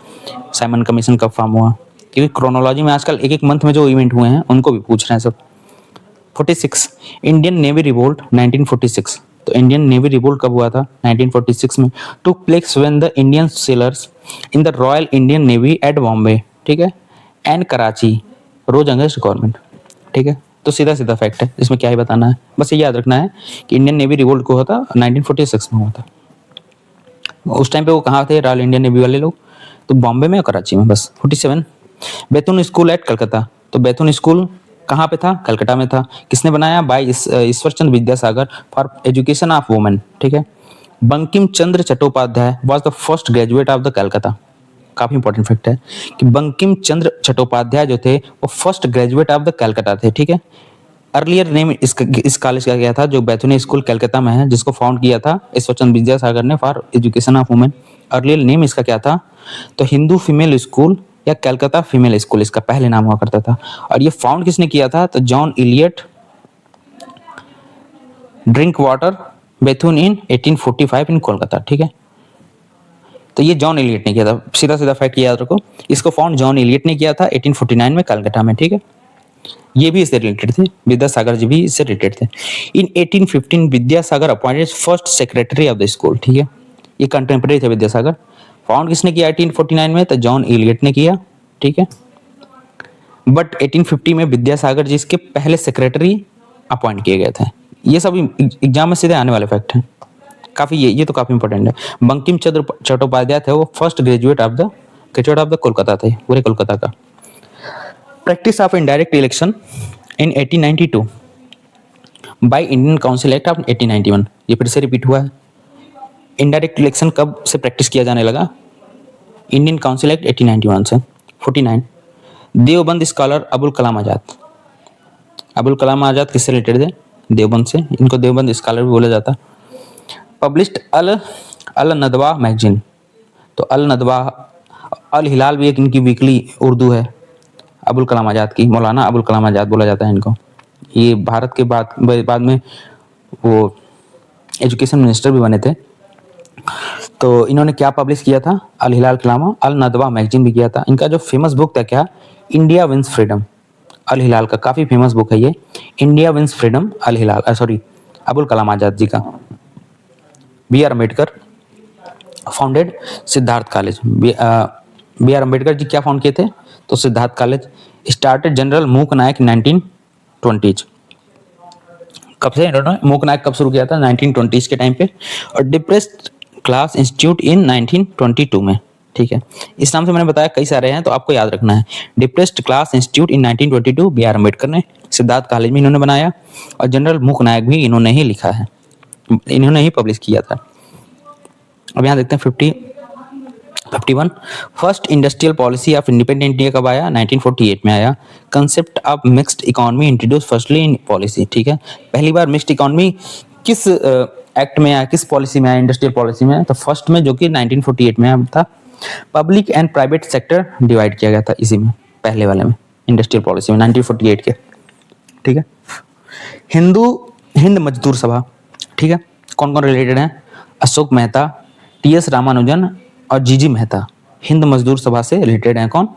साइमन कमीशन कब फॉर्म हुआ, क्योंकि क्रोनोलॉजी में आजकल एक एक मंथ में जो इवेंट हुए हैं उनको भी पूछ रहे हैं सब। 46, इंडियन नेवी रिवोल्ट 1946। तो इंडियन नेवी रिवोल्ट कब हुआ था? 1946 में। Took place when the Indian sailors in the royal Indian navy at Bombay, ठीक है, and Karachi rose against government, ठीक है। तो सीधा सीधा फैक्ट है, इसमें क्या ही बताना है, बस ये याद रखना है कि इंडियन नेवी रिवोल्ट को होता 1946 में हुआ था। उस टाइम पे वो कहाँ थे रॉयल इंडियन नेवी वाले लोग? तो बॉम्बे में और कराची में, बस। 47, बैतून स्कूल एट कलकत्ता। तो बैतून स्कूल कहाँ पे था? कलकत्ता में था। किसने बनाया? By Ishwarchand Vidyasagar for education of women, ठीक है। Bankim Chandra Chattopadhyay was the first graduate of the Calcutta. काफी इंपॉर्टेंट फैक्ट है कि बंकिम चंद्र चट्टोपाध्याय जो थे वो first graduate of the Calcutta थे, ठीक है। अर्लियर नेम इस कॉलेज का क्या था जो बैतूनी स्कूल कलकत्ता में है, जिसको फाउंड किया था ईश्वरचंद विद्यासागर ने for education of women. Earlier name इसका क्या था? तो हिंदू फीमेल स्कूल या कलकत्ता फीमेल स्कूल इसका पहले नाम हुआ करता था। और ये फाउंड किसने किया था? तो जॉन इलियट ड्रिंक वाटर बैथून इन 1845 इन कोलकाता, ठीक है। तो ये जॉन इलियट ने किया था, सीधा सीधा फैक्ट याद रखो। इसको फाउंड जॉन इलियट ने किया था 1849 में कलकत्ता में, ठीक है। ये भी इससे रिलेटेड थे, विद्यासागर जी भी इससे रिलेटेड थे। इन 1815 Vidyasagar appointed first secretary of the school, ठीक है। ये कंटेम्प्रेरी थे विद्यासागर। फाउंड किसने किया 1849 में? तो जॉन इलियट ने किया, ठीक है। बट 1850 में विद्यासागर जी इसके पहले सेक्रेटरी अपॉइंट किए गए थे। ये सब एग्जाम में सीधे आने वाले फैक्ट हैं, काफी ये तो काफी इंपॉर्टेंट है। बंकिम चंद्र चट्टोपाध्याय थे वो first graduate of the Kolkata थे, पूरे कोलकाता का। Practice of indirect election in 1892 by Indian council act of 1891। ये फिर से रिपीट हुआ है। इनडायरेक्ट इलेक्शन कब से प्रैक्टिस किया जाने लगा? इंडियन काउंसिल एक्ट 1891 से। 49, देवबंद स्कॉलर अबुल कलाम आजाद। अबुल कलाम आजाद किससे रिलेटेड थे? देवबंद से, इनको देवबंद स्कॉलर भी बोला जाता। पब्लिश्ड अल नदवा मैगजीन। तो अल नदवा, अल हिलाल भी एक इनकी वीकली उर्दू है अबुल कलाम आजाद की। मौलाना अबुल कलाम आजाद बोला जाता है इनको। ये भारत के बाद में वो एजुकेशन मिनिस्टर भी बने थे। तो इन्होंने क्या पब्लिश किया था? अल हिलाल के अलावा अल नदवा मैगजीन भी किया था। इनका जो फेमस बुक था क्या? India wins freedom. Al Hilal का काफी फेमस बुक है ये, India wins freedom. Al Hilal sorry Abul Kalam Azad ji का। B R Ambedkar founded Siddharth College. B R Ambedkar ji क्या फाउंड किए थे? तो सिद्धार्थ कॉलेज। स्टार्टेड जनरल मूक नायक 1920। कब से इन्होंने मूक नायक कब शुरू किया था? 1920 के टाइम पे। और डिप्रेस्ड क्लास इंस्टीट्यूट इन 1922 में, ठीक है। इस नाम से मैंने बताया कई सारे हैं तो आपको याद रखना है। Depressed class institute in 1922 B R Ambedkar ने, सिद्धार्थ कॉलेज में इन्होंने बनाया। और जनरल मूक नायक भी इन्होंने ही लिखा है, इन्होंने ही पब्लिश किया था। अब यहाँ देखते हैं 51, first industrial policy of independent India कब आया? 1948 में आया। Concept of mixed economy introduce firstly in policy, ठीक है। पहली बार मिक्स्ड इकोनॉमी किस एक्ट में आया, किस पॉलिसी में आया? इंडस्ट्रियल पॉलिसी में। तो फर्स्ट में जो कि 1948 में आया था। Public and private sector divide किया गया था इसी में, पहले वाले में, इंडस्ट्रियल पॉलिसी में 1948 के, ठीक है। हिंद मजदूर सभा, ठीक है। कौन कौन रिलेटेड है? अशोक मेहता, टी.एस. रामानुजन और जी.जी. मेहता। हिंद मजदूर सभा से रिलेटेड हैं कौन?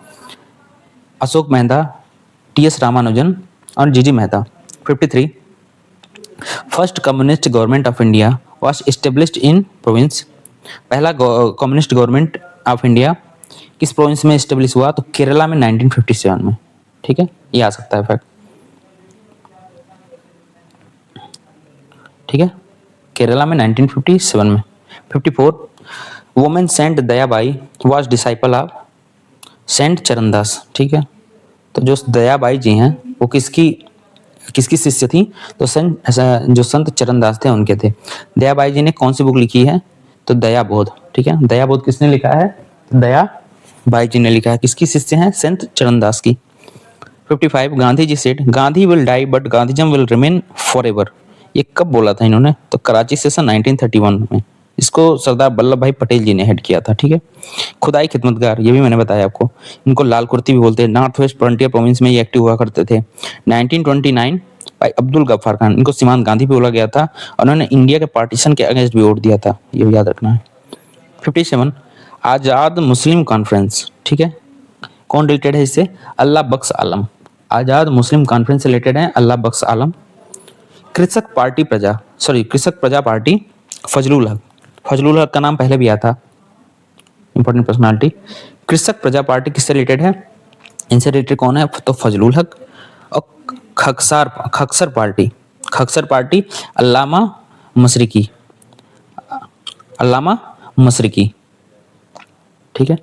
अशोक मेहता, टी.एस. रामानुजन और G G. Mehta. 53, first communist government of India was established in province. पहला कम्युनिस्ट गवर्नमेंट ऑफ इंडिया किस प्रोविंस में एस्टेब्लिश हुआ? तो केरला में 1957 में, ठीक है। ये आ सकता है फैक्ट, ठीक है। केरला में 1957 में। 54, women saint Dayabai was disciple of saint Charandas, ठीक है। तो जो दयाबाई जी हैं वो किसकी किसकी शिष्य थी? तो जो संत चरणदास थे उनके थे। दयाबाई जी ने कौन सी बुक लिखी है? तो दया बोध। ठीक है, दया बोध किसने लिखा है? दया बाई जी ने लिखा है। किसकी शिष्य हैं? संत चरणदास की। 55 Gandhi ji said Gandhi will die but Gandhism will remain forever. ये कब बोला था इन्होंने? तो कराची सेशन 1931 में। इसको सरदार वल्लभ भाई पटेल जी ने हेड किया था। ठीक है, खुदाई खिदमतगार, ये भी मैंने बताया आपको। इनको लाल कुर्ती भी बोलते हैं। नॉर्थ वेस्ट फ्रंटियर प्रोविंस में ये एक्टिव हुआ करते थे। 1929 भाई अब्दुल गफ्फार खान, इनको सीमांत गांधी भी बोला गया था। और उन्होंने इंडिया के पार्टीशन के अगेंस्ट भी वोट दिया था, ये भी याद रखना है। 57 आजाद मुस्लिम कॉन्फ्रेंस। ठीक है, कौन रिलेटेड है इससे? अल्लाह बख्श आलम। आजाद मुस्लिम कॉन्फ्रेंस से रिलेटेड है अल्लाह बख्श आलम। कृषक प्रजा पार्टी फजलुल हक। फजलुल हक का नाम पहले भी आया था, इंपॉर्टेंट पर्सनालिटी। कृषक प्रजा पार्टी किससे रिलेटेड है? इनसे रिलेटेड कौन है? तो फजलुल हक। और खक्सर पार्टी अल्लामा मशरिकी। ठीक है,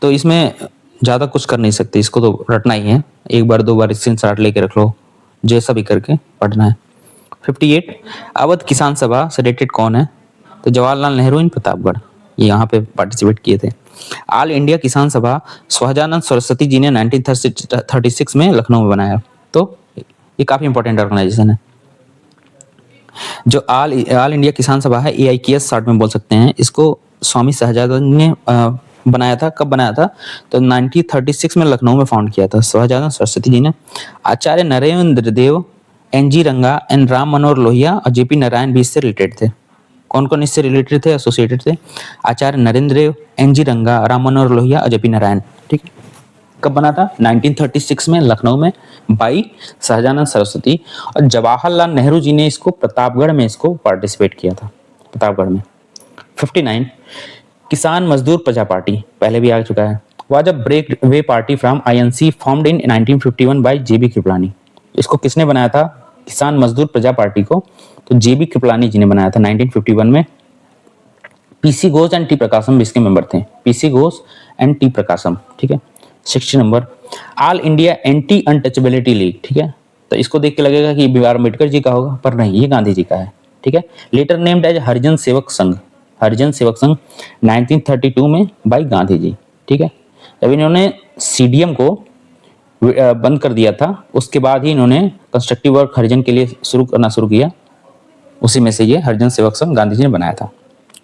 तो इसमें ज़्यादा कुछ कर नहीं सकते, इसको तो रटना ही है। एक बार 2 बार स्क्रीनशॉट लेके रख लो, जैसा भी करके पढ़ना है। 58 अवध किसान सभा से रिलेटेड कौन है? तो जवाहरलाल नेहरू इन प्रतापगढ़, ये यहाँ पे पार्टिसिपेट किए थे। ऑल इंडिया किसान सभा सहजानंद सरस्वती जी ने 1936 में लखनऊ में बनाया। तो ये काफी इंपॉर्टेंट ऑर्गेनाइजेशन है। जो ऑल इंडिया किसान सभा है, AIKS शॉर्ट में बोल सकते हैं इसको, स्वामी सहजानंद ने बनाया था। कब बनाया था? तो 1936 में लखनऊ में फाउंड किया था सहजानंद सरस्वती जी ने। आचार्य नरेंद्र देव, NG रंगा एंड राम मनोहर लोहिया और JP नारायण भी इससे रिलेटेड थे। कौन कौन इससे रिलेटेड थे, एसोसिएटेड थे? आचार्य नरेंद्र देव, NG रंगा, राम मनोहर लोहिया और JP नारायण। ठीक है, कब बना था? 1936 में लखनऊ में बाई सहजानंद सरस्वती। और जवाहरलाल नेहरू जी ने इसको प्रतापगढ़ में इसको पार्टिसिपेट किया था, प्रतापगढ़ में। 59 किसान मजदूर प्रजा पार्टी, पहले भी आ चुका है। Was a break way party from INC formed in 1951 by JB Kripalani. इसको किसने बनाया था? किसान मजदूर प्रजा पार्टी को तो JB कृपलानी जी ने बनाया था 1951 में। PC घोष एंड T प्रकाशम भी इसके मेंबर थे। PC घोष एंड T प्रकाशम। ठीक है, 60 number all India anti untouchability league. ठीक है, तो इसको देख के लगेगा कि BR अम्बेडकर जी का होगा, पर नहीं, ये गांधी जी का है। ठीक है, letter named as Harijan Sevak Sangh. 1932 में बाई गांधी जी। ठीक है, जब इन्होंने CDM को बंद कर दिया था, उसके बाद ही इन्होंने कंस्ट्रक्टिव वर्क हरिजन के लिए शुरू किया। उसी में से ये हरिजन सेवक संघ गांधी जी ने बनाया था।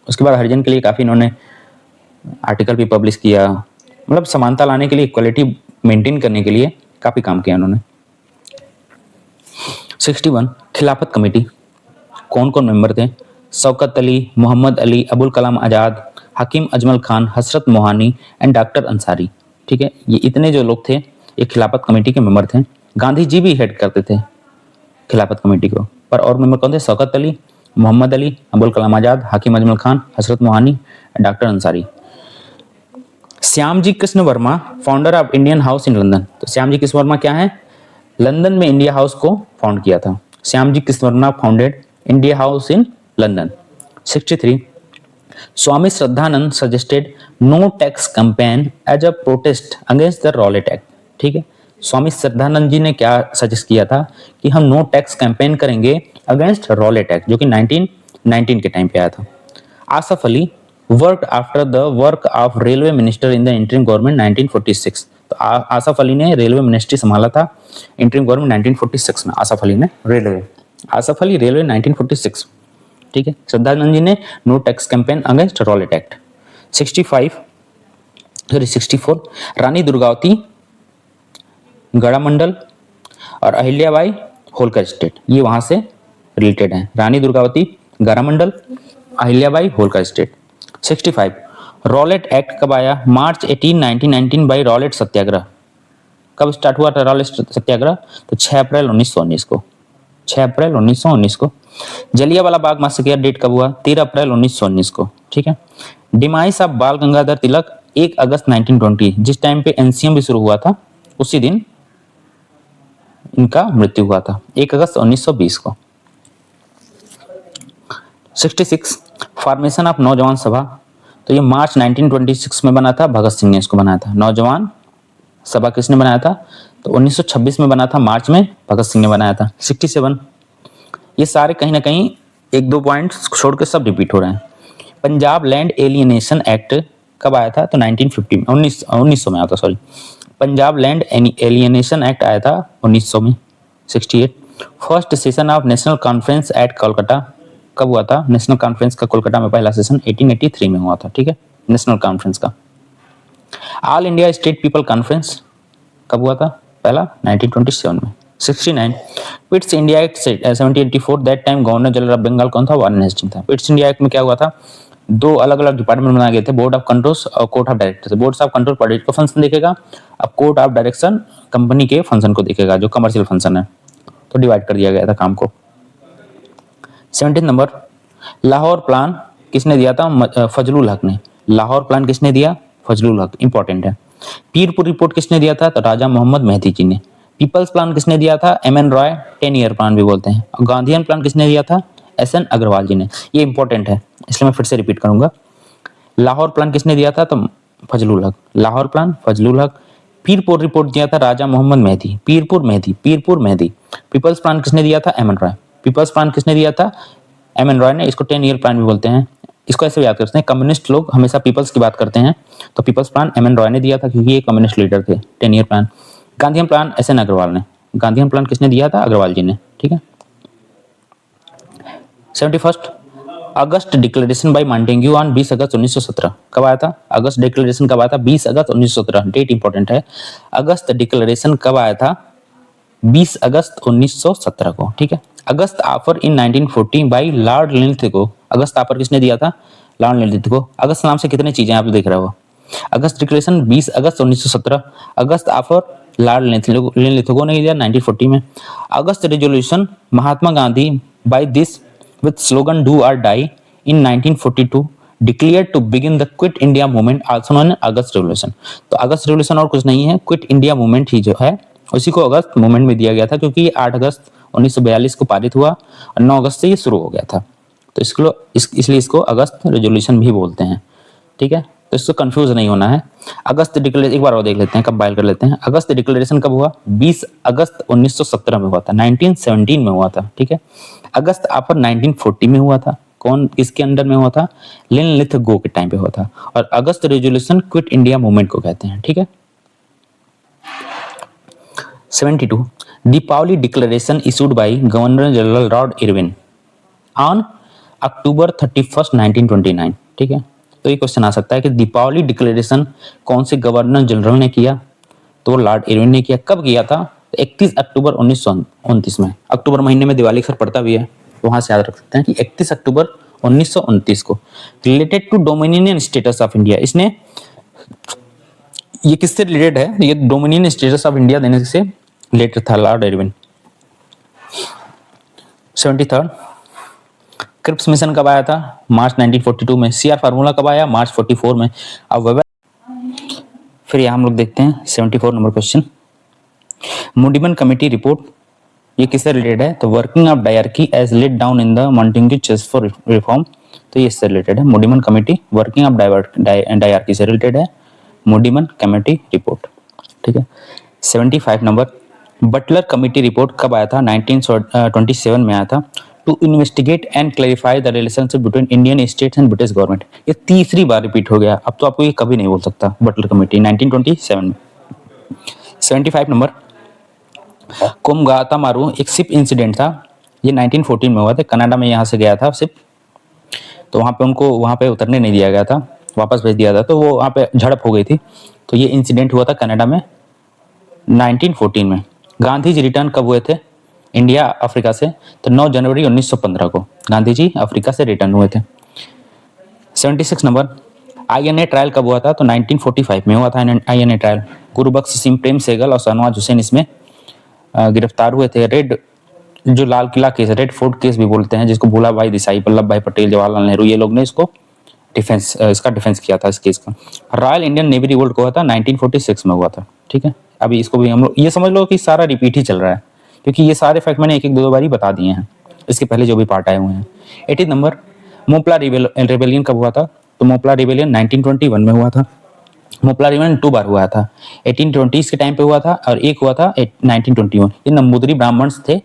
उसके बाद हरिजन के लिए काफी इन्होंने आर्टिकल भी पब्लिश किया, मतलब समानता लाने के लिए, इक्वलिटी मेंटेन करने के लिए काफी काम किया उन्होंने। 61 खिलाफत कमेटी, कौन कौन मेंबर थे? शौकत अली, मोहम्मद अली, अबुल कलाम आजाद, हकीम अजमल खान, हसरत मोहानी एंड डॉक्टर अंसारी। ठीक है, ये इतने जो लोग थे ये खिलाफत कमेटी के मेंबर थे। गांधी जी भी हेड करते थे खिलाफत कमेटी को, पर और मेंबर कौन थे? शौकत अली, मोहम्मद अली, अबुल कलाम आजाद, हकीम अजमल खान, हसरत Mohani and doctor Ansari. Shyamji Krishna Verma founder of Indian house in London. तो श्यामजी कृष्ण वर्मा क्या है? लंदन में इंडिया हाउस को फाउंड किया था। Shyamji Krishna Varma founded India house in London. 63 Swami Shraddhanand suggested no tax campaign as a protest against the Rowlatt act. ठीक है, स्वामी श्रद्धानंद जी ने क्या सजेस्ट किया था कि हम नो टैक्स कैंपेन करेंगे अगेंस्ट रॉलेट एक्ट, जो कि 1919 के टाइम पे आया था। Asaf Ali worked after the work of railway minister in the interim government 1946। तो आसफ अली ने रेलवे मिनिस्ट्री संभाला था इंटरिम गवर्नमेंट 1946 में। आसफ अली 1946। ठीक है, श्रद्धानंद जी ने no tax campaign against Rowlatt act. 64 Rani Durgavati Garha Mandla और अहिल्याबाई होलकर स्टेट, ये वहां से रिलेटेड हैं। Rani Durgavati Garha Mandal, Ahilyabai Holkar state. 65 Rowlatt act कब आया? March 18, 1919 by Rowlatt satyagraha. कब स्टार्ट हुआ था रॉलेट सत्याग्रह? तो 6 अप्रैल 1919 को। 6 अप्रैल 1919 को। जलियांवाला बाग मैसेकर डेट कब हुआ? 13 अप्रैल 1919 को। ठीक है, डिमाइस ऑफ बाल गंगाधर तिलक 1 अगस्त 1920, जिस टाइम पे NCM भी शुरू हुआ था उसी दिन इनका मृत्यु हुआ था, 1 अगस्त 1920 को। 66 फॉर्मेशन ऑफ नौजवान सभा। तो ये मार्च 1926 में बना था, भगत सिंह ने इसको बनाया था। नौजवान सभा किसने बनाया था? तो 1926 में बना था, मार्च में भगत सिंह ने बनाया था। 67, ये सारे कहीं ना कहीं एक दो पॉइंट्स छोड़ के सब रिपीट हो रहे हैं। पंजाब लैंड एलियनेशन एक्ट कब आया था? तो 1950 में, 1900 में आया था, sorry. Punjab land alienation act आया था 1900 में। 68, first session of national conference at Kolkata कब हुआ था? नेशनल कॉन्फ्रेंस का कोलकाता में पहला सेशन 1883 में हुआ था, ठीक है, नेशनल कॉन्फ्रेंस का। All India state people conference कब हुआ था? पहला 1927 में। 69, Pitt's India act 1784, that time governor general of Bengal कौन था? वारेन हेस्टिंग्स था। पिट्स इंडिया एक्ट में क्या हुआ था? दो अलग अलग डिपार्टमेंट बनाए गए थे, बोर्ड ऑफ कंट्रोल और court of directors. Board of control project का फंक्शन देखेगा, अब कोर्ट ऑफ डायरेक्शन कंपनी के फंक्शन को देखेगा, जो कमर्शियल फंक्शन है। तो डिवाइड कर दिया गया था काम को। 17 नंबर, लाहौर प्लान किसने दिया था? फजलुल हक ने। लाहौर प्लान किसने दिया? फजलुल हक, इंपॉर्टेंट है। पीरपुर रिपोर्ट किसने दिया था? तो राजा मोहम्मद मेहदी जी ने। पीपल्स प्लान किसने दिया था? एम.एन. रॉय, 10 ईयर प्लान भी बोलते हैं। और गांधीयन प्लान किसने दिया था? एस.एन. अग्रवाल जी ने। ये इंपॉर्टेंट है, इसलिए मैं फिर से रिपीट करूंगा। लाहौर प्लान किसने दिया था? तो फजलुल हक। लाहौर प्लान फजलुल हक। पीरपुर रिपोर्ट दिया था राजा मोहम्मद मेहदी। पीरपुर मेहदी। पीपल्स प्लान किसने दिया था? एम.एन. रॉय। पीपल्स प्लान किसने दिया था? एम.एन. रॉय ने। इसको 10 ईयर प्लान भी बोलते हैं। इसको ऐसे याद करते हैं, कम्युनिस्ट लोग हमेशा पीपल्स की बात करते हैं, तो पीपल्स प्लान एम.एन. रॉय ने दिया था क्योंकि ये कम्युनिस्ट लीडर थे। 10 year plan. Gandhian plan S N. Agarwal ने। गांधीयन प्लान किसने दिया था? अग्रवाल जी ने, ठीक है। 71, अगस्त declaration bye Montagu on 20 August 1917 कब आया था? अगस्त डिक्लेरेशन कब आया था? 20 अगस्त 1917। डेट इंपॉर्टेंट है। अगस्त डिक्लेरेशन कब आया था? 20 अगस्त 1917 को, ठीक है। August offer in 1940 by lord Linlithgow. August offer किसने दिया था? Lord Linlithgow. अगस्त नाम से कितनी चीजें आप देख रहे हो? August declaration 20 August 1917। August offer lord Linlithgow ने दिया 1940 में। August resolution Mahatma Gandhi by this with slogan do or die in 1942 declared to begin the quit india movement also known as August revolution. तो अगस्त रेवोल्यूशन और कुछ नहीं है, क्विट इंडिया मूवमेंट ही जो है उसी को अगस्त मूवमेंट में दिया गया था, क्योंकि 8 अगस्त 1942 को पारित हुआ और 9 अगस्त से ये शुरू हो गया था। तो इसलिए इसको अगस्त रेजोल्यूशन भी बोलते हैं, ठीक है। तो इसको कंफ्यूज नहीं होना है। अगस्त डिक्लेरेशन एक बार और देख लेते हैं, कब बाइल कर लेते हैं। अगस्त डिक्लेरेशन कब हुआ? 20 अगस्त 1917 में हुआ था, 1917 में हुआ था, ठीक है। अगस्त ऑफर 1940 में हुआ था। कौन किसके अंडर में हुआ था? लिंथगो के टाइम पे हुआ था। और August resolution quit India movement को कहते हैं, ठीक है। 72, Deepavali declaration issued by governor general lord Irwin on October 31, 1929, ठीक है। तो ये क्वेश्चन आ सकता है कि दीपावली डिक्लेरेशन कौन से गवर्नर जनरल ने किया? तो लॉर्ड इरविन ने किया। कब किया था? 31 अक्टूबर 1929 में। अक्टूबर महीने में दिवाली अक्सर पड़ता भी है, तो वहां से याद रख सकते हैं कि 31 अक्टूबर 1929 को। Related to dominion status of India, इसने ये किससे रिलेटेड है? ये डोमिनियन स्टेटस ऑफ इंडिया देने से रिलेटेड था लॉर्ड इरविन। 73, क्रिप्स मिशन कब आया था? मार्च 1942 में। सीआर फार्मूला कब आया? मार्च 44 में। अब फिर यहाँ हम लोग देखते हैं 74 number question, Muddiman committee report, ये किससे रिलेटेड है? तो working of dyarchy as laid down in the Montagu चेस्ट फॉर रिफॉर्म, तो ये इससे रिलेटेड है। Muddiman committee working of dyarchy से रिलेटेड है, मुडिमन कमेटी रिपोर्ट, ठीक है। 75 नंबर, बटलर कमेटी रिपोर्ट कब आया था? 1927 में आया था। To investigate and clarify the relationship between Indian states and British government, ये तीसरी बार रिपीट हो गया। अब तो आपको ये कभी नहीं बोल सकता। बटलर कमेटी 1927 में। 75 नंबर, कोमगाता मारू एक शिप इंसिडेंट था, ये 1914 में हुआ था। कनाडा में यहाँ से गया था शिप, तो वहाँ पे उनको वहाँ पे उतरने नहीं दिया गया था, वापस भेज दिया था, तो वो वहाँ पे झड़प हो गई थी। तो ये इंसिडेंट हुआ था कनाडा में 1914 में। गांधी जी रिटर्न कब हुए थे इंडिया अफ्रीका से? तो 9 जनवरी 1915 को गांधी जी अफ्रीका से रिटर्न हुए थे। 76 नंबर, आईएनए ट्रायल कब हुआ था? तो 1945 में हुआ था आईएनए ट्रायल। गुरुबख्श सिंह, प्रेम सहगल और शहनवाज हुसैन इसमें गिरफ्तार हुए थे। रेड जो Lal Qila case, red fort case भी बोलते हैं, जिसको भूला भाई देसाई, वल्लभ भाई पटेल, जवाहरलाल नेहरू, ये लोग ने इसको इसका डिफेंस किया था इस केस का। रॉयल इंडियन नेवी रिवोल्ट को हुआ था 1946 में हुआ था, ठीक है। अभी इसको भी हम लोग ये समझ लो कि सारा रिपीट ही चल रहा है, क्योंकि ये सारे फैक्ट मैंने एक एक दो बार ही बता दिए हैं इसके पहले जो भी पार्ट आए हुए हैं। 80 नंबर, मोपला रिबेलियन कब हुआ था? तो मोपला रिबेलियन 1921 में हुआ था। मोपला रिवॉल्यूशन 2 बार हुआ था, 1820 के टाइम पे हुआ था और एक हुआ था 1921। ये नंबूदरी ब्राह्मण्स थे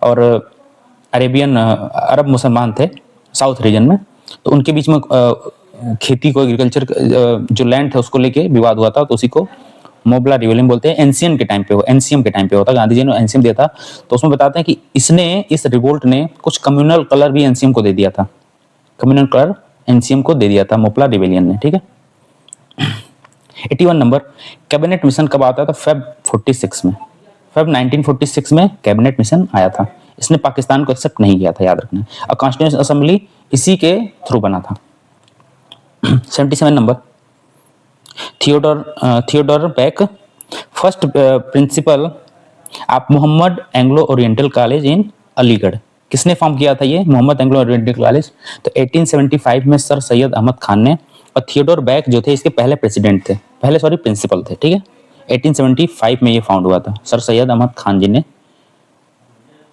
और अरेबियन अरब मुसलमान थे साउथ रीजन में, तो उनके बीच में खेती को, एग्रीकल्चर जो लैंड था उसको लेके विवाद हुआ था, तो उसी को मोबला रिवॉल्यूशन बोलते हैं। एनसीएम के टाइम पे हुआ था, गांधी जी ने एनसीएम दिया था। तो उसमें बताते हैं कि इस रिवोल्ट ने कुछ कम्युनल कलर भी एनसीएम को दे दिया था, कम्युनल कलर एनसीएम को दे दिया था मोपला रिवॉल्यूशन ने, ठीक है। 81 नंबर, कैबिनेट मिशन कब आता था? फेब 46 में, फेब 1946 में कैबिनेट मिशन आया था। इसने पाकिस्तान को एक्सेप्ट नहीं किया था, याद रखना। और कॉन्स्टिट्यूशन असेंबली इसी के थ्रू बना था। 77 number, Theodore Beck, first principal of Mohammad Anglo oriental college in Aligarh. किसने फॉर्म किया था ये मोहम्मद एंग्लो ओरिएंटल कॉलेज? तो 1875 में सर सैयद अहमद खान ने। और थियोडोर बैक जो थे इसके पहले प्रेसिडेंट थे, प्रिंसिपल थे, ठीक है। 1875 में ये फाउंड हुआ था, सर सैयद अहमद खान जी ने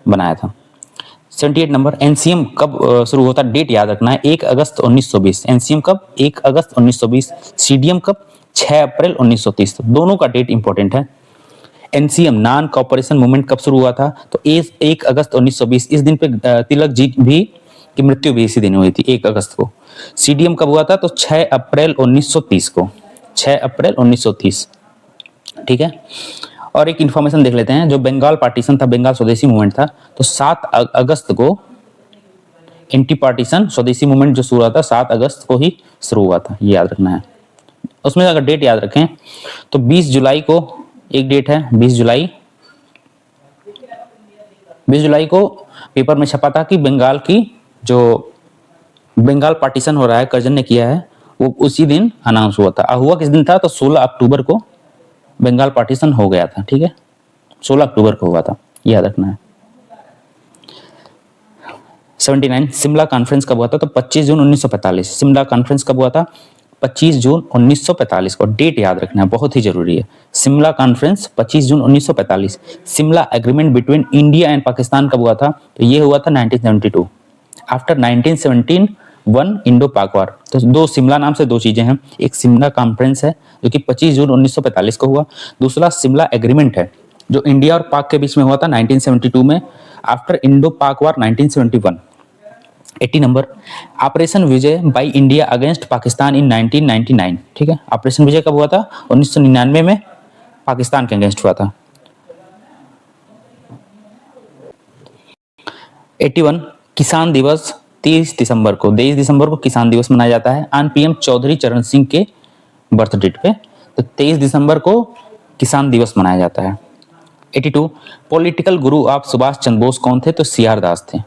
बनाया था। 78 नंबर, एनसीएम कब शुरू होता? डेट याद रखना है, 1 अगस्त 1920। एनसीएम कब? 1 अगस्त 1920। सीडीएम कब? 6 अप्रैल 1930। दोनों का डेट इंपॉर्टेंट है। एनसीएम नॉन कॉपरेशन मूवमेंट कब शुरू हुआ था? तो 1 अगस्त 1920। इस दिन पे तिलक जी की मृत्यु भी इसी दिन हुई थी, 1 अगस्त को। सीडीएम कब हुआ था? तो 6 अप्रैल 1930 को, 6 अप्रैल 1930, ठीक है। और एक इंफॉर्मेशन देख लेते हैं, जो बंगाल पार्टीशन था, बंगाल स्वदेशी मूवमेंट था, तो 7 अगस्त को एंटी पार्टीशन स्वदेशी मूवमेंट जो शुरू हुआ था 7 अगस्त को ही शुरू हुआ था, ये याद रखना है। उसमें अगर डेट याद रखें तो 20 जुलाई को एक डेट है, 20 जुलाई को पेपर में छपा था कि बंगाल की जो बंगाल पार्टीशन हो रहा है, कर्जन ने किया है, वो उसी दिन अनाउंस हुआ था। हुआ किस दिन था? तो 16 अक्टूबर को बंगाल पार्टीशन हो गया था, ठीक है, 16 अक्टूबर को हुआ था, याद रखना है। 79, शिमला कॉन्फ्रेंस कब हुआ था? तो 25 जून 1945। शिमला कॉन्फ्रेंस कब हुआ था? 25 जून 1945 को। डेट याद रखना है, बहुत ही जरूरी है। Shimla conference 25 June 1945। Shimla agreement between India and Pakistan कब हुआ था? तो ये हुआ था 1972, आफ्टर 1917 वन इंडो पाक वार। तो दो शिमला नाम से दो चीजें हैं, एक शिमला कॉन्फ्रेंस है जो कि 25 जून 1945 को हुआ, दूसरा शिमला एग्रीमेंट है जो इंडिया और पाक के बीच में हुआ था 1972 में, after Indo Pak war 1971। 80 number, operation Vijay by India against Pakistan in 1999, ठीक है। ऑपरेशन विजय कब हुआ था? 1999 में पाकिस्तान के अगेंस्ट हुआ था। 81, किसान दिवस 23 दिसंबर को किसान दिवस मनाया जाता है, ऑन पीएम चौधरी चरण सिंह के बर्थ डेट पे। तो 23 दिसंबर को किसान दिवस मनाया जाता है। 82, political Guru of Subhash Chandra Bose कौन थे? तो सीआर दास थे।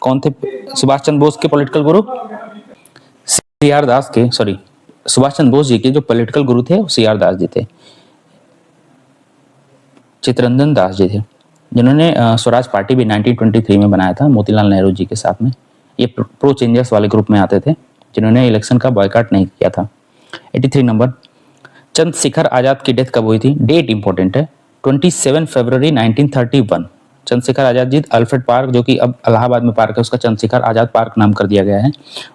कौन थे सुभाष चंद्र बोस के पॉलिटिकल गुरु? सीआर दास के, सॉरी, सुभाष चंद्र बोस जी के जो पॉलिटिकल गुरु थे वो सीआर दास जी थे, चित्तरंजन दास जी थे, जिन्होंने स्वराज पार्टी भी 1923 में बनाया था मोतीलाल नेहरू जी के साथ में। ये प्रो चेंजर्स वाले ग्रुप में आते थे जिन्होंने इलेक्शन का बॉयकॉट नहीं किया था। 83 नंबर, चंद्रशेखर आजाद की डेथ कब हुई थी? डेट इंपॉर्टेंट है, 27 फरवरी 1931। चंद्रशेखर आजाद जी अल्फ्रेड पार्क, जो कि अब इलाहाबाद में पार्क है, उसका चंद्रशेखर आजाद पार्क नाम कर दिया गया है,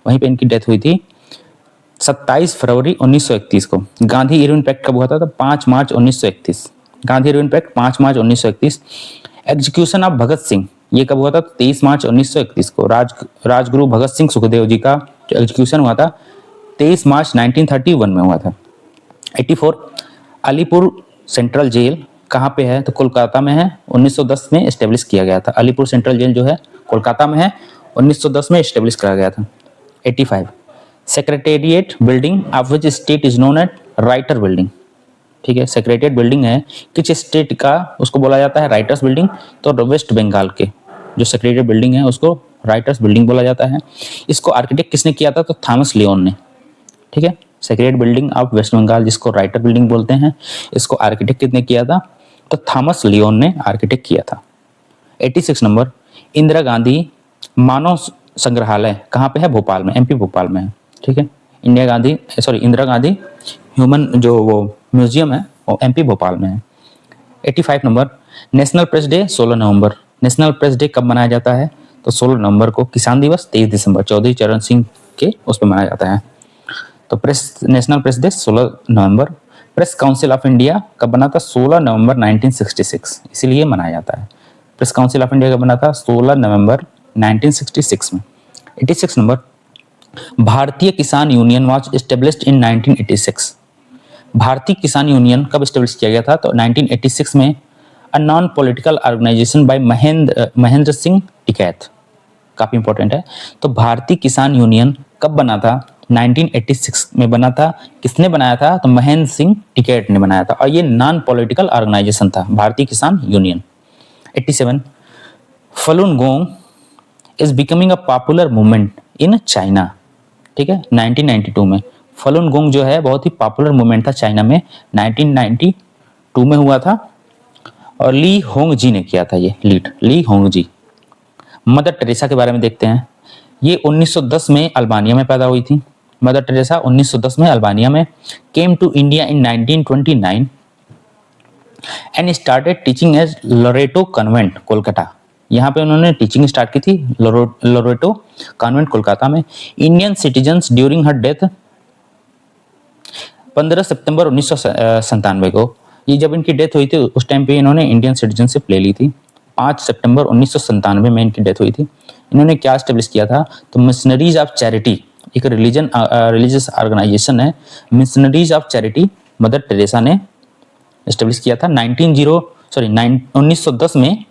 वहीं पे इनकी डेथ हुई थी 27 फरवरी 1931 को। गांधी इरविन पैक्ट कब हुआ था? तो 5 March 1931। Gandhi Irwin pact 5 March 1931। Execution of Bhagat Singh ये कब हुआ था? 23 मार्च 1931 को। राजगुरु भगत सिंह सुखदेव जी का जो एग्जीक्यूशन हुआ था 23 मार्च 1931 में हुआ था। 84, अलीपुर सेंट्रल जेल कहाँ पे है? तो कोलकाता में है, 1910 में एस्टेब्लिश किया गया था। अलीपुर सेंट्रल जेल जो है कोलकाता में है, 1910 में एस्टेब्लिश करा गया था। 85, secretariat building of which state is known at writer building, ठीक है। सेक्रेटेरिएट बिल्डिंग है किस स्टेट का, उसको बोला जाता है राइटर्स बिल्डिंग। तो वेस्ट बंगाल के जो सेक्रेटेरिएट बिल्डिंग है उसको राइटर्स बिल्डिंग बोला जाता है। इसको आर्किटेक्ट किसने किया था? तो थॉमस लियोन ने, ठीक है। Secretariat building of West Bengal जिसको राइटर बिल्डिंग बोलते हैं, इसको आर्किटेक्ट किसने किया था? तो थॉमस लियोन ने आर्किटेक्ट किया था। 86 नंबर, इंदिरा गांधी मानव संग्रहालय कहाँ पे है? भोपाल में, एमपी भोपाल में है, ठीक है। इंदिरा गांधी ह्यूमन जो वो म्यूजियम है वो एमपी भोपाल में है। 85 नंबर, नेशनल प्रेस डे 16 नवंबर। नेशनल प्रेस डे कब मनाया जाता है? तो 16 नवंबर को। किसान दिवस 23 दिसंबर चौधरी चरण सिंह के उस पर मनाया जाता है। तो national press day 16 November press council of India कब बना था? 16 नवंबर 1966, इसीलिए मनाया जाता है। प्रेस काउंसिल ऑफ इंडिया कब बना था? 16 नवंबर 1966 में। 86 नंबर, भारतीय किसान यूनियन वाज एस्टेब्लिश्ड इन 1986। भारतीय किसान यूनियन कब एस्टेब्लिश किया गया था? तो 1986 में। A non political organisation by Mahendra Singh Tikait, काफी इंपॉर्टेंट है। तो भारतीय किसान यूनियन कब बना था? 1986 में बना था। किसने बनाया था? तो महेंद्र सिंह टिकैत ने बनाया था, और ये नॉन पॉलिटिकल ऑर्गेनाइजेशन था, Bharatiya Kisan union. 87, Falun Gong is becoming a popular movement in China. ठीक है, 1992 में फलून गोंग जो है बहुत ही पॉपुलर मूवमेंट था चाइना में, 1992 में हुआ था, और ली होंग जी ने किया था ये लीड, ली होंग जी। मदर टेरेसा के बारे में देखते हैं। ये 1910 में अल्बानिया में पैदा हुई थी। मदर टेरेसा 1910 में अल्बानिया में। Came to India in 1929 and started teaching as Loreto convent, Kolkata. यहाँ पे उन्होंने टीचिंग स्टार्ट की थी लोरेटो कॉन्वेंट, कोलकाता में। Indian citizens during her death 15 सितंबर 1997 को, ये जब इनकी डेथ हुई थी उस टाइम पे इन्होंने इंडियन सिटीजनशिप ले ली थी। 5 सितंबर 1997 में इनकी डेथ हुई थी। इन्होंने क्या स्टेब्लिश किया था? तो मिशनरीज ऑफ चैरिटी, एक रिलीजियस ऑर्गेनाइजेशन है, missionaries of charity, mother Teresa ने स्टेब्लिश किया था। 1910 में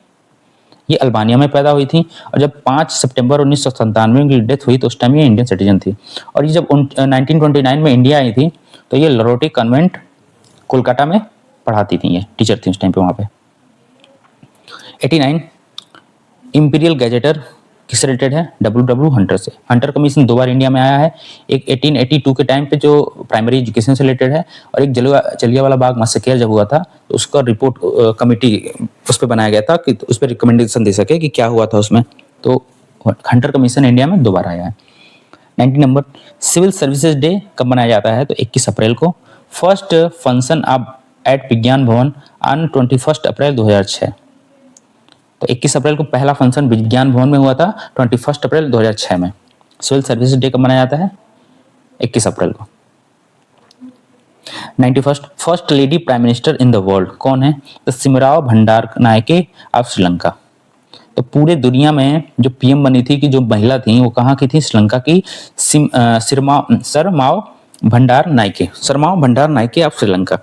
ये अल्बानिया में पैदा हुई थी, और जब 5 सितंबर 1997 में डेथ हुई तो उस टाइम ये इंडियन सिटीजन थी। और ये जब 1929 में इंडिया आई थी तो ये लोरेटो कॉन्वेंट कोलकाता में पढ़ाती थी, ये टीचर थी उस टाइम पे वहाँ पे। 89, इंपीरियल गैजेटर किससे रिलेटेड है? डब्ल्यू हंटर से। हंटर कमीशन 2 बार इंडिया में आया है, एक 1882 के टाइम पे जो प्राइमरी एजुकेशन से रिलेटेड है, और एक जलियांवाला बाग मैसेकर जब हुआ था तो उसका रिपोर्ट कमेटी उस पर बनाया गया था कि उस पर रिकमेंडेशन दे सके कि क्या हुआ था उसमें। तो हंटर कमीशन इंडिया में 2 बार आया है। 90 नंबर, सिविल सर्विसेज डे कब मनाया जाता है? तो 21 अप्रैल को। फर्स्ट फंक्शन एट विज्ञान भवन ऑन 21 अप्रैल 2006। तो 21 अप्रैल को पहला फंक्शन विज्ञान भवन में हुआ था, 21 अप्रैल 2006 में। सिविल सर्विसेज डे कब मनाया जाता है? 21 अप्रैल को। 91, first lady prime minister in the world कौन है? तो सिमराव भंडारनायके ऑफ श्रीलंका। तो पूरे दुनिया में जो पीएम बनी थी, कि जो महिला थी वो कहाँ की थी? श्रीलंका की Sirimavo Bandaranaike of Sri Lanka.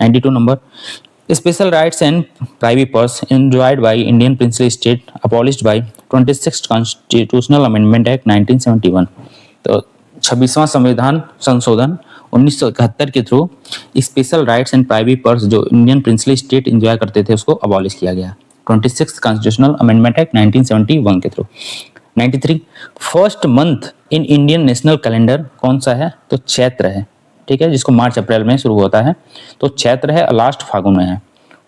92 number, special rights and private enjoyed by Indian princely state abolished by 26th Constitutional Amendment Act 1971। तो 26वां संविधान संशोधन 1971 के through special rights and private purse जो इंडियन प्रिंसली स्टेट एंजॉय करते थे उसको अबॉलिश किया गया 26th कॉन्स्टिट्यूशनल अमेंडमेंट एक्ट 1971 के through. 93, first month in Indian national calendar कौन सा है? तो चैत्र है, ठीक है, जिसको मार्च अप्रैल में शुरू होता है, तो चैत्र है, लास्ट फागुन में है।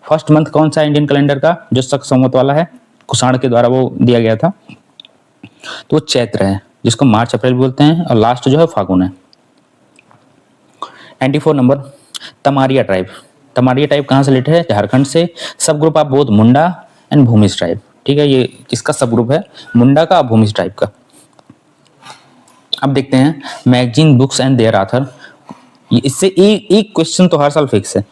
फर्स्ट मंथ कौन सा है इंडियन कैलेंडर का जो शक संवत वाला है? कुषाण के द्वारा वो दिया गया था, तो चैत्र है, जिसको मार्च अप्रैल बोलते हैं, और लास्ट जो है फागुन है। 94 नंबर, तमारिया ट्राइब। तमारिया ट्राइब कहाँ से रिलेटेड है? झारखंड से। सब group of both Munda and Bhumij tribe, ठीक है, ये किसका सब ग्रुप है? मुंडा का, भूमिज ट्राइब का। अब देखते हैं magazine, books and their author. इससे एक क्वेश्चन तो हर साल फिक्स है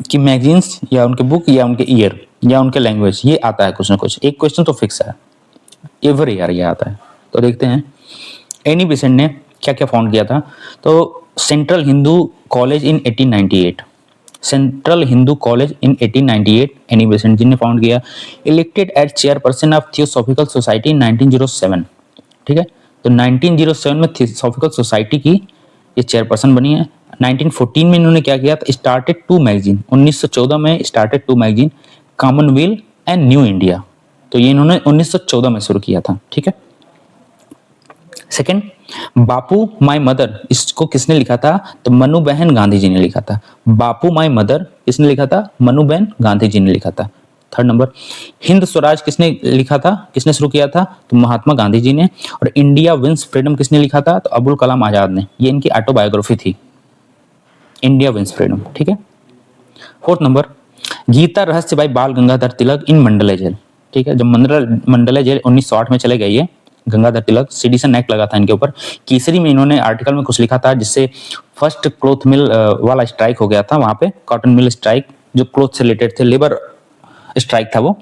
कि मैगजीन्स या उनके बुक या उनके ईयर या उनके लैंग्वेज, ये आता है कुछ ना कुछ, एक क्वेश्चन तो फिक्स है, एवरी ईयर ये आता है। तो देखते हैं एनी बेसेंट ने क्या क्या फाउंड किया था। तो central Hindu college in 1898, central Hindu college in 1898 Annie Besant ji ने फाउंड किया। Elected as chairperson of theosophical society in 1907, ठीक है, तो 1907 में थियोसॉफिकल सोसाइटी की ये चेयरपर्सन बनी है। 1914 में इन्होंने क्या किया था? स्टार्टेड 2 मैगजीन, 1914 में started 2 magazine, Commonwealth and new India, तो ये इन्होंने 1914 में शुरू किया था, ठीक है। सेकंड, बापू माय मदर, इसको किसने लिखा था? तो मनु बहन गांधी जी ने लिखा था। बापू माय मदर किसने लिखा था? मनु बहन गांधी जी ने लिखा था। थर्ड नंबर, हिंद स्वराज किसने लिखा था, किसने शुरू किया था? तो महात्मा गांधी जी ने। और इंडिया विंस फ्रीडम किसने लिखा था? तो अबुल कलाम आजाद ने, ये इनकी ऑटोबायोग्राफी थी, इंडिया विंस फ्रीडम, ठीक है। फोर्थ नंबर, गीता रहस्य बाई बाल गंगाधर तिलक इन मंडले जेल, ठीक है, जब मंडले जेल 1908 में चले गए ये गंगाधर तिलक, सेडिशन एक्ट लगा था इनके ऊपर। केसरी में इन्होंने आर्टिकल में कुछ लिखा था जिससे फर्स्ट क्लोथ मिल वाला स्ट्राइक हो गया था वहां पे, कॉटन मिल स्ट्राइक, जो क्लोथ से रिलेटेड थे, लेबर स्ट्राइक था वो।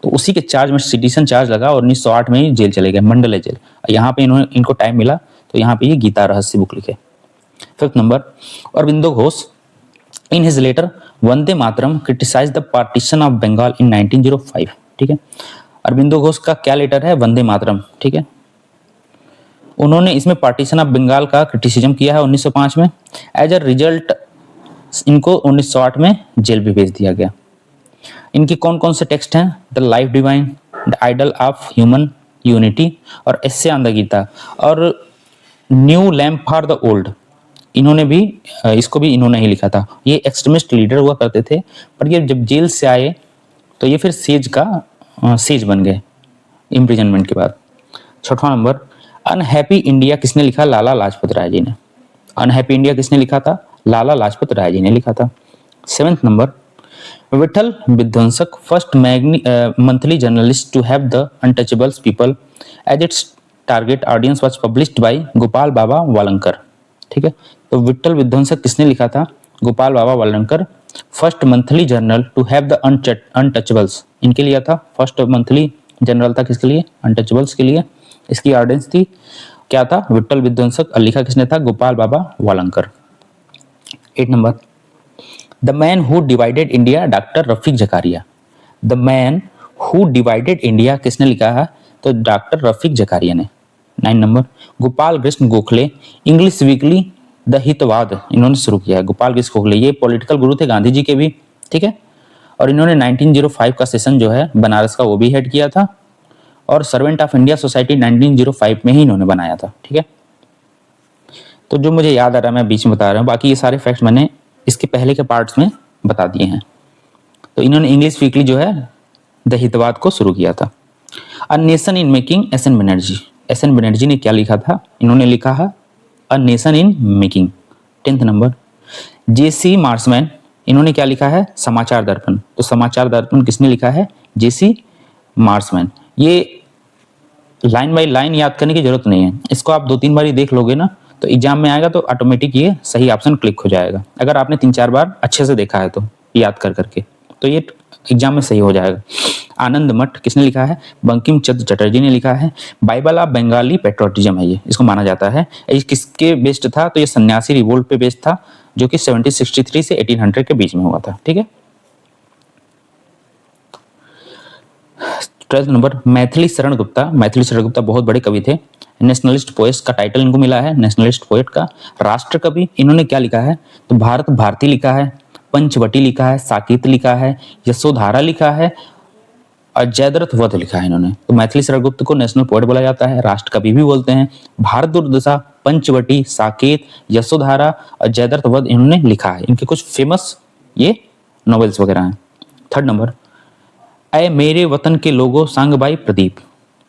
तो उसी के चार्ज में सेडिशन चार्ज लगा और 1908 में ही जेल चले गए, मंडले जेल। यहाँ पे इनको टाइम मिला तो यहाँ पे ये गीता रहस्य बुक लिखे। 5th number, Aurobindo Ghosh in his letter Vande Mataram criticise the partition of Bengal in 1905। ठीक है, अरविंदो घोष का क्या लेटर है, वंदे मातरम। ठीक है, उन्होंने इसमें पार्टीशन ऑफ बंगाल का क्रिटिसिज्म किया है 1905 में। एज अ रिजल्ट इनको 1908 में जेल भी भेज दिया गया। इनके कौन कौन से टेक्स्ट हैं, the life divine, the ideal of human unity और एस्से ऑन द गीता और new lamp for the old, इन्होंने भी इसको भी इन्होंने ही लिखा था। ये एक्सट्रीमिस्ट लीडर हुआ करते थे, पर ये जब जेल से आए तो ये फिर सेज बन गए इम्प्रिजनमेंट के बाद। 6वां नंबर, अनहैप्पी इंडिया किसने लिखा, लाला लाजपत राय जी ने। अनहैप्पी इंडिया किसने लिखा था, लाला लाजपत राय जी ने लिखा था। 7th number, Vithal Vidhvansak first monthly journalist to have the untouchables people as its target audience was published by Gopal Baba Walangkar. ठीक है, तो विठल विध्वंसक किसने लिखा था, Gopal Baba Walangkar. First monthly journal to have the untouchables इनके लिया था, फर्स्ट मंथली जर्नल था किसके लिए, अनटचेबल्स के लिए। इसकी ऑडियंस थी क्या था, विठल विध्वंसक, और लिखा किसने था, Gopal Baba Walangkar. 8 number, the man who divided India, doctor Rafiq Zakaria. The man who divided India किसने लिखा है, तो डॉक्टर रफीक जकारिया ने। 9 number, Gopal Krishna Gokhale English weekly the Hitavada इन्होंने शुरू किया है। गोपाल कृष्ण गोखले ये पॉलिटिकल गुरु थे गांधी जी के भी। ठीक है, और इन्होंने 1905 का सेशन जो है बनारस का वो भी हेड किया था, और सर्वेंट ऑफ इंडिया सोसाइटी 1905 में ही इन्होंने बनाया था। ठीक है, तो जो मुझे याद आ रहा है मैं बीच में बता रहा हूँ, बाकी ये सारे फैक्ट्स मैंने इसके पहले के पार्ट्स में बता दिए हैं। तो इन्होंने इंग्लिश वीकली जो है द हितवाद को शुरू किया था। A nation in making, S N Banerjee. S N Banerjee ने क्या लिखा था, इन्होंने लिखा है a nation in making. 10th number, JC Marshman, इन्होंने क्या लिखा है, समाचार दर्पण। तो समाचार दर्पण किसने लिखा है, जेसी मार्समैन। ये लाइन बाय लाइन याद करने की जरूरत नहीं है, इसको आप 2-3 बार ही देख लोगे ना तो एग्जाम में आएगा तो ऑटोमेटिक ये सही ऑप्शन क्लिक हो जाएगा। अगर आपने 3-4 बार अच्छे से देखा है तो याद कर करके, तो ये एग्जाम में सही हो जाएगा। आनंद मठ किसने लिखा है, बंकिम चंद्र चटर्जी ने लिखा है। बाइबल ऑफ बंगाली पेट्रोटिज्म है ये, इसको माना जाता है। ये किसके बेस्ड था, तो ये सन्यासी रिवोल्ट पे बेस्ड था, जो कि 1763 से 1800 के बीच में हुआ था। ठीक है, 12th नंबर, मैथिली शरण गुप्ता। मैथिली शरण गुप्ता बहुत बड़े कवि थे, नेशनलिस्ट पोएट्स का टाइटल इनको मिला है, नेशनलिस्ट पोएट का। राष्ट्र कवि इन्होंने क्या लिखा है, तो भारत भारती लिखा है, पंचवटी लिखा है, साकेत लिखा है, यशोधारा लिखा है और जयद्रथ वध लिखा है इन्होंने। तो मैथिली शरण गुप्त को नेशनल पोएट बोला जाता है, राष्ट्र कवि भी बोलते हैं। भारत दुर्दशा, पंचवटी, साकेत, यशोधारा और जयद्रथ वध इन्होंने लिखा है। इनके कुछ फेमस ये नॉवेल्स वगैरह हैं। 3rd नंबर, ऐ मेरे वतन के लोगों सांग बाई प्रदीप।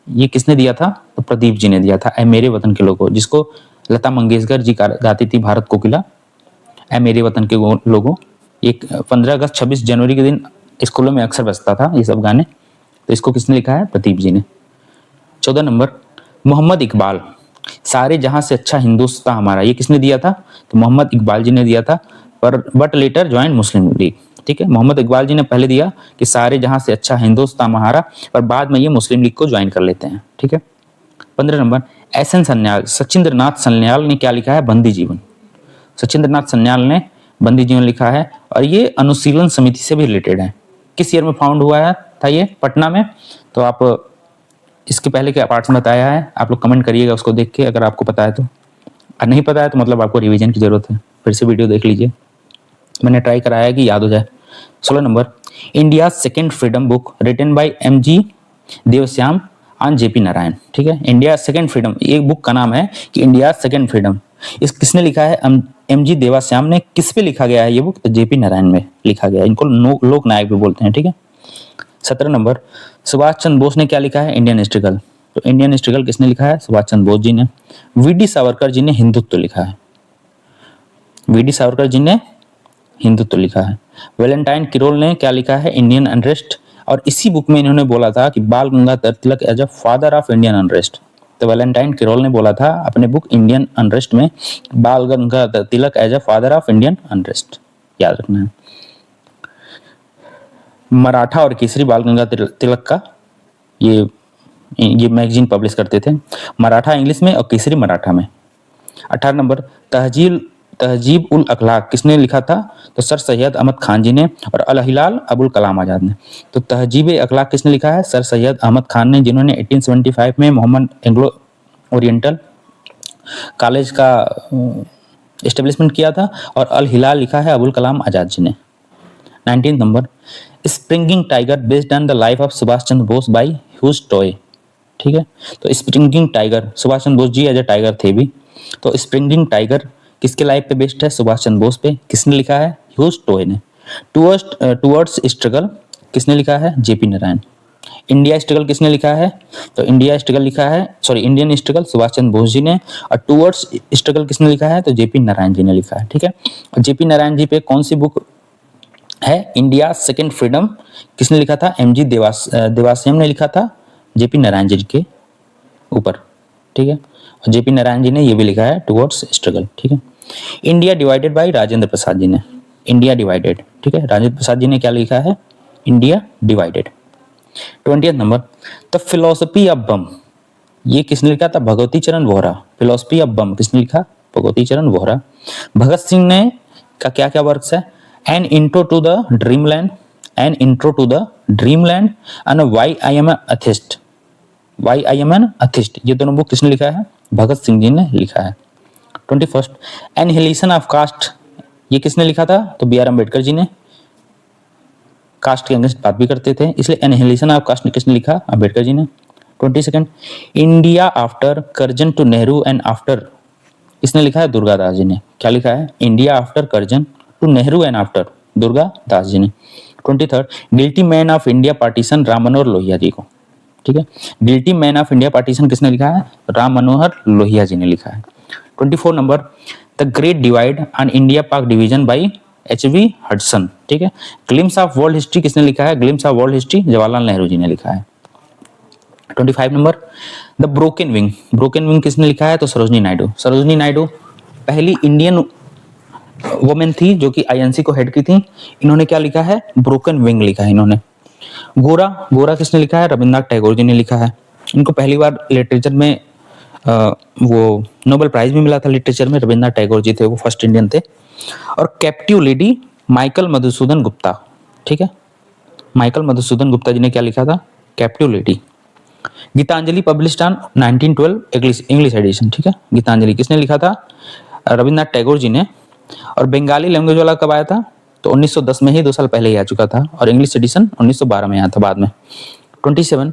ये किसने दिया था, तो प्रदीप जी ने दिया था ऐ मेरे वतन के लोगों, जिसको लता मंगेशकर जी गाती थी भारत कोकिला। ऐ मेरे वतन के लोगों, एक 15 अगस्त 26 जनवरी के दिन स्कूलों में अक्सर बजता था ये सब गाने, तो इसको किसने लिखा है, प्रदीप जी ने। 14 नंबर, मोहम्मद इकबाल, सारे जहां से अच्छा हिंदुस्तान हमारा, ये किसने दिया था, तो मोहम्मद इकबाल जी ने दिया था, पर but later join Muslim League. ठीक है, मोहम्मद इकबाल जी ने पहले दिया कि सारे जहां से अच्छा हिंदुस्तान हमारा, पर बाद में ये मुस्लिम लीग को ज्वाइन कर लेते हैं। ठीक है, 15 number, S N Sanyal, Sachindra Nath Sanyal ने क्या लिखा है, बंदी जीवन। सचिंद्र नाथ सन्याल ने बंदी जीवन लिखा है, और ये अनुशीलन समिति से भी रिलेटेड है। किस ईयर में फाउंड हुआ है था ये, पटना में। तो आप इसके पहले के पार्ट्स में बताया है, आप लोग कमेंट करिएगा उसको देख के, अगर आपको पता है तो। और नहीं पता है तो मतलब आपको रिवीजन की जरूरत है, फिर से वीडियो देख लीजिए, मैंने ट्राई कराया है कि याद हो जाए। 16 number, India second freedom book written by MG Devasahayam on JP Narayan. ठीक है, इंडिया सेकेंड फ्रीडम, एक बुक का नाम है कि इंडिया सेकेंड फ्रीडम। इस किसने लिखा है, MG देवाश्याम ने। किस पे लिखा गया है ये बुक, तो JP नारायण में लिखा गया है। इनको लोक नायक भी बोलते हैं। ठीक है, 17 नंबर, सुभाष चंद्र बोस ने क्या लिखा है, इंडियन स्ट्रगल। तो इंडियन स्ट्रगल किसने लिखा है, सुभाष चंद्र बोस जी ने। VD सावरकर जी ने हिंदुत्व लिखा है, VD सावरकर जी ने हिंदुत्व लिखा है। वैलेंटाइन किरोल ने क्या लिखा है, इंडियन अनरेस्ट। और इसी बुक में इन्होंने बोला था कि Bal Gangadhar Tilak as a father of Indian unrest. तो वैलेंटाइन कैरोल ने बोला था अपने बुक इंडियन अनरेस्ट में, Bal Gangadhar Tilak as a father of Indian unrest, याद रखना है। मराठा और केसरी बाल गंगाधर तिलक का ये मैगजीन पब्लिश करते थे, मराठा इंग्लिश में और केसरी मराठा में। 18 नंबर, तहजीब उल अखलाक किसने लिखा था? तो सर सैयद अहमद खान जी ने, और अल हिलाल अबुल कलाम आजाद ने। तो तहजीब अखलाक किसने लिखा है? सर सैयद अहमद खान ने, जिन्होंने 1875 में मोहम्मद एंग्लो ओरिएंटल कॉलेज का एस्टेब्लिशमेंट किया था। और अल हिलाल लिखा है अबुल कलाम आजाद जी ने। 19 number, springing tiger based on the life of Subhash Chandra Bose by Hugh Toye. ठीक है, तो springing tiger, Subhash Chandra Bose ji as a tiger थे भी, तो स्प्रिंगिंग टाइगर किसके लाइफ पे बेस्ड है? सुभाष चंद्र बोस पे। किसने लिखा है? ह्यूज टॉय ने। टुवर्ड्स स्ट्रगल किसने लिखा है? जेपी नारायण। इंडिया स्ट्रगल किसने लिखा है? तो इंडिया स्ट्रगल लिखा है, sorry Indian struggle Subhash Chandra Bose ji ने, और टुवर्ड्स स्ट्रगल किसने लिखा है? तो जेपी नारायण जी ने लिखा है। ठीक है, जेपी नारायण जी पे कौन सी बुक है? इंडिया सेकेंड फ्रीडम किसने लिखा था? एमजी देवासियम ने लिखा था जेपी नारायण जी के ऊपर। ठीक है, और जेपी नारायण जी ने ये भी लिखा है टुवर्ड्स स्ट्रगल। ठीक है, India divided by Rajendra Prasad ji ने, इंडिया डिवाइडेड। ठीक है, राजेंद्र प्रसाद जी ने क्या लिखा है? India divided. 20th number, the philosophy of bomb, ये किसने लिखा था? भगवती चरण वोहरा। फिलोसफी ऑफ बम किसने लिखा? भगवती चरण वोहरा। भगत सिंह ने का क्या क्या वर्क्स है? An intro to the dreamland, an intro to the dreamland, and why I am atheist, why I am an atheist, ये दोनों बुक किसने लिखा है? भगत सिंह जी ने लिखा है। 21st, एनहिलेशन ऑफ कास्ट, ये किसने लिखा था? तो बी आर अम्बेडकर जी ने। कास्ट के अगेंस्ट बात भी करते थे, इसलिए एनहिलेशन ऑफ कास्ट किसने लिखा? अम्बेडकर जी ने। 22nd, India after Curzon to Nehru and after, किसने लिखा है? दुर्गा दास जी ने। क्या लिखा है? India after Curzon to Nehru and after, Durga Das ji ने। 23rd, guilty man of India partition, Ram Manohar Lohia ji को। ठीक है, guilty man of India partition किसने लिखा है? राम मनोहर लोहिया जी ने लिखा है। 24 number, the great divide on India Pak division by H V. Hodson. ठीक है, ग्लिम्स ऑफ वर्ल्ड हिस्ट्री किसने लिखा है? Glimpse of world history Jawaharlal Nehru ji ने लिखा है। 25 number, the broken wing, broken wing किसने लिखा है? तो सरोजनी नायडू। सरोजनी नायडू पहली इंडियन वुमेन थी जो कि आईएनसी को हेड की थी। इन्होंने क्या लिखा है? ब्रोकन विंग लिखा है इन्होंने। गोरा, गोरा किसने लिखा है? रविन्द्रनाथ टैगोर जी ने लिखा है। इनको पहली बार लिटरेचर में वो नोबेल प्राइज भी मिला था लिटरेचर में, रविन्द्रनाथ टैगोर जी थे, वो फर्स्ट इंडियन थे। और captive lady Michael Madhusudan Gupta. ठीक है, माइकल मधुसूदन गुप्ता जी ने क्या लिखा था? Captive lady. Gitanjali published on 1912 English edition. ठीक है, गीतांजलि किसने लिखा था? रविन्द्रनाथ टैगोर जी ने। और बंगाली लैंग्वेज वाला कब आया था? तो 1910 में ही, 2 साल पहले ही आ चुका था। और इंग्लिश एडिशन 1912 में आया था बाद में। 27,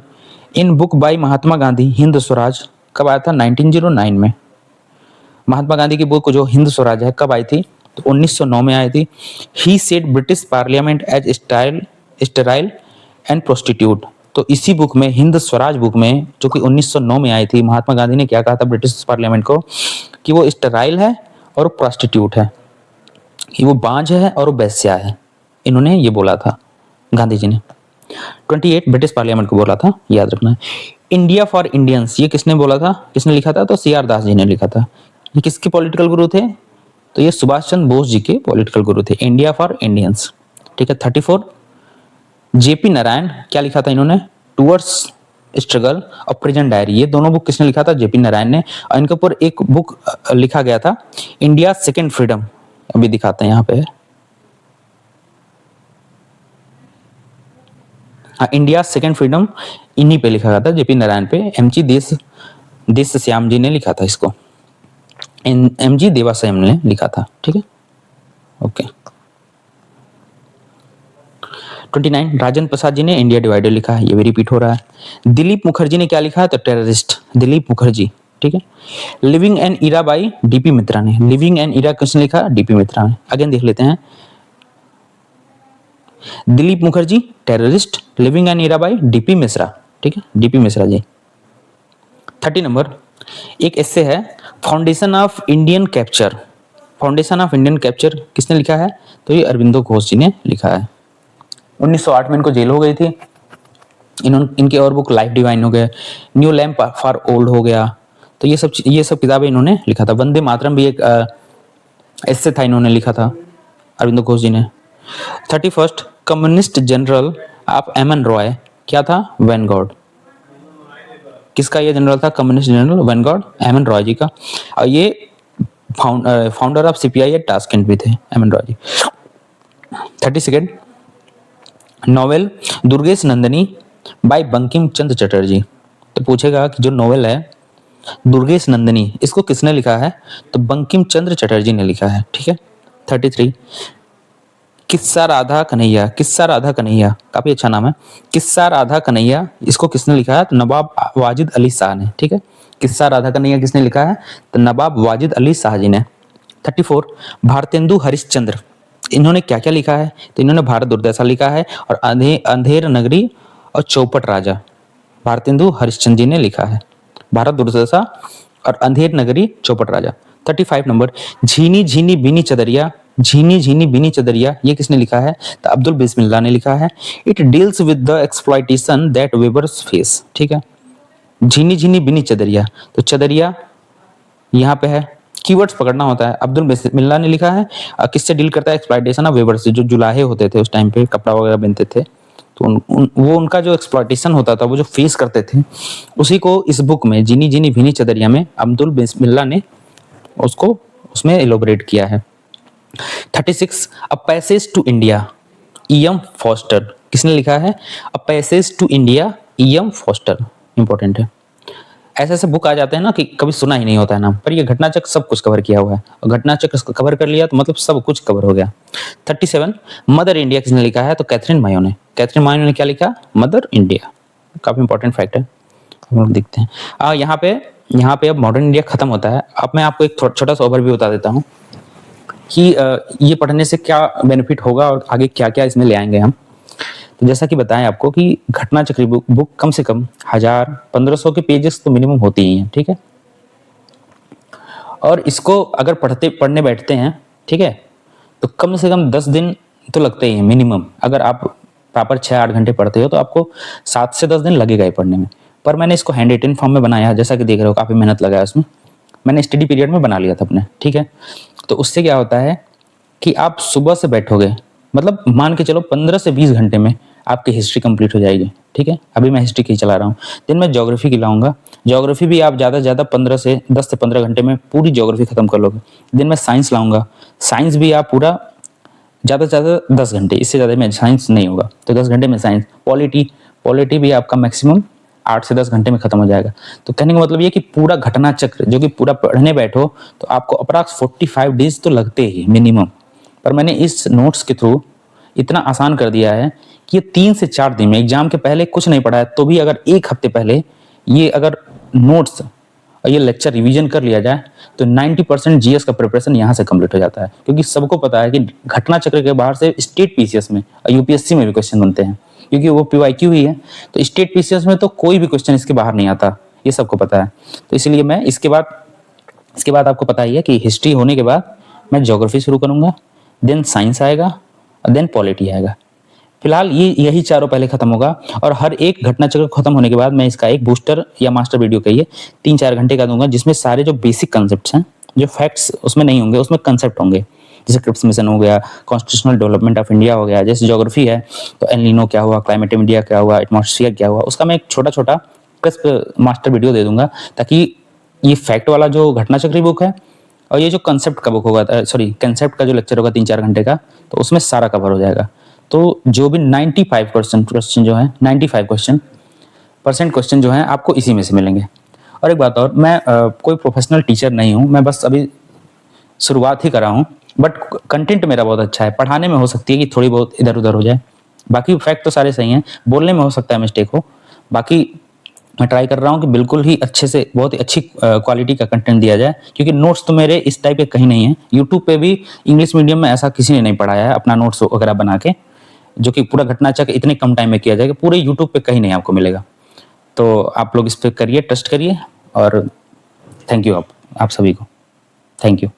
in book by Mahatma Gandhi Hind Swaraj, कब आया था? 1909 में। महात्मा गांधी की बुक जो हिंद स्वराज है कब आई थी? तो 1909 में आई थी। He said British parliament as sterile and prostitute, तो इसी बुक में, हिंद स्वराज बुक में, जो कि 1909 में आई थी, महात्मा गांधी ने क्या कहा था ब्रिटिश पार्लियामेंट को? कि वो स्टेराइल है और प्रोस्टिट्यूट है, कि वो बांझ है और वो बेस्या है। इन्होंने ये बोला था गांधी जी ने। 28 ब्रिटिश पार्लियामेंट को बोला था, याद रखना। इंडिया फॉर इंडियंस, ये किसने बोला था? किसने लिखा था? तो सी.आर. दास जी ने लिखा था। ये किसके पॉलिटिकल गुरु थे? तो ये सुभाष चंद्र बोस जी के पॉलिटिकल गुरु थे। India for Indians. ठीक है, 34 जेपी नारायण, क्या लिखा था इन्होंने? टुवर्ड्स स्ट्रगल और प्रेजेंट डायरी, ये दोनों बुक किसने लिखा था? जेपी नारायण ने। और इनके ऊपर एक बुक लिखा गया था, इंडिया सेकेंड फ्रीडम, अभी दिखाते हैं यहाँ पे। हाँ, इंडिया सेकेंड फ्रीडम इन्हीं पे लिखा गया था, जेपी नारायण पे। एमजी देश श्याम जी ने लिखा था इसको, एमजी देवाश्याम ने लिखा था। ठीक है, ओके। 29 राजेंद्र प्रसाद जी ने इंडिया डिवाइडेड लिखा है, ये भी रिपीट हो रहा है। दिलीप मुखर्जी ने क्या लिखा है? तो टेररिस्ट, दिलीप मुखर्जी। ठीक है, living an era by DP Mitra ने। लिविंग एन इरा किसने लिखा? डीपी मित्रा ने। अगेन देख लेते हैं, Dilip Mukherjee terrorist, living an era by DP Mishra. ठीक है, डीपी मिश्रा जी। 30 नंबर, एक ऐसे है, foundation of Indian capture. Foundation of Indian capture किसने लिखा है? तो ये अरविंदो घोष जी ने लिखा है। 1908 में इनको जेल हो गई थी। इनके और बुक लाइफ डिवाइन हो गया, न्यू लैम्प फॉर ओल्ड हो गया। तो ये सब किताबें इन्होंने लिखा था। वंदे मातरम भी एक ऐसे था, इन्होंने लिखा था अरविंदो घोष जी ने। 31 कम्युनिस्ट जनरल ऑफ एमन रॉय क्या था? वैनगार्ड। किसका ये जनरल था? कम्युनिस्ट जनरल वैनगार्ड, एमन रॉय जी का। और ये फाउंडर ऑफ सीपीआई एट टास्केंट भी थे एमन रॉय जी। 32 नोवेल दुर्गेश नंदिनी बाय बंकिम चंद्र चटर्जी। तो पूछेगा कि जो नोवेल है दुर्गेश नंदिनी, इसको किसने लिखा है? तो बंकिम चंद्र चटर्जी ने लिखा है। ठीक है। 33 किस्सा राधा कन्हैया, किस्सा राधा कन्हैया काफी अच्छा नाम है। किस्सा राधा कन्हैया इसको किसने लिखा है? तो नवाब वाजिद अली शाह ने। ठीक है। किस्सा राधा कन्हैया किसने लिखा है? तो नवाब वाजिद अली शाह जी ने। 34 भारतेंदु हरिश्चंद्र, इन्होंने क्या क्या लिखा है? तो इन्होंने भारत दुर्दशा लिखा है और अंधेर नगरी और चौपट राजा। भारतेंदु हरिश्चंद्र जी ने लिखा है भारत दुर्दशा और अंधेर नगरी चौपट राजा। 35 नंबर झीनी झीनी बीनी चदरिया, झीनी झीनी बीनी चदरिया ये किसने लिखा है? तो अब्दुल बिस्मिल्लाह ने लिखा है। It deals with the exploitation that Weber's face. ठीक है। झीनी झीनी बीनी चदरिया, तो चदरिया यहाँ पे है, कीवर्ड्स पकड़ना होता है। अब्दुल बिस्मिल्लाह ने लिखा है। किससे डील करता है? एक्सप्लॉइटेशन ऑफ वेबर से, जो जुलाहे होते थे उस टाइम पे, कपड़ा वगैरह बनते थे, तो वो उनका जो एक्सप्लॉइटेशन होता था, वो जो फेस करते थे, उसी को इस बुक में जीनी जीनी भीनी चदरिया में अब्दुल बिस्मिल्लाह ने उसको उसमें एलोबरेट किया है। 36 a passage to India E M. Forster, किसने लिखा है? A passage to India E M. Forster, important है। ऐसे ऐसे बुक आ जाते हैं ना कि कभी सुना ही नहीं होता है नाम, पर ये घटना चक्र सब कुछ कवर किया हुआ है, और घटना चक्र कवर कर लिया तो मतलब सब कुछ कवर हो गया। 37 मदर इंडिया किसने लिखा है? तो कैथरीन मायो ने। कैथरीन मायो ने क्या लिखा? Mother India. काफी इंपॉर्टेंट फैक्ट है, हम लोग देखते हैं। यहाँ पे अब मॉडर्न इंडिया खत्म होता है। अब मैं आपको एक छोटा सा ओवरव्यू बता देता हूँ कि ये पढ़ने से क्या बेनिफिट होगा और आगे क्या क्या इसमें ले आएंगे हम। तो जैसा कि बताएं आपको कि घटना चक्र बुक कम से कम 1000-1500 के पेजेस तो मिनिमम होती ही हैं। ठीक है। और इसको अगर पढ़ने बैठते हैं, ठीक है, तो कम से कम 10 दिन तो लगते ही हैं मिनिमम। अगर आप प्रॉपर 6-8 घंटे पढ़ते हो तो आपको 7 से 10 दिन लगेगा ही पढ़ने में। पर मैंने इसको हैंड रिटन फॉर्म में बनाया, जैसा कि देख रहे हो काफी मेहनत लगा है उसमें। मैंने स्टडी पीरियड में बना लिया था अपने। ठीक है। तो उससे क्या होता है कि आप सुबह से बैठोगे, मतलब मान के चलो 15 से 20 घंटे में आपकी हिस्ट्री कंप्लीट हो जाएगी। ठीक है। अभी मैं हिस्ट्री की चला रहा हूँ, दिन में ज्योग्राफी की लाऊंगा। ज्योग्राफी भी आप ज़्यादा से ज़्यादा 10 से 15 घंटे में पूरी ज्योग्राफी खत्म कर लोगे। दिन में साइंस लाऊंगा, साइंस भी आप पूरा ज़्यादा से ज़्यादा 10 घंटे, इससे ज़्यादा में साइंस नहीं होगा, तो 10 घंटे में साइंस। पॉलिटी भी आपका मैक्सिमम 8 से 10 घंटे में खत्म हो जाएगा। तो कहने का मतलब ये कि पूरा घटना चक्र जो कि पूरा पढ़ने बैठो तो आपको अप्रॉक्स 45 डेज तो लगते ही मिनिमम। पर मैंने इस नोट्स के थ्रू इतना आसान कर दिया है कि ये 3 से 4 दिन में, एग्जाम के पहले कुछ नहीं पढ़ा है तो भी अगर एक हफ्ते पहले ये अगर नोट्स और ये लेक्चर रिवीजन कर लिया जाए तो 90% जीएस का प्रिपरेशन यहाँ से कंप्लीट हो जाता है। क्योंकि सबको पता है कि घटना चक्र के बाहर से स्टेट पीसीएस में और यूपीएससी में भी क्वेश्चन बनते हैं, क्योंकि वो पीवाईक्यू ही है। तो स्टेट पीसीएस में तो कोई भी क्वेश्चन इसके बाहर नहीं आता, ये सबको पता है। तो इसलिए मैं इसके बाद आपको पता ही है कि हिस्ट्री होने के बाद मैं ज्योग्राफी शुरू करूंगा, देन साइंस आएगा और देन पॉलिटी आएगा। फिलहाल यही चारों पहले खत्म होगा, और हर एक घटना चक्र खत्म होने के बाद मैं इसका एक बूस्टर या मास्टर वीडियो कहिए 3-4 घंटे का दूंगा, जिसमें सारे जो बेसिक कंसेप्ट हैं, जो फैक्ट्स उसमें नहीं होंगे, उसमें कंसेप्ट होंगे। जैसे क्रिप्स मिशन हो गया, कॉन्स्टिट्यूशनल डेवलपमेंट ऑफ इंडिया हो गया, जैसे ज्योग्राफी है तो एल नीनो क्या हुआ, क्लाइमेट इंडिया क्या हुआ, एटमॉस्फेयर क्या हुआ, उसका मैं एक छोटा छोटा क्रिस्प मास्टर वीडियो दे दूंगा, ताकि ये फैक्ट वाला जो घटना चक्री बुक है और ये जो कंसेप्ट का बुक होगा, कंसेप्ट का जो लेक्चर होगा 3-4 घंटे का, तो उसमें सारा कवर हो जाएगा। तो जो भी 95% क्वेश्चन जो है, 95% क्वेश्चन जो है आपको इसी में से मिलेंगे। और एक बात और, मैं कोई प्रोफेशनल टीचर नहीं हूँ, मैं बस अभी शुरुआत ही कर रहा हूँ, बट कंटेंट मेरा बहुत अच्छा है। पढ़ाने में हो सकती है कि थोड़ी बहुत इधर उधर हो जाए, बाकी फैक्ट तो सारे सही हैं, बोलने में हो सकता है मिस्टेक हो। बाकी मैं ट्राई कर रहा हूँ कि बिल्कुल ही अच्छे से, बहुत ही अच्छी क्वालिटी का कंटेंट दिया जाए, क्योंकि नोट्स तो मेरे इस टाइप के कहीं नहीं है। यूट्यूब पे भी इंग्लिश मीडियम में ऐसा किसी ने नहीं पढ़ाया है अपना नोट्स वगैरह बना के, जो कि पूरा घटना चक्र इतने कम टाइम में किया जाएगा, पूरे यूट्यूब पे कहीं नहीं आपको मिलेगा। तो आप लोग इस पर करिए, ट्रस्ट करिए, और थैंक यू आप सभी को, थैंक यू।